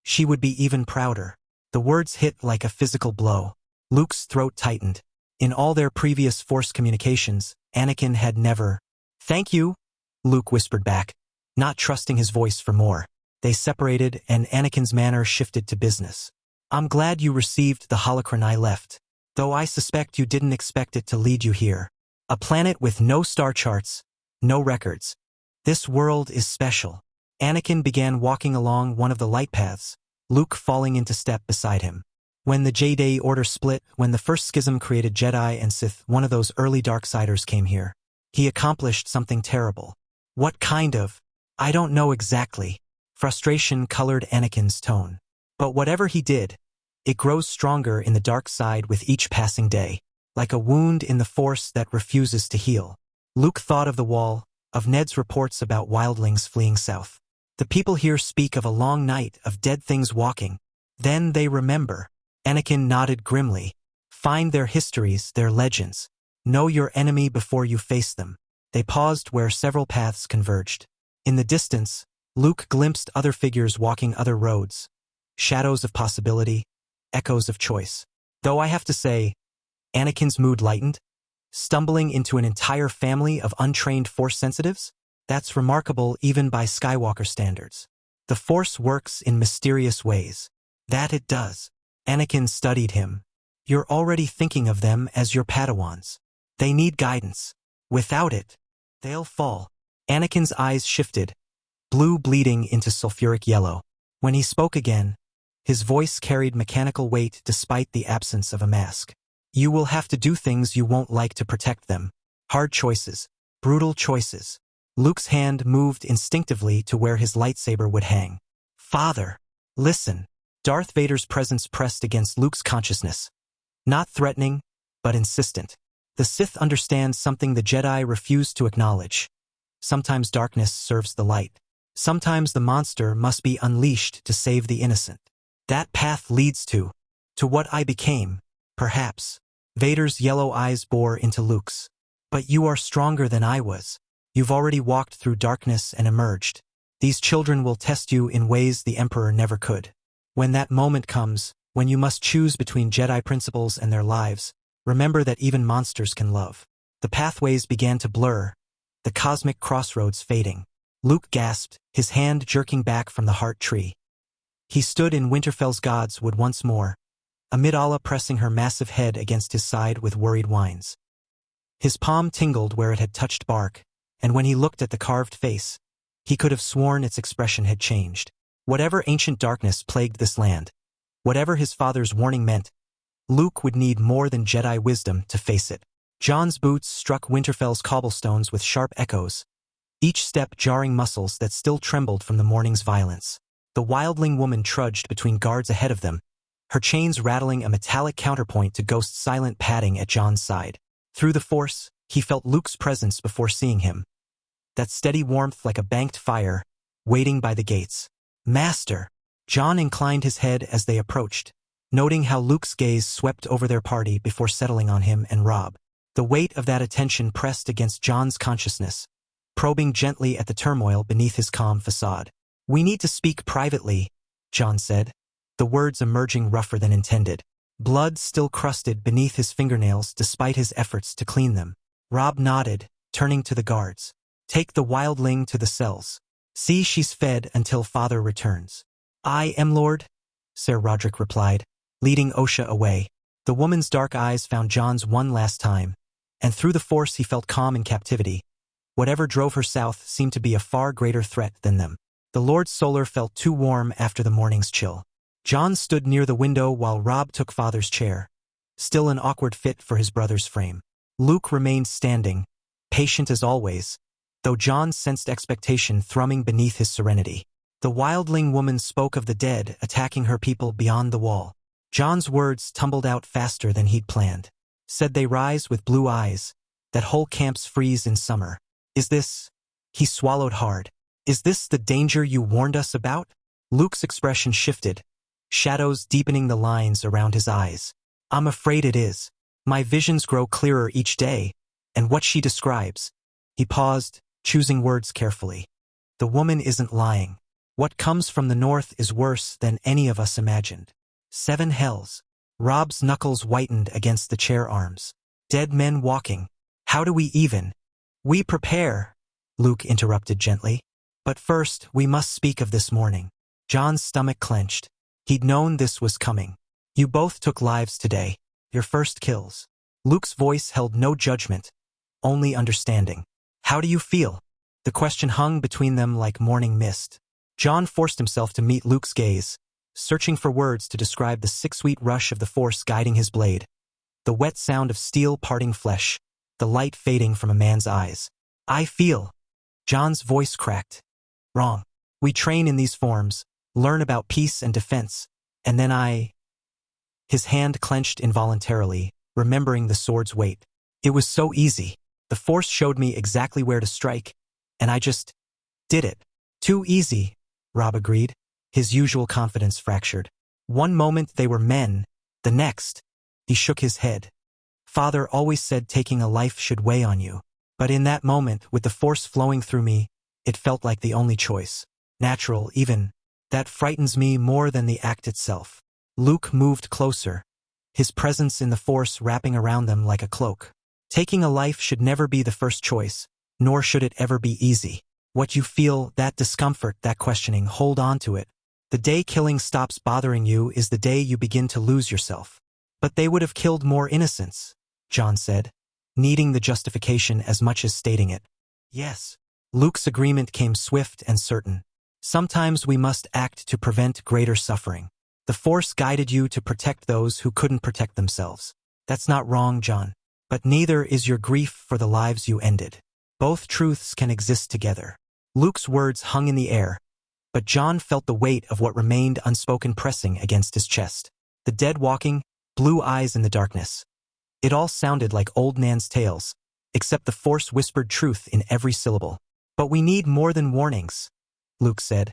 S1: She would be even prouder. The words hit like a physical blow. Luke's throat tightened. In all their previous Force communications, Anakin had never. Thank you, Luke whispered back, not trusting his voice for more. They separated, and Anakin's manner shifted to business. I'm glad you received the holocron I left, though I suspect you didn't expect it to lead you here. A planet with no star charts, no records. This world is special. Anakin began walking along one of the light paths, Luke falling into step beside him. When the Jedi Order split, when the first schism created Jedi and Sith, one of those early Darksiders came here. He accomplished something terrible. What kind of? I don't know exactly. Frustration colored Anakin's tone. But whatever he did, it grows stronger in the dark side with each passing day, like a wound in the Force that refuses to heal. Luke thought of the Wall, of Ned's reports about wildlings fleeing south. The people here speak of a long night of dead things walking. Then they remember. Anakin nodded grimly. Find their histories, their legends. Know your enemy before you face them. They paused where several paths converged. In the distance, Luke glimpsed other figures walking other roads. Shadows of possibility, echoes of choice. Though I have to say, Anakin's mood lightened. Stumbling into an entire family of untrained Force sensitives? That's remarkable even by Skywalker standards. The Force works in mysterious ways. That it does. Anakin studied him. You're already thinking of them as your Padawans. They need guidance. Without it, they'll fall. Anakin's eyes shifted, blue bleeding into sulfuric yellow. When he spoke again, his voice carried mechanical weight despite the absence of a mask. You will have to do things you won't like to protect them. Hard choices, brutal choices. Luke's hand moved instinctively to where his lightsaber would hang. Father, listen. Darth Vader's presence pressed against Luke's consciousness. Not threatening, but insistent. The Sith understand something the Jedi refuse to acknowledge. Sometimes darkness serves the light. Sometimes the monster must be unleashed to save the innocent. That path leads to what I became, perhaps. Vader's yellow eyes bore into Luke's. But you are stronger than I was. You've already walked through darkness and emerged. These children will test you in ways the Emperor never could. When that moment comes, when you must choose between Jedi principles and their lives, remember that even monsters can love. The pathways began to blur, the cosmic crossroads fading. Luke gasped, his hand jerking back from the heart tree. He stood in Winterfell's Godswood once more, Amidala pressing her massive head against his side with worried whines. His palm tingled where it had touched bark, and when he looked at the carved face, he could have sworn its expression had changed. Whatever ancient darkness plagued this land, whatever his father's warning meant, Luke would need more than Jedi wisdom to face it. Jon's boots struck Winterfell's cobblestones with sharp echoes, each step jarring muscles that still trembled from the morning's violence. The wildling woman trudged between guards ahead of them, her chains rattling a metallic counterpoint to Ghost's silent padding at Jon's side. Through the Force, He felt Luke's presence before seeing him. That steady warmth like a banked fire, waiting by the gates. "Master!" Jon inclined his head as they approached, noting how Luke's gaze swept over their party before settling on him and Robb. The weight of that attention pressed against Jon's consciousness, probing gently at the turmoil beneath his calm facade. "We need to speak privately," Jon said, the words emerging rougher than intended. Blood still crusted beneath his fingernails despite his efforts to clean them. Robb nodded, turning to the guards. "Take the wildling to the cells. See she's fed until father returns." "I am, Lord," Ser Rodrik replied, leading Osha away. The woman's dark eyes found Jon's one last time, and through the force he felt calm in captivity. Whatever drove her south seemed to be a far greater threat than them. The Lord Solar felt too warm after the morning's chill. Jon stood near the window while Robb took father's chair, still an awkward fit for his brother's frame. Luke remained standing, patient as always, though Jon sensed expectation thrumming beneath his serenity. The wildling woman spoke of the dead attacking her people beyond the wall. Jon's words tumbled out faster than he'd planned. "Said they rise with blue eyes, that whole camps freeze in summer. Is this—" He swallowed hard. "Is this the danger you warned us about?" Luke's expression shifted, shadows deepening the lines around his eyes. "I'm afraid it is. My visions grow clearer each day, and what she describes—" He paused, choosing words carefully. "The woman isn't lying. What comes from the north is worse than any of us imagined. 7 hells. Robb's knuckles whitened against the chair arms. "Dead men walking. How do we even—" "We prepare," Luke interrupted gently. "But first, we must speak of this morning." Jon's stomach clenched. He'd known this was coming. "You both took lives today. Your first kills." Luke's voice held no judgment, only understanding. "How do you feel?" The question hung between them like morning mist. Jon forced himself to meet Luke's gaze, searching for words to describe the sick-sweet rush of the force guiding his blade, the wet sound of steel parting flesh, the light fading from a man's eyes. "I feel—" Jon's voice cracked. "Wrong. We train in these forms, learn about peace and defense, and then I—" His hand clenched involuntarily, remembering the sword's weight. "It was so easy. The force showed me exactly where to strike, and I just did it." "Too easy," Robb agreed, his usual confidence fractured. "One moment they were men, the next—" He shook his head. "Father always said taking a life should weigh on you. But in that moment, with the force flowing through me, it felt like the only choice. Natural, even. That frightens me more than the act itself." Luke moved closer, his presence in the force wrapping around them like a cloak. "Taking a life should never be the first choice, nor should it ever be easy. What you feel, that discomfort, that questioning, hold on to it. The day killing stops bothering you is the day you begin to lose yourself." "But they would have killed more innocents," Jon said, needing the justification as much as stating it. "Yes." Luke's agreement came swift and certain. "Sometimes we must act to prevent greater suffering. The force guided you to protect those who couldn't protect themselves. That's not wrong, Jon. But neither is your grief for the lives you ended. Both truths can exist together." Luke's words hung in the air, but Jon felt the weight of what remained unspoken pressing against his chest. The dead walking, blue eyes in the darkness. It all sounded like old Nan's tales, except the force whispered truth in every syllable. "But we need more than warnings," Luke said,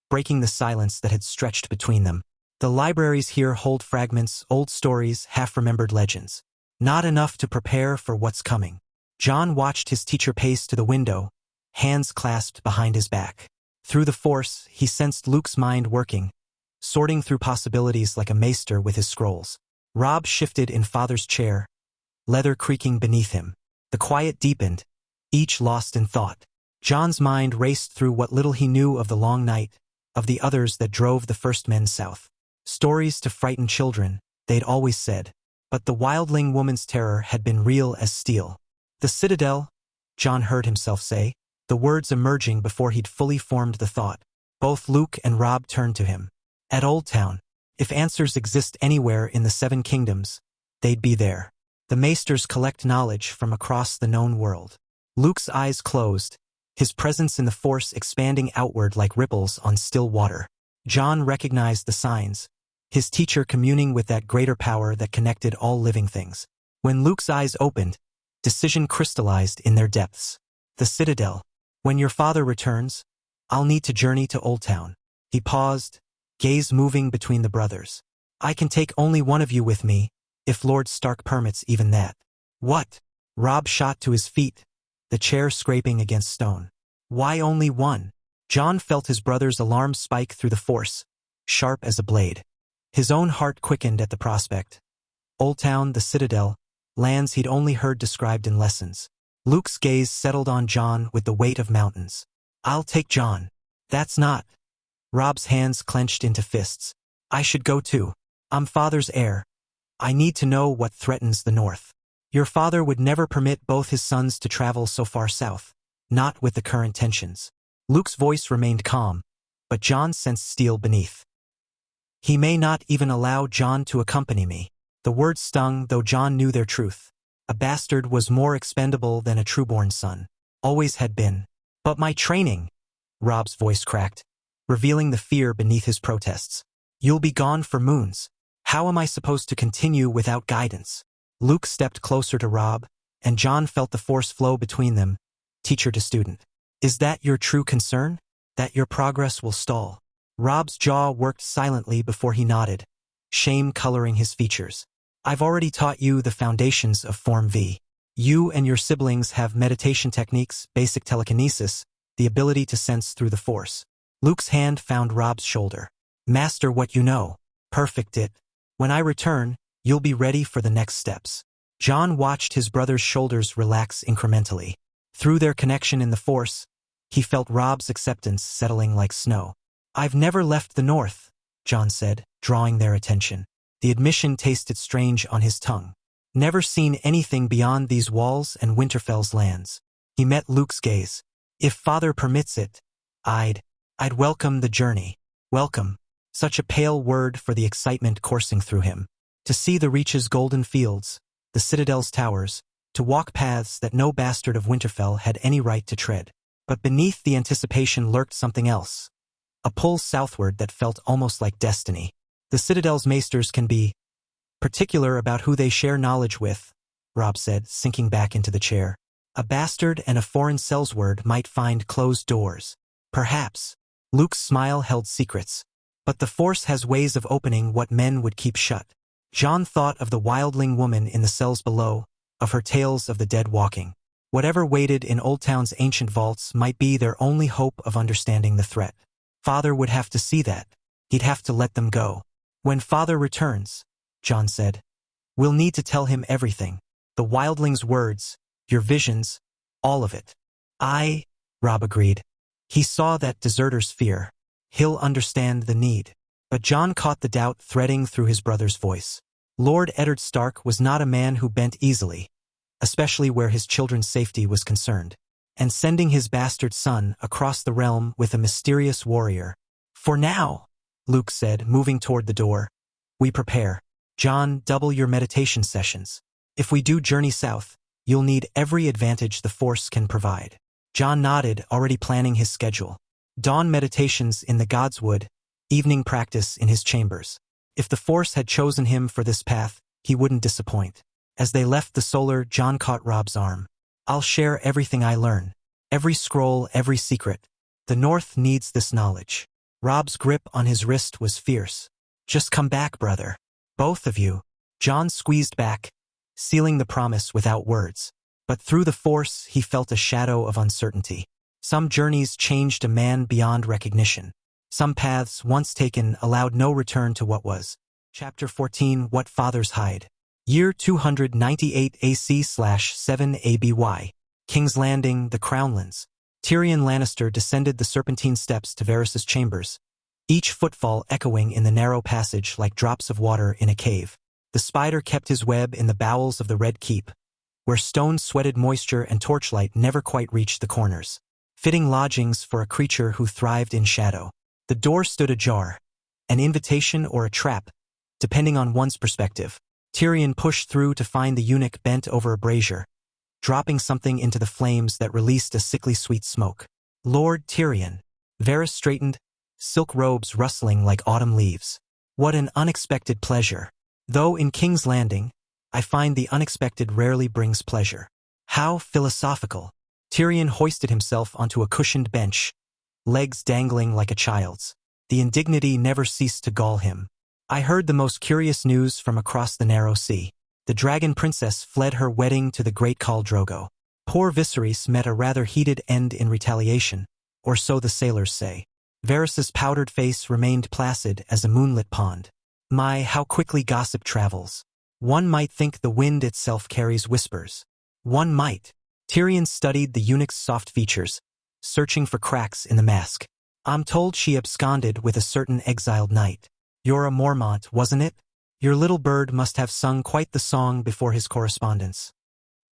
S1: breaking the silence that had stretched between them. "The libraries here hold fragments, old stories, half-remembered legends. Not enough to prepare for what's coming." Jon watched his teacher pace to the window, hands clasped behind his back. Through the force, he sensed Luke's mind working, sorting through possibilities like a maester with his scrolls. Robb shifted in father's chair, leather creaking beneath him. The quiet deepened, each lost in thought. Jon's mind raced through what little he knew of the long night, of the others that drove the first men south. Stories to frighten children, they'd always said. But the wildling woman's terror had been real as steel. "The Citadel," Jon heard himself say, the words emerging before he'd fully formed the thought. Both Luke and Robb turned to him. "At Old Town. If answers exist anywhere in the 7 kingdoms, they'd be there. The maesters collect knowledge from across the known world." Luke's eyes closed, his presence in the force expanding outward like ripples on still water. Jon recognized the signs, his teacher communing with that greater power that connected all living things. When Luke's eyes opened, decision crystallized in their depths. The Citadel. When your father returns, I'll need to journey to Old Town. He paused, gaze moving between the brothers. I can take only one of you with me, if Lord Stark permits even that. What? Robb shot to his feet, the chair scraping against stone. Why only one? Jon felt his brother's alarm spike through the Force, sharp as a blade. His own heart quickened at the prospect. Old Town, the Citadel, lands he'd only heard described in lessons. Luke's gaze settled on Jon with the weight of mountains. I'll take Jon. That's not. Robb's hands clenched into fists. I should go too. I'm father's heir. I need to know what threatens the North. Your father would never permit both his sons to travel so far south. Not with the current tensions. Luke's voice remained calm, but Jon sensed steel beneath. He may not even allow Jon to accompany me. The words stung, though Jon knew their truth. A bastard was more expendable than a trueborn son. Always had been. But my training, Robb's voice cracked, revealing the fear beneath his protests. You'll be gone for moons. How am I supposed to continue without guidance? Luke stepped closer to Robb, and Jon felt the Force flow between them, teacher to student. Is that your true concern? That your progress will stall? Robb's jaw worked silently before he nodded, shame coloring his features. I've already taught you the foundations of Form V. You and your siblings have meditation techniques, basic telekinesis, the ability to sense through the Force. Luke's hand found Robb's shoulder. Master what you know. Perfect it. When I return, you'll be ready for the next steps. Jon watched his brother's shoulders relax incrementally. Through their connection in the Force, he felt Robb's acceptance settling like snow. I've never left the North, Jon said, drawing their attention. The admission tasted strange on his tongue. Never seen anything beyond these walls and Winterfell's lands. He met Luke's gaze. If father permits it, I'd welcome the journey. Welcome. Such a pale word for the excitement coursing through him. To see the Reach's golden fields, the Citadel's towers, to walk paths that no bastard of Winterfell had any right to tread. But beneath the anticipation lurked something else. A pull southward that felt almost like destiny. The Citadel's maesters can be particular about who they share knowledge with, Robb said, sinking back into the chair. A bastard and a foreign sellsword might find closed doors. Perhaps. Luke's smile held secrets. But the Force has ways of opening what men would keep shut. Jon thought of the wildling woman in the cells below, of her tales of the dead walking. Whatever waited in Old Town's ancient vaults might be their only hope of understanding the threat. Father would have to see that. He'd have to let them go. When father returns, Jon said, we'll need to tell him everything. The wildling's words, your visions, all of it. Robb agreed. He saw that deserter's fear. He'll understand the need. But Jon caught the doubt threading through his brother's voice. Lord Eddard Stark was not a man who bent easily, especially where his children's safety was concerned. And sending his bastard son across the realm with a mysterious warrior. For now, Luke said, moving toward the door. We prepare. Jon, double your meditation sessions. If we do journey south, you'll need every advantage the Force can provide. Jon nodded, already planning his schedule. Dawn meditations in the Godswood, evening practice in his chambers. If the Force had chosen him for this path, he wouldn't disappoint. As they left the solar, Jon caught Robb's arm. I'll share everything I learn. Every scroll, every secret. The North needs this knowledge. Robb's grip on his wrist was fierce. Just come back, brother. Both of you. Jon squeezed back, sealing the promise without words. But through the Force, he felt a shadow of uncertainty. Some journeys changed a man beyond recognition. Some paths, once taken, allowed no return to what was. Chapter 14, What Fathers Hide. Year 298 AC/7 ABY. King's Landing, the Crownlands. Tyrion Lannister descended the serpentine steps to Varys' chambers, each footfall echoing in the narrow passage like drops of water in a cave. The spider kept his web in the bowels of the Red Keep, where stone sweated moisture and torchlight never quite reached the corners. Fitting lodgings for a creature who thrived in shadow. The door stood ajar, an invitation or a trap, depending on one's perspective. Tyrion pushed through to find the eunuch bent over a brazier, dropping something into the flames that released a sickly sweet smoke. Lord Tyrion. Varys straightened, silk robes rustling like autumn leaves. What an unexpected pleasure. Though in King's Landing, I find the unexpected rarely brings pleasure. How philosophical. Tyrion hoisted himself onto a cushioned bench, legs dangling like a child's. The indignity never ceased to gall him. I heard the most curious news from across the narrow sea. The dragon princess fled her wedding to the great Khal Drogo. Poor Viserys met a rather heated end in retaliation, or so the sailors say. Varys's powdered face remained placid as a moonlit pond. My, how quickly gossip travels. One might think the wind itself carries whispers. One might. Tyrion studied the eunuch's soft features, searching for cracks in the mask. I'm told she absconded with a certain exiled knight. Jorah Mormont, wasn't it? Your little bird must have sung quite the song before his correspondence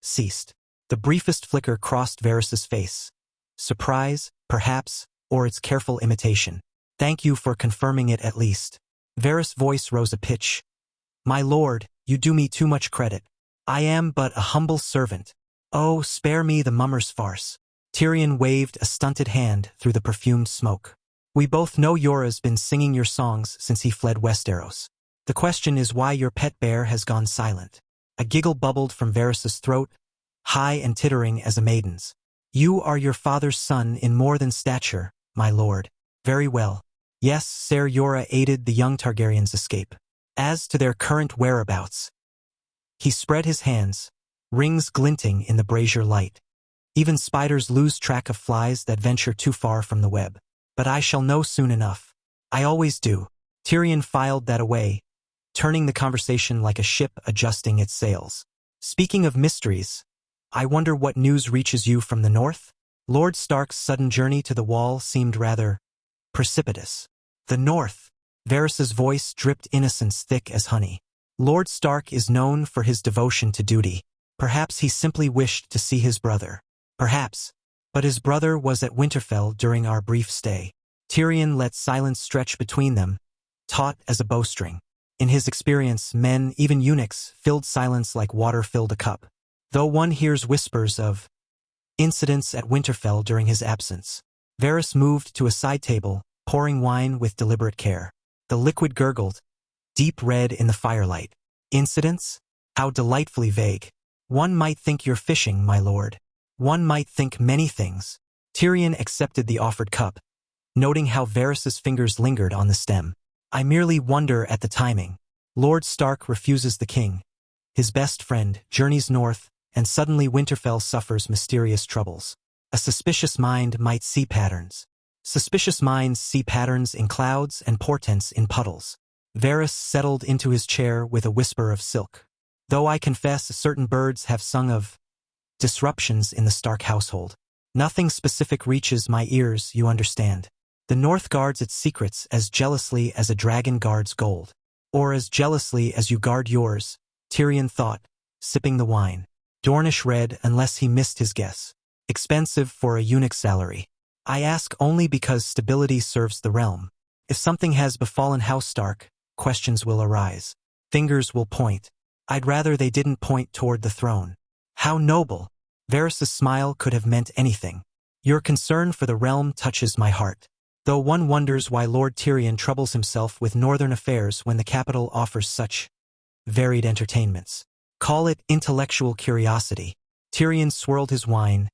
S1: ceased. The briefest flicker crossed Varys's face. Surprise, perhaps, or its careful imitation. Thank you for confirming it at least. Varys' voice rose a pitch. My lord, you do me too much credit. I am but a humble servant. Oh, spare me the mummer's farce. Tyrion waved a stunted hand through the perfumed smoke. We both know Jorah's been singing your songs since he fled Westeros. The question is why your pet bear has gone silent. A giggle bubbled from Varys's throat, high and tittering as a maiden's. You are your father's son in more than stature, my lord. Very well. Yes, Ser Jorah aided the young Targaryen's escape. As to their current whereabouts. He spread his hands, rings glinting in the brazier light. Even spiders lose track of flies that venture too far from the web. But I shall know soon enough. I always do. Tyrion filed that away, turning the conversation like a ship adjusting its sails. Speaking of mysteries, I wonder what news reaches you from the north? Lord Stark's sudden journey to the wall seemed rather precipitous. The north. Varys's voice dripped innocence thick as honey. Lord Stark is known for his devotion to duty. Perhaps he simply wished to see his brother. Perhaps. But his brother was at Winterfell during our brief stay. Tyrion let silence stretch between them, taut as a bowstring. In his experience, men, even eunuchs, filled silence like water filled a cup. Though one hears whispers of incidents at Winterfell during his absence. Varys moved to a side table, pouring wine with deliberate care. The liquid gurgled, deep red in the firelight. Incidents? How delightfully vague. One might think you're fishing, my lord. One might think many things. Tyrion accepted the offered cup, noting how Varys's fingers lingered on the stem. I merely wonder at the timing. Lord Stark refuses the king. His best friend journeys north, and suddenly Winterfell suffers mysterious troubles. A suspicious mind might see patterns. Suspicious minds see patterns in clouds and portents in puddles. Varys settled into his chair with a whisper of silk. Though I confess certain birds have sung of disruptions in the Stark household. Nothing specific reaches my ears, you understand. The North guards its secrets as jealously as a dragon guards gold. Or as jealously as you guard yours, Tyrion thought, sipping the wine. Dornish red unless he missed his guess. Expensive for a eunuch's salary. I ask only because stability serves the realm. If something has befallen House Stark, questions will arise. Fingers will point. I'd rather they didn't point toward the throne. How noble! Varys's smile could have meant anything. Your concern for the realm touches my heart. Though one wonders why Lord Tyrion troubles himself with northern affairs when the capital offers such varied entertainments. Call it intellectual curiosity. Tyrion swirled his wine,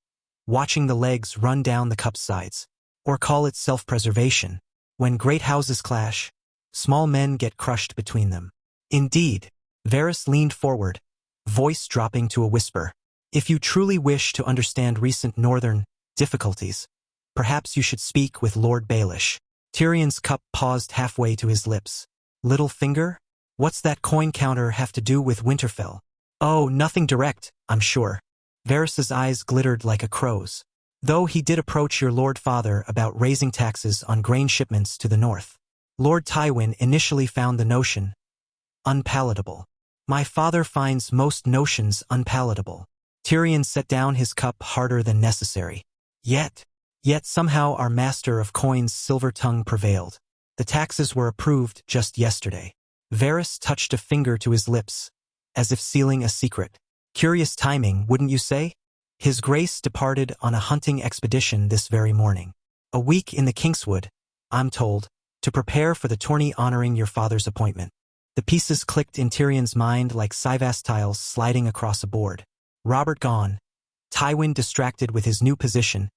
S1: watching the legs run down the cup's sides. Or call it self-preservation. When great houses clash, small men get crushed between them. Indeed. Varys leaned forward, voice dropping to a whisper. If you truly wish to understand recent northern difficulties, perhaps you should speak with Lord Baelish. Tyrion's cup paused halfway to his lips. Little finger? What's that coin counter have to do with Winterfell? Oh, nothing direct, I'm sure. Varys's eyes glittered like a crow's. Though he did approach your Lord Father about raising taxes on grain shipments to the north. Lord Tywin initially found the notion unpalatable. My father finds most notions unpalatable. Tyrion set down his cup harder than necessary. Yet somehow our master of coins' silver tongue prevailed. The taxes were approved just yesterday. Varys touched a finger to his lips, as if sealing a secret. Curious timing, wouldn't you say? His Grace departed on a hunting expedition this very morning. A week in the Kingswood, I'm told, to prepare for the tourney honoring your father's appointment. The pieces clicked in Tyrion's mind like Sivas tiles sliding across a board. Robert gone. Tywin distracted with his new position,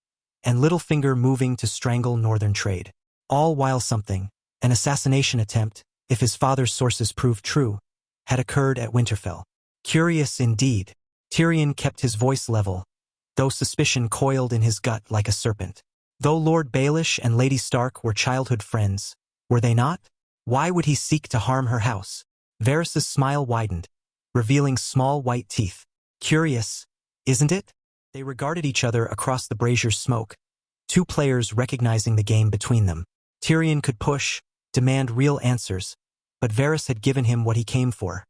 S1: and Littlefinger moving to strangle northern trade. All while something, an assassination attempt, if his father's sources proved true, had occurred at Winterfell. Curious indeed. Tyrion kept his voice level, though suspicion coiled in his gut like a serpent. Though Lord Baelish and Lady Stark were childhood friends, were they not? Why would he seek to harm her house? Varys's smile widened, revealing small white teeth. Curious, isn't it? They regarded each other across the brazier's smoke, two players recognizing the game between them. Tyrion could push, demand real answers, but Varys had given him what he came for,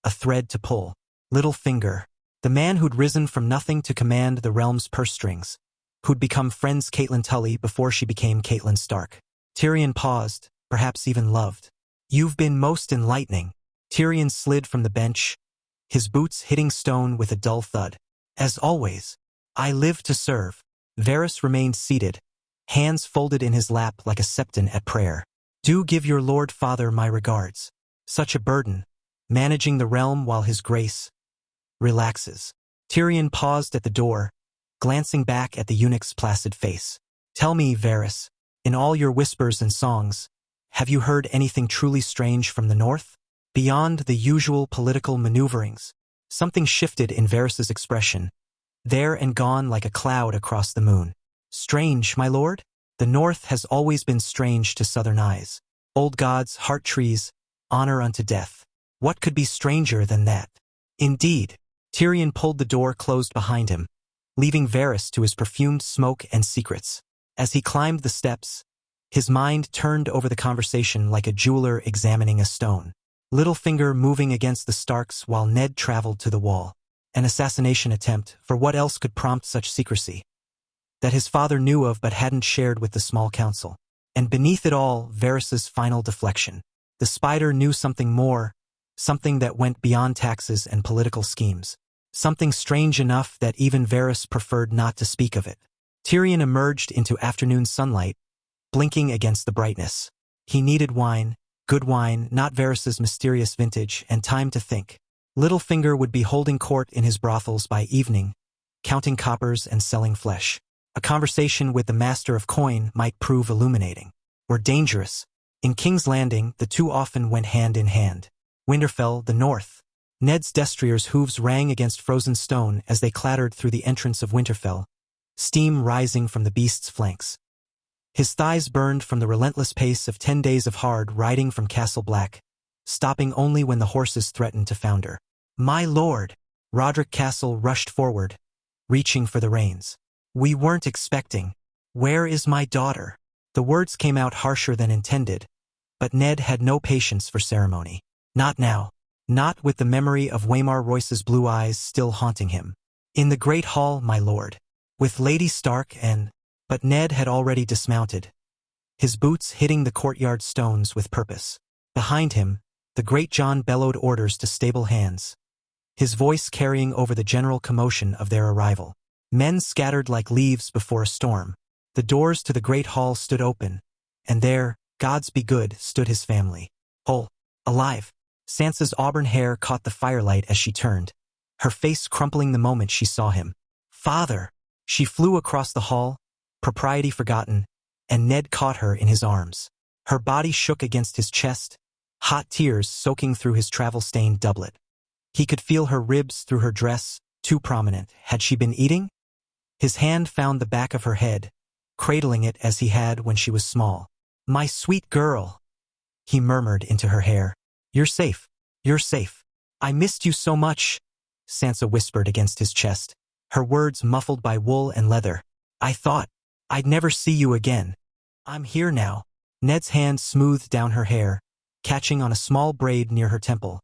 S1: a thread to pull. Littlefinger, the man who'd risen from nothing to command the realm's purse strings, who'd become friends Catelyn Tully before she became Catelyn Stark. Tyrion paused, perhaps even loved. You've been most enlightening. Tyrion slid from the bench, his boots hitting stone with a dull thud. As always, I live to serve. Varys remained seated, hands folded in his lap like a septon at prayer. Do give your lord father my regards. Such a burden, managing the realm while his grace relaxes. Tyrion paused at the door, glancing back at the eunuch's placid face. Tell me, Varys, in all your whispers and songs, have you heard anything truly strange from the north? Beyond the usual political maneuverings, something shifted in Varys's expression, there and gone like a cloud across the moon. Strange, my lord? The north has always been strange to southern eyes. Old gods, heart trees, honor unto death. What could be stranger than that? Indeed. Tyrion pulled the door closed behind him, leaving Varys to his perfumed smoke and secrets. As he climbed the steps, his mind turned over the conversation like a jeweler examining a stone. Littlefinger moving against the Starks while Ned traveled to the wall. An assassination attempt, for what else could prompt such secrecy? That his father knew of but hadn't shared with the small council. And beneath it all, Varys's final deflection. The spider knew something more, something that went beyond taxes and political schemes. Something strange enough that even Varys preferred not to speak of it. Tyrion emerged into afternoon sunlight, blinking against the brightness. He needed wine, good wine, not Varys's mysterious vintage, and time to think. Littlefinger would be holding court in his brothels by evening, counting coppers and selling flesh. A conversation with the master of coin might prove illuminating, or dangerous. In King's Landing, the two often went hand in hand. Winterfell, the north. Ned's destriers' hooves rang against frozen stone as they clattered through the entrance of Winterfell, steam rising from the beast's flanks. His thighs burned from the relentless pace of 10 days of hard riding from Castle Black, stopping only when the horses threatened to founder. My lord! Roderick Castle rushed forward, reaching for the reins. We weren't expecting. Where is my daughter? The words came out harsher than intended, but Ned had no patience for ceremony. Not now. Not with the memory of Waymar Royce's blue eyes still haunting him. In the great hall, my lord. With Lady Stark and... But Ned had already dismounted, his boots hitting the courtyard stones with purpose. Behind him, the great John bellowed orders to stable hands, his voice carrying over the general commotion of their arrival. Men scattered like leaves before a storm. The doors to the great hall stood open, and there, gods be good, stood his family. Whole, alive. Sansa's auburn hair caught the firelight as she turned, her face crumpling the moment she saw him. Father! She flew across the hall, propriety forgotten, and Ned caught her in his arms. Her body shook against his chest, hot tears soaking through his travel-stained doublet. He could feel her ribs through her dress, too prominent. Had she been eating? His hand found the back of her head, cradling it as he had when she was small. My sweet girl, he murmured into her hair. You're safe. You're safe. I missed you so much, Sansa whispered against his chest, her words muffled by wool and leather. I thought I'd never see you again. I'm here now. Ned's hand smoothed down her hair, catching on a small braid near her temple,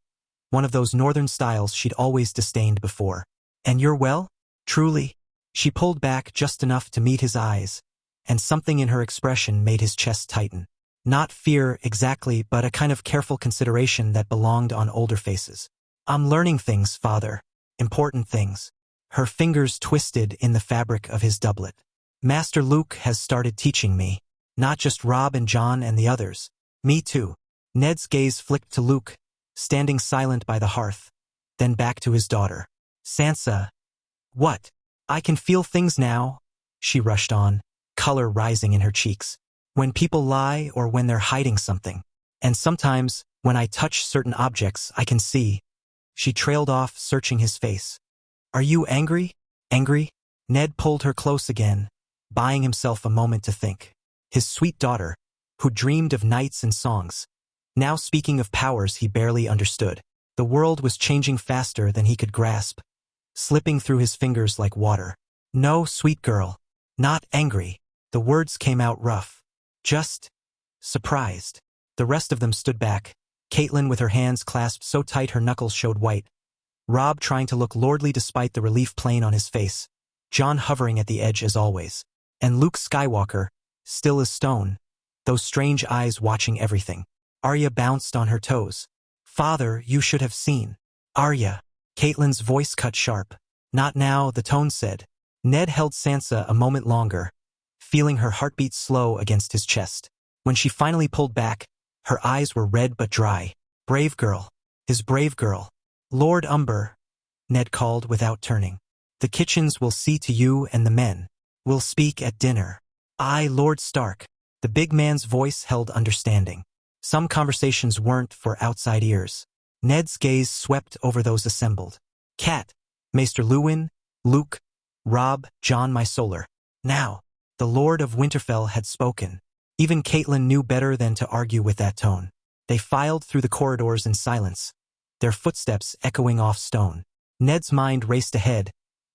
S1: one of those northern styles she'd always disdained before. And you're well? Truly? She pulled back just enough to meet his eyes, and something in her expression made his chest tighten. Not fear exactly, but a kind of careful consideration that belonged on older faces. I'm learning things, father. Important things. Her fingers twisted in the fabric of his doublet. Master Luke has started teaching me. Not just Robb and Jon and the others. Me too. Ned's gaze flicked to Luke, standing silent by the hearth, then back to his daughter. Sansa. What? I can feel things now, she rushed on, color rising in her cheeks. When people lie or when they're hiding something. And sometimes, when I touch certain objects, I can see. She trailed off, searching his face. Are you angry? Angry? Ned pulled her close again, buying himself a moment to think. His sweet daughter, who dreamed of knights and songs, now speaking of powers he barely understood. The world was changing faster than he could grasp, slipping through his fingers like water. No, sweet girl. Not angry. The words came out rough. Just surprised. The rest of them stood back, Caitlin with her hands clasped so tight her knuckles showed white, Robb trying to look lordly despite the relief plain on his face, Jon hovering at the edge as always, and Luke Skywalker, still as stone, those strange eyes watching everything. Arya bounced on her toes. Father, you should have seen. Arya. Caitlyn's voice cut sharp. Not now, the tone said. Ned held Sansa a moment longer, feeling her heartbeat slow against his chest. When she finally pulled back, her eyes were red but dry. Brave girl. His brave girl. Lord Umber, Ned called without turning. The kitchens will see to you and the men. We'll speak at dinner. I, Lord Stark. The big man's voice held understanding. Some conversations weren't for outside ears. Ned's gaze swept over those assembled. Cat, Maester Luwin, Luke, Robb, Jon my Solar. Now, the Lord of Winterfell had spoken. Even Caitlin knew better than to argue with that tone. They filed through the corridors in silence, their footsteps echoing off stone. Ned's mind raced ahead,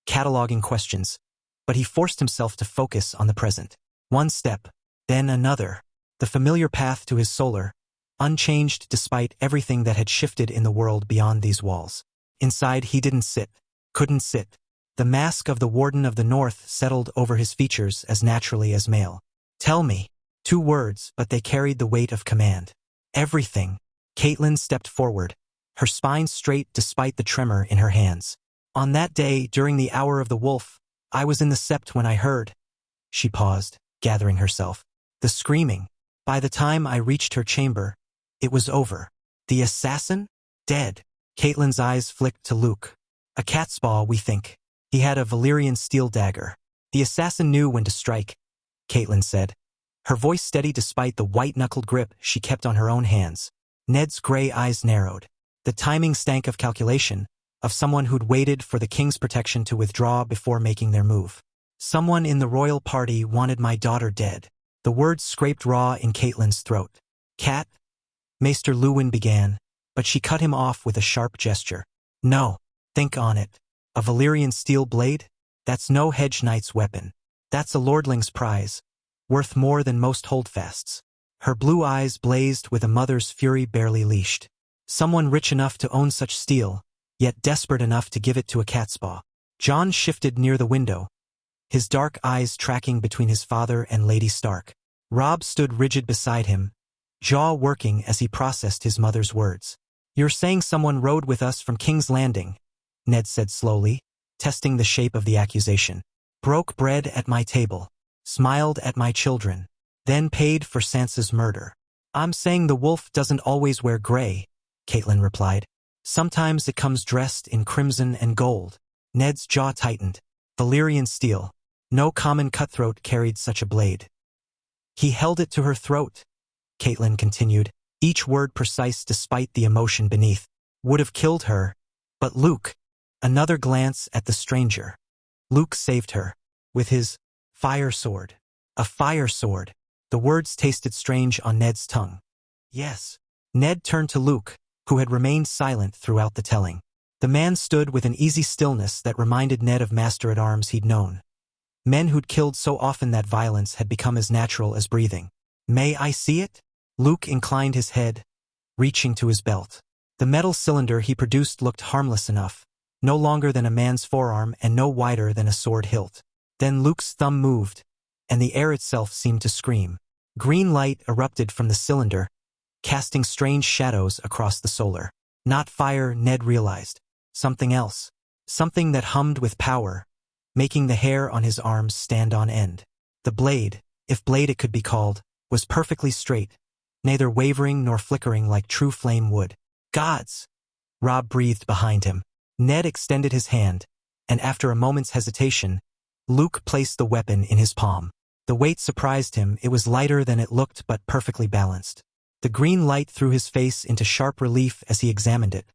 S1: cataloging questions, but he forced himself to focus on the present. One step, then another. The familiar path to his Solar, unchanged despite everything that had shifted in the world beyond these walls. Inside he didn't sit, couldn't sit. The mask of the Warden of the North settled over his features as naturally as mail. Tell me. 2 words, but they carried the weight of command. Everything. Caitlin stepped forward, her spine straight despite the tremor in her hands. On that day, during the hour of the wolf, I was in the sept when I heard. She paused, gathering herself. The screaming. By the time I reached her chamber, it was over. The assassin? Dead. Caitlin's eyes flicked to Luke. A catspaw, we think. He had a Valyrian steel dagger. The assassin knew when to strike, Caitlin said, her voice steady despite the white-knuckled grip she kept on her own hands. Ned's gray eyes narrowed. The timing stank of calculation, of someone who'd waited for the king's protection to withdraw before making their move. Someone in the royal party wanted my daughter dead. The words scraped raw in Caitlin's throat. Cat? Maester Luwin began, but she cut him off with a sharp gesture. No. Think on it. A Valyrian steel blade? That's no hedge knight's weapon. That's a lordling's prize, worth more than most holdfasts. Her blue eyes blazed with a mother's fury barely leashed. Someone rich enough to own such steel, yet desperate enough to give it to a catspaw. Jon shifted near the window, his dark eyes tracking between his father and Lady Stark. Robb stood rigid beside him, jaw working as he processed his mother's words. You're saying someone rode with us from King's Landing, Ned said slowly, testing the shape of the accusation. Broke bread at my table, smiled at my children, then paid for Sansa's murder. I'm saying the wolf doesn't always wear gray, Caitlin replied. Sometimes it comes dressed in crimson and gold. Ned's jaw tightened. Valyrian steel. No common cutthroat carried such a blade. He held it to her throat, Caitlin continued, each word precise despite the emotion beneath. Would have killed her, but Luke. Another glance at the stranger. Luke saved her, with his fire sword. A fire sword. The words tasted strange on Ned's tongue. Yes. Ned turned to Luke, who had remained silent throughout the telling. The man stood with an easy stillness that reminded Ned of master-at-arms he'd known. Men who'd killed so often that violence had become as natural as breathing. May I see it? Luke inclined his head, reaching to his belt. The metal cylinder he produced looked harmless enough, no longer than a man's forearm and no wider than a sword hilt. Then Luke's thumb moved, and the air itself seemed to scream. Green light erupted from the cylinder, casting strange shadows across the Solar. Not fire, Ned realized. Something else. Something that hummed with power, making the hair on his arms stand on end. The blade, if blade it could be called, was perfectly straight, neither wavering nor flickering like true flame would. Gods! Robb breathed behind him. Ned extended his hand, and after a moment's hesitation, Luke placed the weapon in his palm. The weight surprised him. It was lighter than it looked but perfectly balanced. The green light threw his face into sharp relief as he examined it,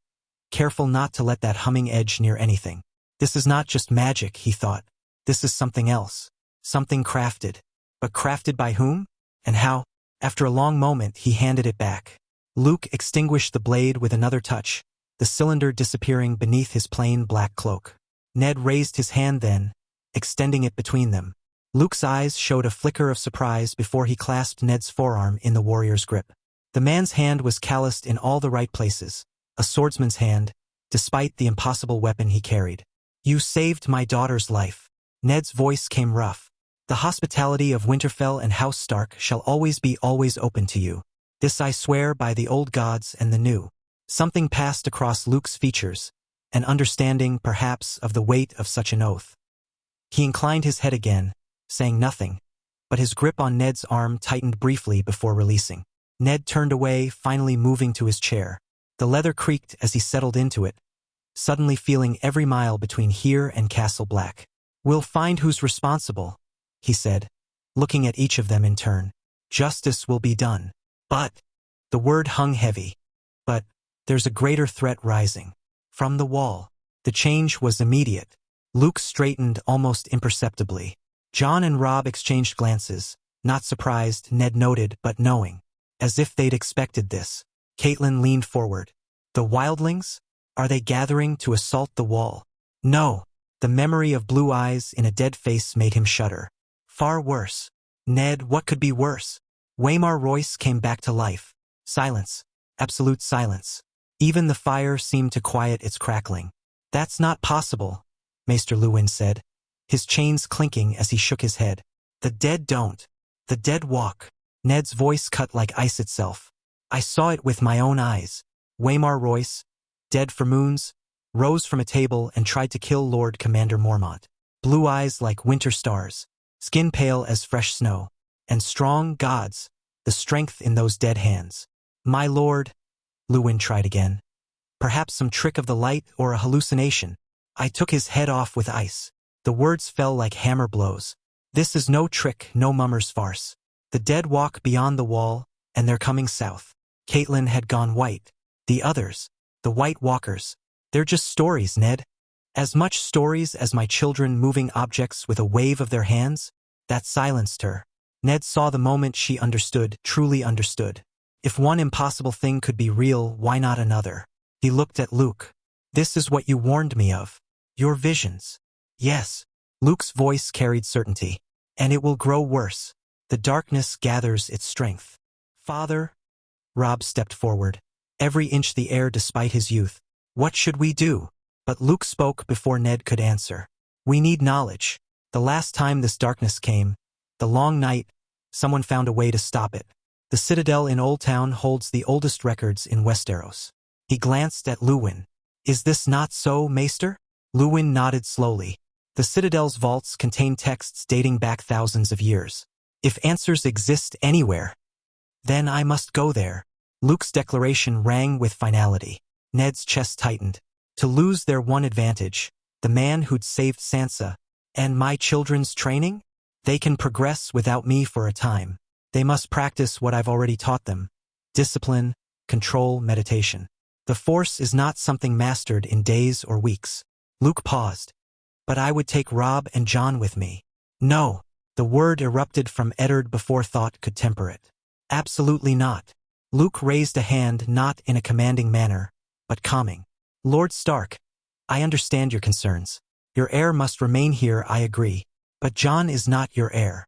S1: careful not to let that humming edge near anything. This is not just magic, he thought. This is something else. Something crafted. But crafted by whom? And how? After a long moment, he handed it back. Luke extinguished the blade with another touch, the cylinder disappearing beneath his plain black cloak. Ned raised his hand then, extending it between them. Luke's eyes showed a flicker of surprise before he clasped Ned's forearm in the warrior's grip. The man's hand was calloused in all the right places, a swordsman's hand, despite the impossible weapon he carried. "You saved my daughter's life." Ned's voice came rough. "The hospitality of Winterfell and House Stark shall always be open to you. This I swear by the old gods and the new." Something passed across Luke's features, an understanding, perhaps, of the weight of such an oath. He inclined his head again, saying nothing, but his grip on Ned's arm tightened briefly before releasing. Ned turned away, finally moving to his chair. The leather creaked as he settled into it, suddenly feeling every mile between here and Castle Black. "We'll find who's responsible," he said, looking at each of them in turn. "Justice will be done. But," the word hung heavy, "but there's a greater threat rising. From the wall." The change was immediate. Luke straightened almost imperceptibly. Jon and Robb exchanged glances, not surprised, Ned noted, but knowing. As if they'd expected this. Catelyn leaned forward. "The wildlings? Are they gathering to assault the wall?" "No." The memory of blue eyes in a dead face made him shudder. "Far worse." "Ned, what could be worse?" Waymar Royce came back to life. Silence. Absolute silence. Even the fire seemed to quiet its crackling. "That's not possible," Maester Luwin said, his chains clinking as he shook his head. "The dead don't. The dead walk." Ned's voice cut like ice itself. "I saw it with my own eyes." Waymar Royce, dead for moons, rose from a table and tried to kill Lord Commander Mormont. Blue eyes like winter stars, skin pale as fresh snow, and strong gods, the strength in those dead hands. "My lord," Luwin tried again. "Perhaps some trick of the light or a hallucination. I took his head off with ice." The words fell like hammer blows. "This is no trick, no mummer's farce. The dead walk beyond the wall, and they're coming south." Catelyn had gone white. "The others, the White Walkers, they're just stories, Ned. As much stories as my children moving objects with a wave of their hands." That silenced her. Ned saw the moment she understood, truly understood. If one impossible thing could be real, why not another? He looked at Luke. "This is what you warned me of. Your visions." "Yes." Luke's voice carried certainty. "And it will grow worse. The darkness gathers its strength." "Father?" Robb stepped forward, every inch the heir despite his youth. "What should we do?" But Luke spoke before Ned could answer. "We need knowledge. The last time this darkness came, the long night, someone found a way to stop it. The Citadel in Old Town holds the oldest records in Westeros." He glanced at Luwin. "Is this not so, Maester?" Luwin nodded slowly. "The Citadel's vaults contain texts dating back thousands of years. If answers exist anywhere, then I must go there." Luke's declaration rang with finality. Ned's chest tightened. To lose their one advantage, the man who'd saved Sansa, and my children's training? They can progress without me for a time. They must practice what I've already taught them. Discipline, control, meditation. The Force is not something mastered in days or weeks. Luke paused. "But I would take Robb and Jon with me." "No." The word erupted from Eddard before thought could temper it. "Absolutely not." Luke raised a hand, not in a commanding manner, but calming. "Lord Stark, I understand your concerns. Your heir must remain here, I agree. But Jon is not your heir.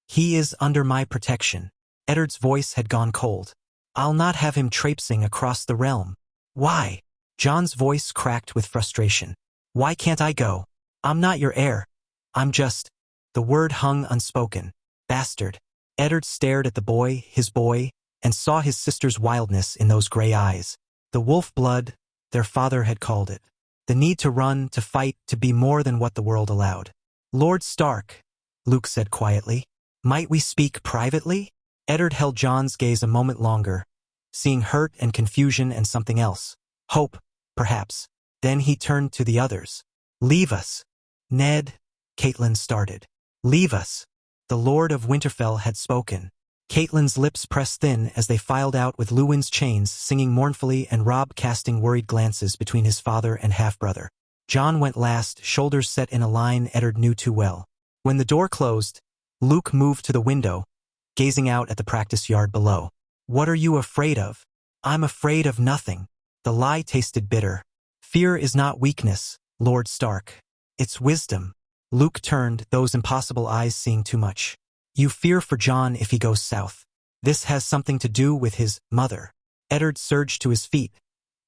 S1: He is under my protection." Eddard's voice had gone cold. "I'll not have him traipsing across the realm." "Why?" Jon's voice cracked with frustration. "Why can't I go? I'm not your heir. I'm just—" The word hung unspoken. "Bastard." Eddard stared at the boy, his boy, and saw his sister's wildness in those gray eyes. The wolf blood, their father had called it. The need to run, to fight, to be more than what the world allowed. "Lord Stark," Luke said quietly, "might we speak privately?" Eddard held Jon's gaze a moment longer, seeing hurt and confusion and something else. Hope, perhaps. Then he turned to the others. Leave us. Ned, Catelyn started. Leave us. The Lord of Winterfell had spoken. Catelyn's lips pressed thin as they filed out with Luwin's chains singing mournfully and Robb casting worried glances between his father and half-brother. Jon went last, shoulders set in a line Eddard knew too well. When the door closed, Luke moved to the window, gazing out at the practice yard below. What are you afraid of? I'm afraid of nothing. The lie tasted bitter. Fear is not weakness, Lord Stark. It's wisdom. Luke turned, those impossible eyes seeing too much. You fear for Jon if he goes south. This has something to do with his mother. Eddard surged to his feet,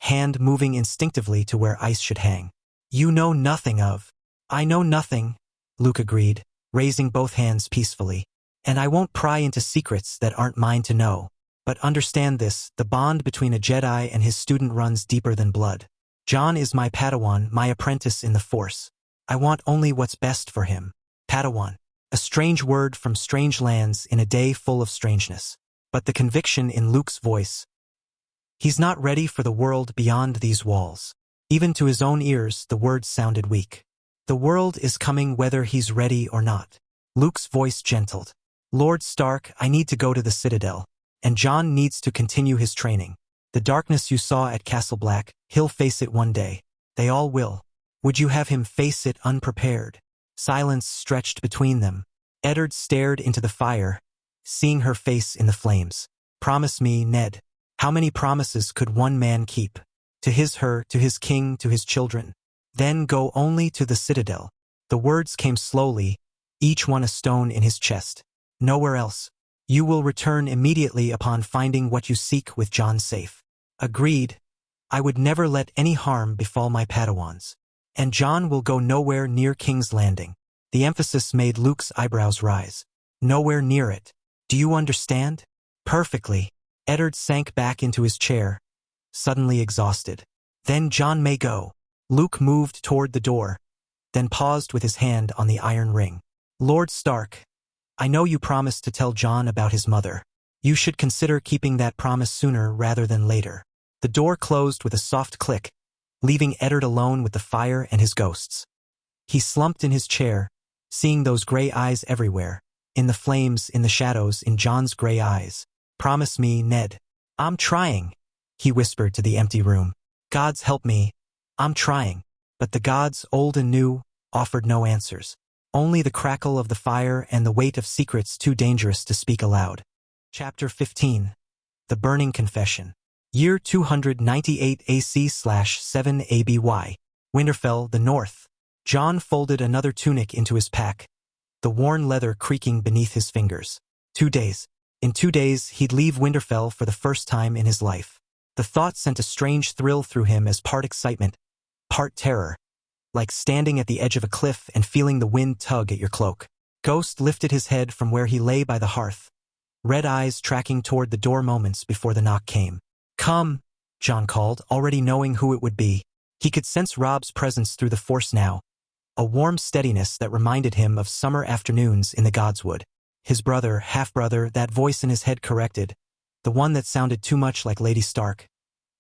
S1: hand moving instinctively to where ice should hang. You know nothing of. I know nothing, Luke agreed, raising both hands peacefully. And I won't pry into secrets that aren't mine to know. But understand this, the bond between a Jedi and his student runs deeper than blood. Jon is my Padawan, my apprentice in the Force. I want only what's best for him. Padawan. A strange word from strange lands in a day full of strangeness. But the conviction in Luke's voice. He's not ready for the world beyond these walls. Even to his own ears, the words sounded weak. The world is coming whether he's ready or not. Luke's voice gentled. Lord Stark, I need to go to the Citadel. And Jon needs to continue his training. The darkness you saw at Castle Black, he'll face it one day. They all will. Would you have him face it unprepared? Silence stretched between them. Eddard stared into the fire, seeing her face in the flames. Promise me, Ned. How many promises could one man keep? To her, to his king, to his children. Then go only to the Citadel. The words came slowly, each one a stone in his chest. Nowhere else. You will return immediately upon finding what you seek with Jon safe. Agreed. I would never let any harm befall my Padawans. And Jon will go nowhere near King's Landing. The emphasis made Luke's eyebrows rise. Nowhere near it. Do you understand? Perfectly. Eddard sank back into his chair, suddenly exhausted. Then Jon may go. Luke moved toward the door, then paused with his hand on the iron ring. Lord Stark, I know you promised to tell Jon about his mother. You should consider keeping that promise sooner rather than later. The door closed with a soft click, leaving Eddard alone with the fire and his ghosts. He slumped in his chair, seeing those gray eyes everywhere, in the flames, in the shadows, in Jon's gray eyes. Promise me, Ned. I'm trying, he whispered to the empty room. Gods help me. I'm trying. But the gods, old and new, offered no answers. Only the crackle of the fire and the weight of secrets too dangerous to speak aloud. Chapter 15. The Burning Confession. Year 298 AC/7 ABY. Winterfell, the North. Jon folded another tunic into his pack, the worn leather creaking beneath his fingers. 2 days. In 2 days, he'd leave Winterfell for the first time in his life. The thought sent a strange thrill through him as part excitement, part terror, like standing at the edge of a cliff and feeling the wind tug at your cloak. Ghost lifted his head from where he lay by the hearth, red eyes tracking toward the door moments before the knock came. Come, Jon called, already knowing who it would be. He could sense Robb's presence through the Force now, a warm steadiness that reminded him of summer afternoons in the Godswood. His brother, half-brother, that voice in his head corrected, the one that sounded too much like Lady Stark,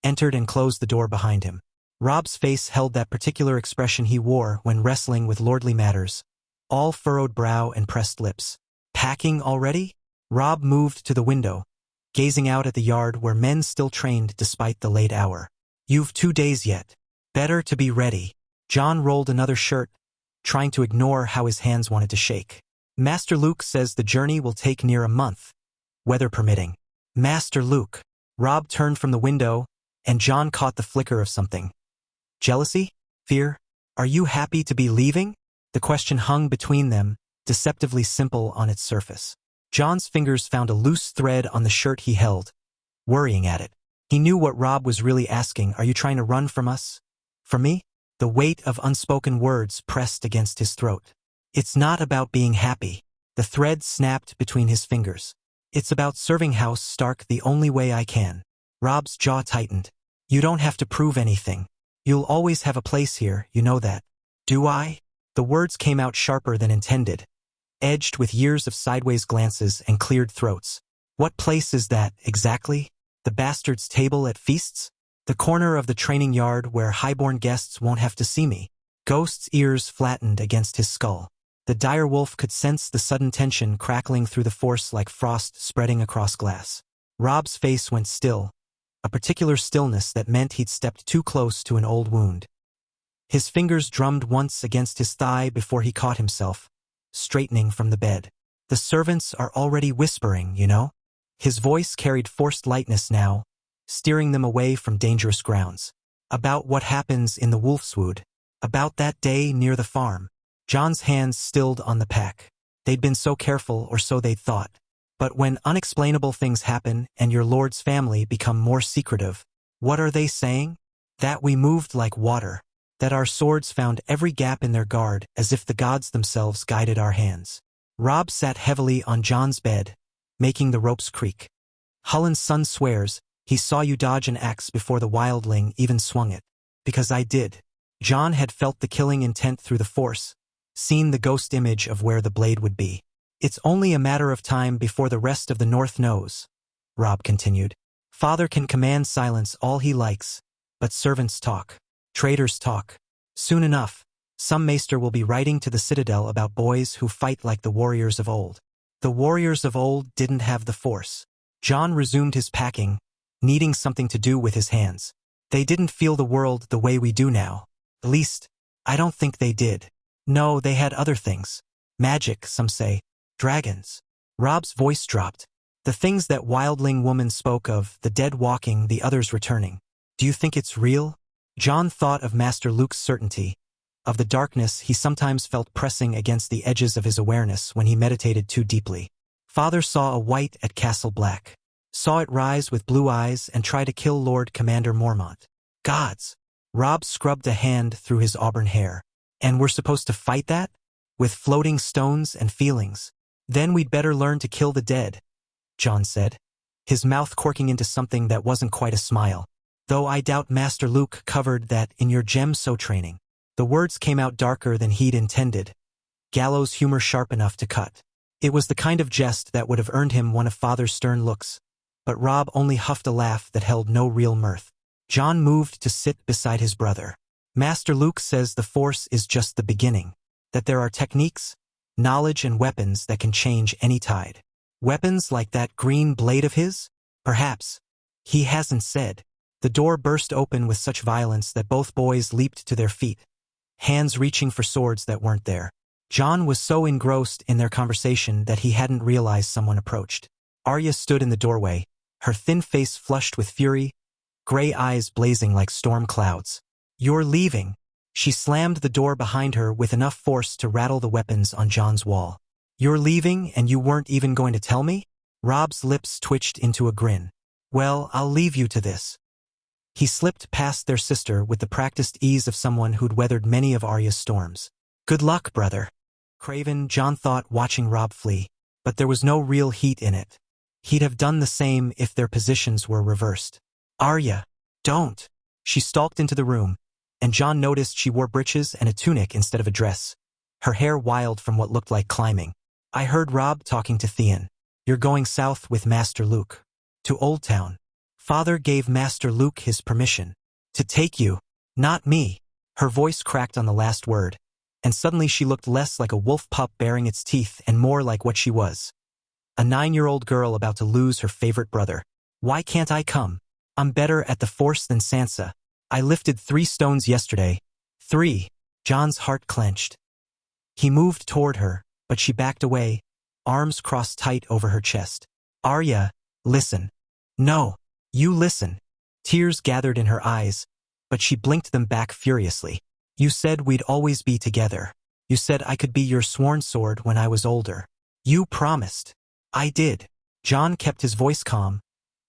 S1: entered and closed the door behind him. Robb's face held that particular expression he wore when wrestling with lordly matters, all furrowed brow and pressed lips. Packing already? Robb moved to the window, gazing out at the yard where men still trained despite the late hour. You've 2 days yet. Better to be ready. Jon rolled another shirt, trying to ignore how his hands wanted to shake. Master Luke says the journey will take near a month, weather permitting. Master Luke. Robb turned from the window, and Jon caught the flicker of something. Jealousy? Fear? Are you happy to be leaving? The question hung between them, deceptively simple on its surface. Jon's fingers found a loose thread on the shirt he held, worrying at it. He knew what Robb was really asking. Are you trying to run from us? From me? The weight of unspoken words pressed against his throat. It's not about being happy. The thread snapped between his fingers. It's about serving House Stark the only way I can. Robb's jaw tightened. You don't have to prove anything. You'll always have a place here, you know that. Do I? The words came out sharper than intended, edged with years of sideways glances and cleared throats. What place is that, exactly? The bastard's table at feasts? The corner of the training yard where highborn guests won't have to see me. Ghost's ears flattened against his skull. The dire wolf could sense the sudden tension crackling through the force like frost spreading across glass. Rob's face went still, a particular stillness that meant he'd stepped too close to an old wound. His fingers drummed once against his thigh before he caught himself, straightening from the bed. The servants are already whispering, you know? His voice carried forced lightness now, steering them away from dangerous grounds. About what happens in the Wolfswood, about that day near the farm. John's hands stilled on the pack. They'd been so careful, or so they'd thought. But when unexplainable things happen and your lord's family become more secretive, what are they saying? That we moved like water, that our swords found every gap in their guard as if the gods themselves guided our hands. Rob sat heavily on John's bed, making the ropes creak. Hullen's son swears he saw you dodge an axe before the wildling even swung it. Because I did. John had felt the killing intent through the force, seen the ghost image of where the blade would be. It's only a matter of time before the rest of the North knows, Rob continued. Father can command silence all he likes, but servants talk. Traitors talk. Soon enough, some maester will be writing to the Citadel about boys who fight like the warriors of old. The warriors of old didn't have the force. John resumed his packing, needing something to do with his hands. They didn't feel the world the way we do now. At least, I don't think they did. No, they had other things. Magic, some say. Dragons. Rob's voice dropped. The things that wildling woman spoke of, the dead walking, the others returning. Do you think it's real? John thought of Master Luke's certainty, of the darkness he sometimes felt pressing against the edges of his awareness when he meditated too deeply. Father saw a white at Castle Black, saw it rise with blue eyes and try to kill Lord Commander Mormont. Gods! Rob scrubbed a hand through his auburn hair. And we're supposed to fight that? With floating stones and feelings. Then we'd better learn to kill the dead, John said, his mouth corking into something that wasn't quite a smile. Though I doubt Master Luke covered that in your gem-so training. The words came out darker than he'd intended. Gallows humor sharp enough to cut. It was the kind of jest that would have earned him one of Father's stern looks. But Rob only huffed a laugh that held no real mirth. John moved to sit beside his brother. Master Luke says the Force is just the beginning. That there are techniques, knowledge and weapons that can change any tide. Weapons like that green blade of his? Perhaps. He hasn't said. The door burst open with such violence that both boys leaped to their feet, hands reaching for swords that weren't there. John was so engrossed in their conversation that he hadn't realized someone approached. Arya stood in the doorway, her thin face flushed with fury, gray eyes blazing like storm clouds. You're leaving. She slammed the door behind her with enough force to rattle the weapons on John's wall. You're leaving and you weren't even going to tell me? Rob's lips twitched into a grin. Well, I'll leave you to this. He slipped past their sister with the practiced ease of someone who'd weathered many of Arya's storms. Good luck, brother. Craven, John thought, watching Rob flee. But there was no real heat in it. He'd have done the same if their positions were reversed. Arya, don't. She stalked into the room, and John noticed she wore breeches and a tunic instead of a dress, her hair wild from what looked like climbing. I heard Rob talking to Theon. You're going south with Master Luke. To Old Town. Father gave Master Luke his permission. To take you. Not me. Her voice cracked on the last word, and suddenly she looked less like a wolf pup baring its teeth and more like what she was. A 9-year-old girl about to lose her favorite brother. Why can't I come? I'm better at the Force than Sansa. I lifted 3 stones yesterday. 3. John's heart clenched. He moved toward her, but she backed away, arms crossed tight over her chest. Arya, listen. No. You listen. Tears gathered in her eyes, but she blinked them back furiously. You said we'd always be together. You said I could be your sworn sword when I was older. You promised. I did. John kept his voice calm,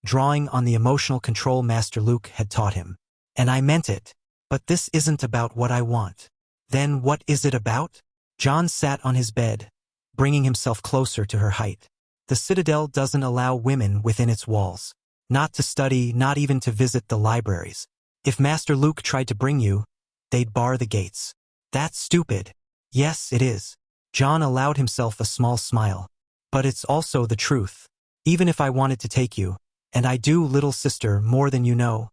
S1: drawing on the emotional control Master Luke had taught him. And I meant it. But this isn't about what I want. Then what is it about? John sat on his bed, bringing himself closer to her height. The Citadel doesn't allow women within its walls. Not to study, not even to visit the libraries. If Master Luke tried to bring you, they'd bar the gates. That's stupid. Yes, it is. John allowed himself a small smile. But it's also the truth. Even if I wanted to take you, and I do, little sister, more than you know,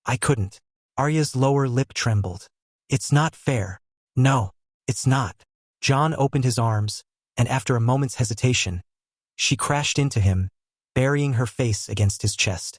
S1: I couldn't. Arya's lower lip trembled. It's not fair. No, it's not. John opened his arms, and after a moment's hesitation, she crashed into him, burying her face against his chest.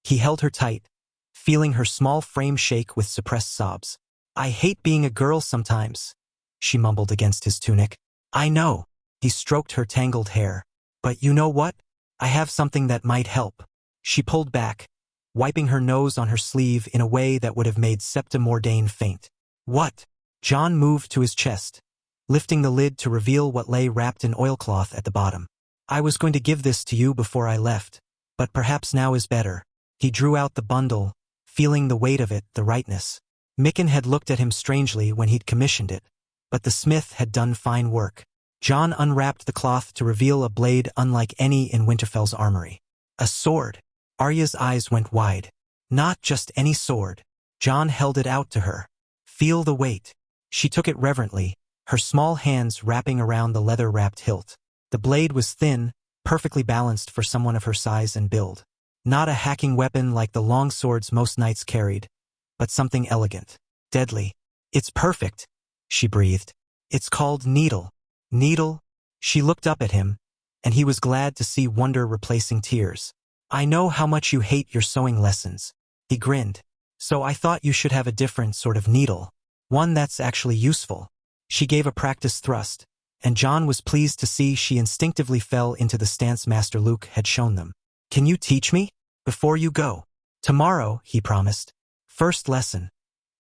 S1: He held her tight, feeling her small frame shake with suppressed sobs. I hate being a girl sometimes, she mumbled against his tunic. I know. He stroked her tangled hair. But you know what? I have something that might help. She pulled back, wiping her nose on her sleeve in a way that would have made Septa Mordain faint. What? John moved to his chest, lifting the lid to reveal what lay wrapped in oilcloth at the bottom. I was going to give this to you before I left, but perhaps now is better. He drew out the bundle, feeling the weight of it, the rightness. Micken had looked at him strangely when he'd commissioned it, but the smith had done fine work. John unwrapped the cloth to reveal a blade unlike any in Winterfell's armory. A sword. Arya's eyes went wide. Not just any sword. John held it out to her. Feel the weight. She took it reverently, her small hands wrapping around the leather-wrapped hilt. The blade was thin, perfectly balanced for someone of her size and build. Not a hacking weapon like the long swords most knights carried, but something elegant, deadly. It's perfect, she breathed. It's called Needle. Needle? She looked up at him, and he was glad to see wonder replacing tears. I know how much you hate your sewing lessons. He grinned. So I thought you should have a different sort of needle. One that's actually useful. She gave a practice thrust, and John was pleased to see she instinctively fell into the stance Master Luke had shown them. Can you teach me? Before you go. Tomorrow, he promised. First lesson.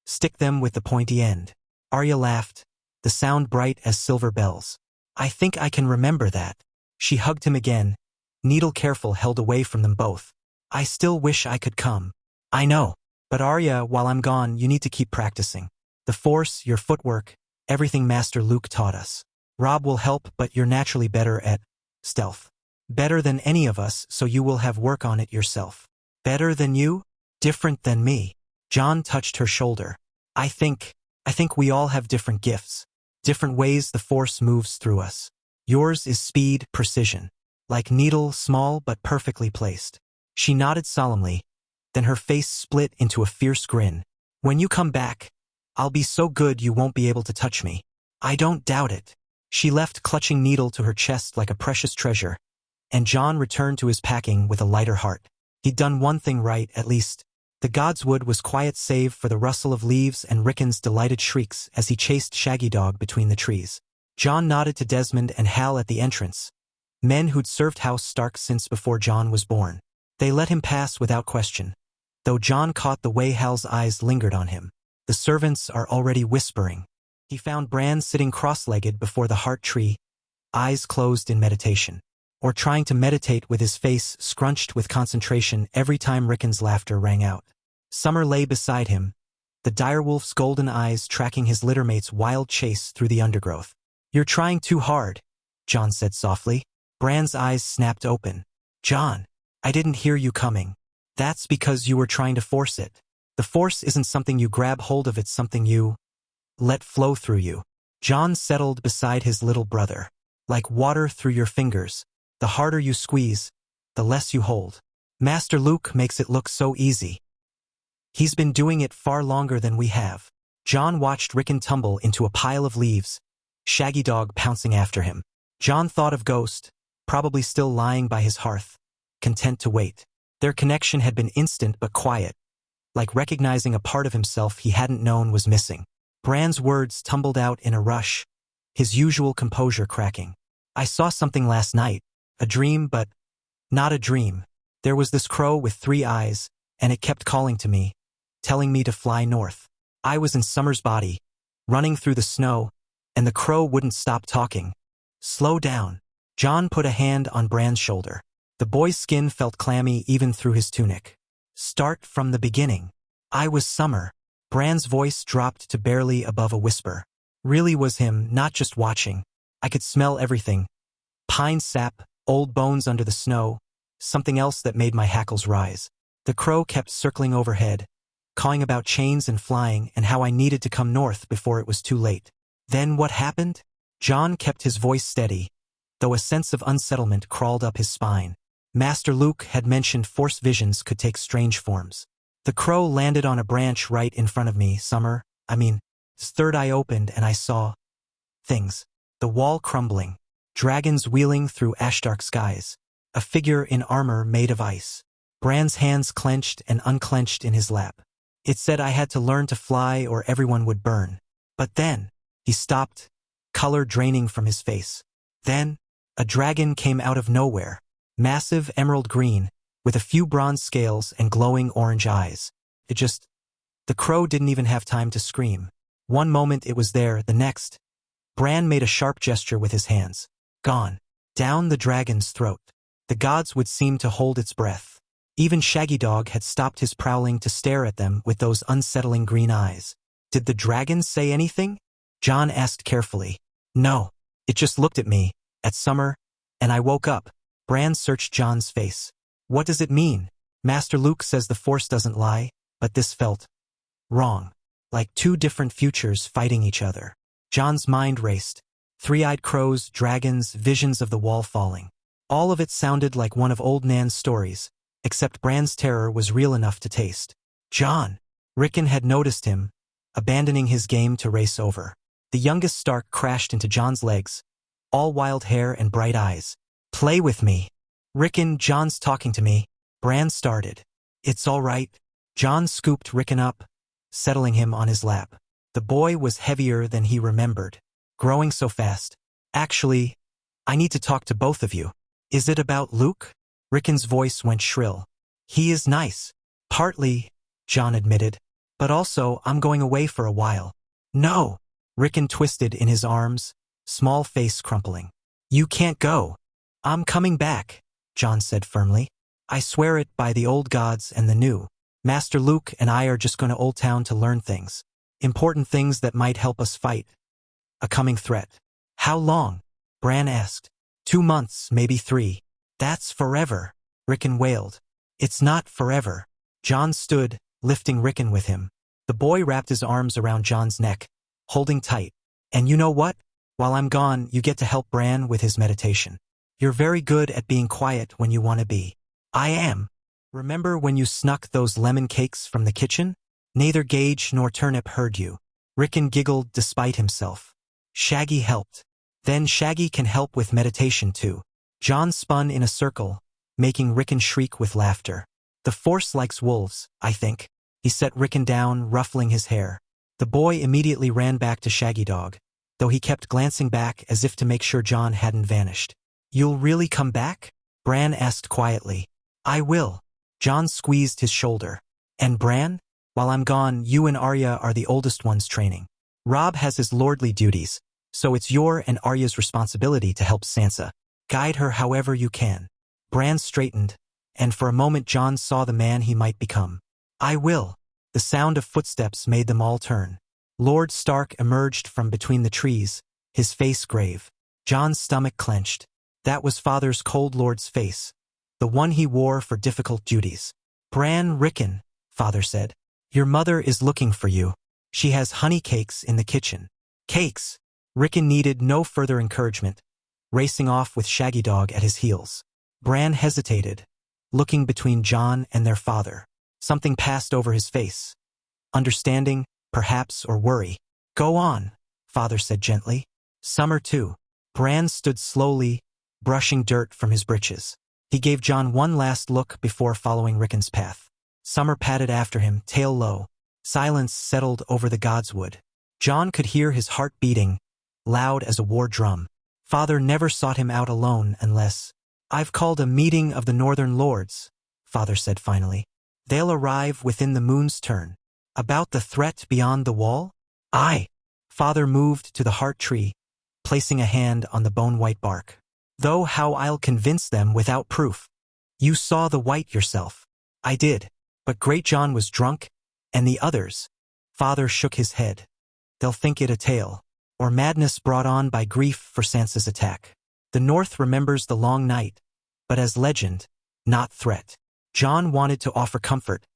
S1: Stick them with the pointy end. Arya laughed, the sound bright as silver bells. I think I can remember that. She hugged him again, needle careful held away from them both. I still wish I could come. I know. But Arya, while I'm gone, you need to keep practicing. The Force, your footwork, everything Master Luke taught us. Robb will help, but you're naturally better at stealth. Better than any of us, so you will have work on it yourself. Better than you? Different than me. John touched her shoulder. I think we all have different gifts. Different ways the Force moves through us. Yours is speed, precision. Like needle, small but perfectly placed. She nodded solemnly, then her face split into a fierce grin. When you come back, I'll be so good you won't be able to touch me. I don't doubt it. She left clutching Needle to her chest like a precious treasure, and John returned to his packing with a lighter heart. He'd done one thing right, at least. The Godswood was quiet save for the rustle of leaves and Rickon's delighted shrieks as he chased Shaggy Dog between the trees. John nodded to Desmond and Hal at the entrance, men who'd served House Stark since before John was born. They let him pass without question, though John caught the way Hal's eyes lingered on him. The servants are already whispering. He found Bran sitting cross-legged before the heart tree, eyes closed in meditation, or trying to meditate with his face scrunched with concentration every time Rickon's laughter rang out. Summer lay beside him, the direwolf's golden eyes tracking his littermate's wild chase through the undergrowth. You're trying too hard, John said softly. Bran's eyes snapped open. John, I didn't hear you coming. That's because you were trying to force it. The Force isn't something you grab hold of, it's something you let flow through you. John settled beside his little brother. Like water through your fingers, the harder you squeeze, the less you hold. Master Luke makes it look so easy. He's been doing it far longer than we have. John watched Rickon tumble into a pile of leaves, Shaggy Dog pouncing after him. John thought of Ghost, probably still lying by his hearth, content to wait. Their connection had been instant but quiet, like recognizing a part of himself he hadn't known was missing. Bran's words tumbled out in a rush, his usual composure cracking. I saw something last night, a dream, but not a dream. There was this crow with 3 eyes, and it kept calling to me, telling me to fly north. I was in Summer's body, running through the snow, and the crow wouldn't stop talking. Slow down. John put a hand on Bran's shoulder. The boy's skin felt clammy even through his tunic. Start from the beginning. I was Summer. Bran's voice dropped to barely above a whisper. Really was him, not just watching. I could smell everything. Pine sap, old bones under the snow, something else that made my hackles rise. The crow kept circling overhead, cawing about chains and flying and how I needed to come north before it was too late. Then what happened? John kept his voice steady, though a sense of unsettlement crawled up his spine. Master Luke had mentioned Force visions could take strange forms. The crow landed on a branch right in front of me, His third eye opened and I saw things. The wall crumbling, dragons wheeling through ash-dark skies, a figure in armor made of ice. Bran's hands clenched and unclenched in his lap. It said I had to learn to fly or everyone would burn. But then, he stopped, color draining from his face. Then, a dragon came out of nowhere, massive emerald green, with a few bronze scales and glowing orange eyes. The crow didn't even have time to scream. One moment it was there, the next. Bran made a sharp gesture with his hands. Gone. Down the dragon's throat. The gods would seem to hold its breath. Even Shaggy Dog had stopped his prowling to stare at them with those unsettling green eyes. Did the dragon say anything? Jon asked carefully. No. It just looked at me, at Summer, and I woke up. Bran searched Jon's face. What does it mean? Master Luke says the Force doesn't lie, but this felt wrong. Like two different futures fighting each other. Jon's mind raced. Three-eyed crows, dragons, visions of the wall falling. All of it sounded like one of old Nan's stories, except Bran's terror was real enough to taste. Jon! Rickon had noticed him, abandoning his game to race over. The youngest Stark crashed into Jon's legs, all wild hair and bright eyes. Play with me. Rickon, Jon's talking to me. Bran started. It's all right. Jon scooped Rickon up, settling him on his lap. The boy was heavier than he remembered, growing so fast. Actually, I need to talk to both of you. Is it about Luke? Rickon's voice went shrill. He is nice. Partly, Jon admitted. But also, I'm going away for a while. No. Rickon twisted in his arms, small face crumpling. You can't go. I'm coming back, Jon said firmly. I swear it by the old gods and the new. Master Luke and I are just going to Old Town to learn things. Important things that might help us fight a coming threat. How long? Bran asked. 2 months, maybe 3. That's forever, Rickon wailed. It's not forever. Jon stood, lifting Rickon with him. The boy wrapped his arms around Jon's neck, holding tight. And you know what? While I'm gone, you get to help Bran with his meditation. You're very good at being quiet when you want to be. I am. Remember when you snuck those lemon cakes from the kitchen? Neither Gage nor Turnip heard you. Rickon giggled despite himself. Shaggy helped. Then Shaggy can help with meditation too. Jon spun in a circle, making Rickon shriek with laughter. The Force likes wolves, I think. He set Rickon down, ruffling his hair. The boy immediately ran back to Shaggy Dog, though he kept glancing back as if to make sure Jon hadn't vanished. You'll really come back? Bran asked quietly. I will. Jon squeezed his shoulder. And Bran? While I'm gone, you and Arya are the oldest ones training. Robb has his lordly duties, so it's your and Arya's responsibility to help Sansa. Guide her however you can. Bran straightened, and for a moment Jon saw the man he might become. I will. The sound of footsteps made them all turn. Lord Stark emerged from between the trees, his face grave. Jon's stomach clenched. That was Father's Cold Lord's face, the one he wore for difficult duties. Bran Rickon, Father said. Your mother is looking for you. She has honey cakes in the kitchen. Cakes! Rickon needed no further encouragement, racing off with Shaggy Dog at his heels. Bran hesitated, looking between Jon and their father. Something passed over his face. Understanding, perhaps, or worry. Go on, Father said gently. Summer too. Bran stood slowly, brushing dirt from his breeches. He gave Jon one last look before following Rickon's path. Summer padded after him, tail low. Silence settled over the godswood. Jon could hear his heart beating, loud as a war drum. Father never sought him out alone unless... I've called a meeting of the Northern Lords, Father said finally. They'll arrive within the moon's turn. About the threat beyond the wall? Aye. Father moved to the heart tree, placing a hand on the bone-white bark. Though how I'll convince them without proof. You saw the white yourself. I did. But Great Jon was drunk, and the others. Father shook his head. They'll think it a tale, or madness brought on by grief for Sansa's attack. The North remembers the long night, but as legend, not threat. Jon wanted to offer comfort,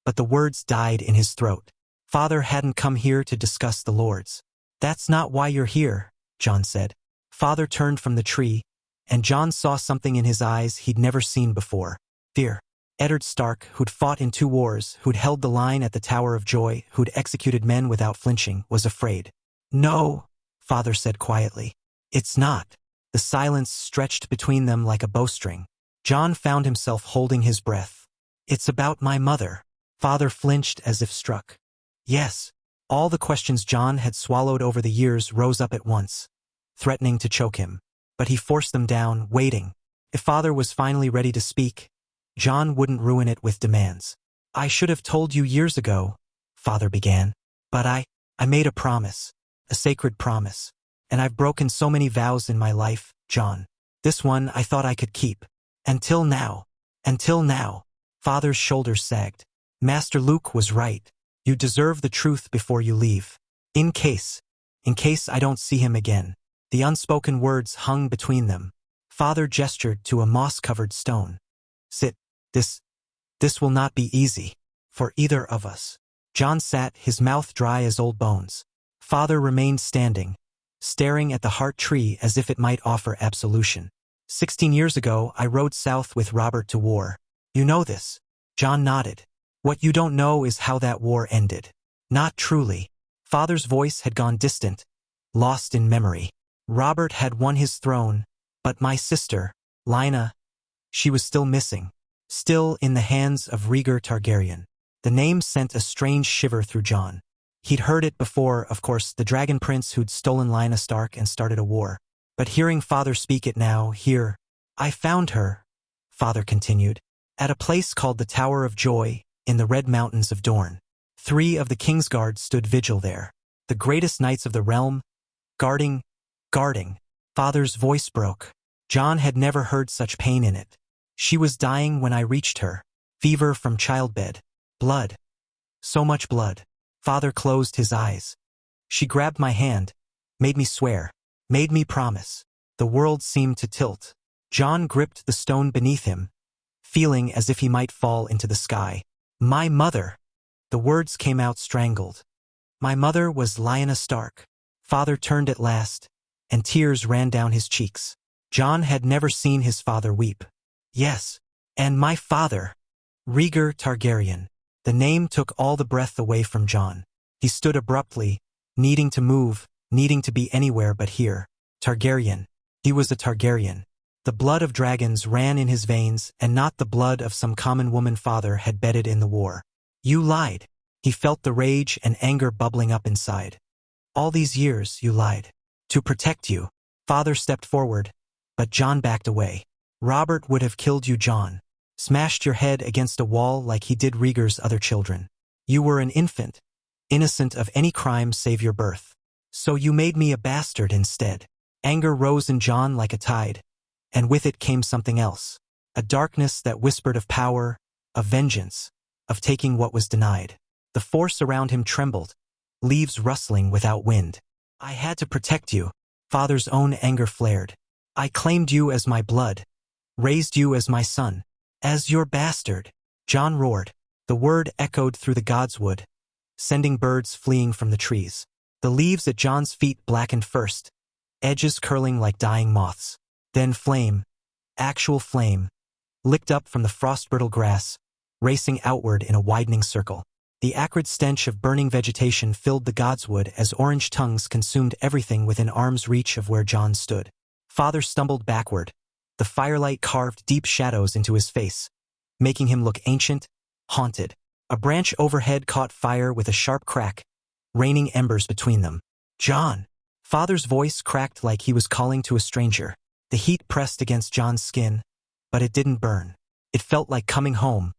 S1: but the words died in his throat. Father hadn't come here to discuss the Lords. That's not why you're here, Jon said. Father turned from the tree, and Jon saw something in his eyes he'd never seen before. Fear. Eddard Stark, who'd fought in 2 wars, who'd held the line at the Tower of Joy, who'd executed men without flinching, was afraid. "No," Father said quietly. "It's not." The silence stretched between them like a bowstring. Jon found himself holding his breath. "It's about my mother." Father flinched as if struck. Yes. All the questions Jon had swallowed over the years rose up at once, threatening to choke him. But he forced them down, waiting. If Father was finally ready to speak, Jon wouldn't ruin it with demands. "I should have told you years ago," Father began. "But I made a promise. A sacred promise. And I've broken so many vows in my life, Jon. This one I thought I could keep. Until now. Until now." Father's shoulders sagged. "Master Luke was right. You deserve the truth before you leave. In case I don't see him again." The unspoken words hung between them. Father gestured to a moss-covered stone. "Sit. This will not be easy. For either of us." Jon sat, his mouth dry as old bones. Father remained standing, staring at the heart tree as if it might offer absolution. 16 years ago, I rode south with Robert to war. You know this." Jon nodded. "What you don't know is how that war ended." "Not truly." Father's voice had gone distant, lost in memory. "Robert had won his throne, but my sister, Lyanna, she was still missing. Still in the hands of Rhaegar Targaryen." The name sent a strange shiver through Jon. He'd heard it before, of course, the dragon prince who'd stolen Lyanna Stark and started a war. But hearing Father speak it now, here, "I found her," Father continued, "at a place called the Tower of Joy, in the Red Mountains of Dorne. 3 of the Kingsguard stood vigil there. The greatest knights of the realm, guarding. Father's voice broke. Jon had never heard such pain in it. "She was dying when I reached her. Fever from childbed. Blood. So much blood." Father closed his eyes. "She grabbed my hand, made me swear, made me promise." The world seemed to tilt. Jon gripped the stone beneath him, feeling as if he might fall into the sky. "My mother." The words came out strangled. "My mother was Lyanna Stark." Father turned at last, and tears ran down his cheeks. Jon had never seen his father weep. "Yes, and my father, Rhaegar Targaryen." The name took all the breath away from Jon. He stood abruptly, needing to move, needing to be anywhere but here. Targaryen. He was a Targaryen. The blood of dragons ran in his veins, and not the blood of some common woman. Father had bedded in the war. "You lied." He felt the rage and anger bubbling up inside. "All these years, you lied. To protect you." Father stepped forward, but Jon backed away. "Robert would have killed you, Jon. Smashed your head against a wall like he did Rhaegar's other children. You were an infant, innocent of any crime save your birth. So you made me a bastard instead." Anger rose in Jon like a tide, and with it came something else. A darkness that whispered of power, of vengeance, of taking what was denied. The force around him trembled, leaves rustling without wind. "I had to protect you." Father's own anger flared. "I claimed you as my blood, raised you as my son. As your bastard." Jon roared. The word echoed through the godswood, sending birds fleeing from the trees. The leaves at Jon's feet blackened first, edges curling like dying moths. Then flame, actual flame, licked up from the frost-brittle grass, racing outward in a widening circle. The acrid stench of burning vegetation filled the godswood as orange tongues consumed everything within arm's reach of where Jon stood. Father stumbled backward. The firelight carved deep shadows into his face, making him look ancient, haunted. A branch overhead caught fire with a sharp crack, raining embers between them. "Jon!" Father's voice cracked like he was calling to a stranger. The heat pressed against Jon's skin, but it didn't burn. It felt like coming home,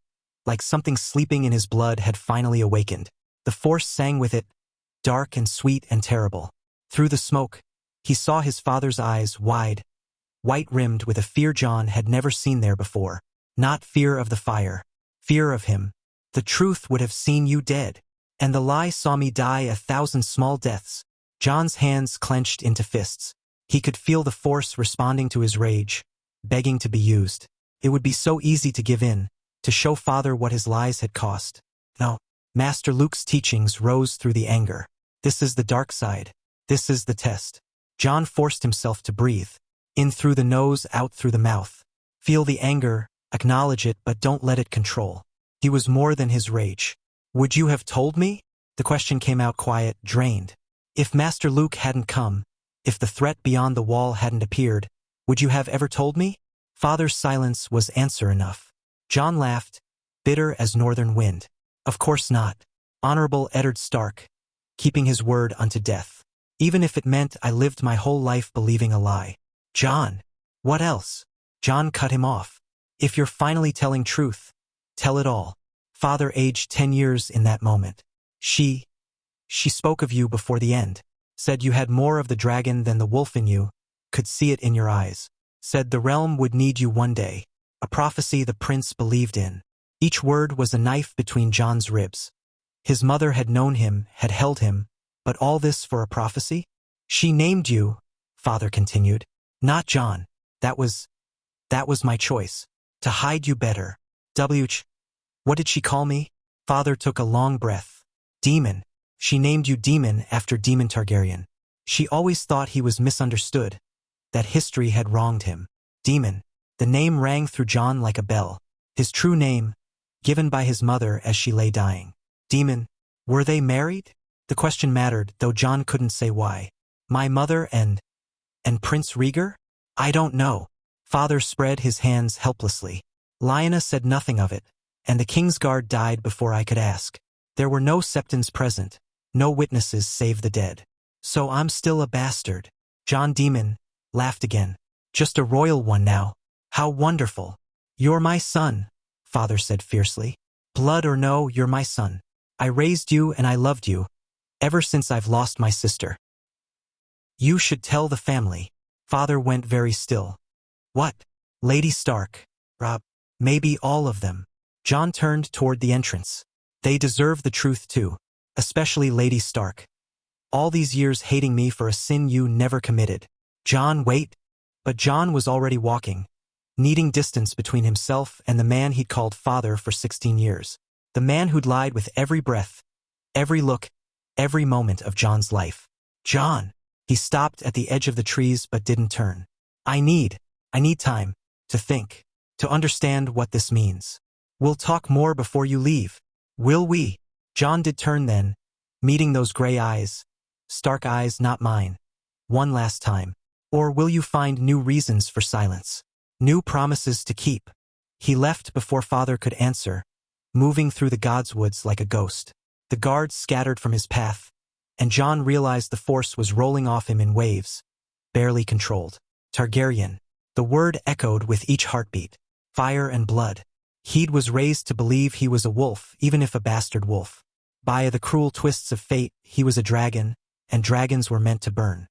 S1: like something sleeping in his blood had finally awakened. The force sang with it, dark and sweet and terrible. Through the smoke, he saw his father's eyes wide, white-rimmed with a fear Jon had never seen there before. Not fear of the fire, fear of him. "The truth would have seen you dead, and the lie saw me die 1,000 small deaths." Jon's hands clenched into fists. He could feel the force responding to his rage, begging to be used. It would be so easy to give in, to show Father what his lies had cost. No, Master Luke's teachings rose through the anger. This is the dark side. This is the test. Jon forced himself to breathe. In through the nose, out through the mouth. Feel the anger, Acknowledge it, but don't let it control. He was more than his rage. Would you have told me? The question came out quiet, drained. If Master Luke hadn't come, if the threat beyond the wall hadn't appeared, would you have ever told me? Father's silence was answer enough. Jon laughed, bitter as northern wind. Of course not. Honorable Eddard Stark, keeping his word unto death. Even if it meant I lived my whole life believing a lie. Jon. What else? Jon cut him off. If you're finally telling truth, tell it all. Father aged 10 years in that moment. She spoke of you before the end. Said you had more of the dragon than the wolf in you, could see it in your eyes. Said the realm would need you one day. A prophecy the prince believed in. Each word was a knife between Jon's ribs. His mother had known him, had held him, but all this for a prophecy? She named you, Father continued. Not Jon. That was my choice. To hide you better. What did she call me? Father took a long breath. Demon. She named you Demon after Daemon Targaryen. She always thought he was misunderstood, that history had wronged him. Demon. The name rang through Jon like a bell. His true name, given by his mother as she lay dying. Demon. Were they married? The question mattered, though Jon couldn't say why. My mother and Prince Rhaegar? I don't know. Father spread his hands helplessly. Lyanna said nothing of it, and the Kingsguard died before I could ask. There were no Septons present, no witnesses save the dead. So I'm still a bastard. Jon Demon laughed again. Just a royal one now. How wonderful. You're my son, Father said fiercely. Blood or no, you're my son. I raised you and I loved you, ever since I've lost my sister. You should tell the family. Father went very still. What? Lady Stark. Rob. Maybe all of them. Jon turned toward the entrance. They deserve the truth too, especially Lady Stark. All these years hating me for a sin you never committed. Jon, wait. But Jon was already walking, needing distance between himself and the man he'd called father for 16 years. The man who'd lied with every breath, every look, every moment of Jon's life. Jon. He stopped at the edge of the trees but didn't turn. I need time to think, to understand what this means. We'll talk more before you leave. Will we? Jon did turn then, meeting those gray eyes. Stark eyes, not mine. One last time. Or will you find new reasons for silence? New promises to keep? He left before Father could answer, moving through the godswoods like a ghost. The guards scattered from his path, and Jon realized the force was rolling off him in waves, barely controlled. Targaryen. The word echoed with each heartbeat. Fire and blood. He'd was raised to believe he was a wolf, even if a bastard wolf. By the cruel twists of fate, he was a dragon, and dragons were meant to burn.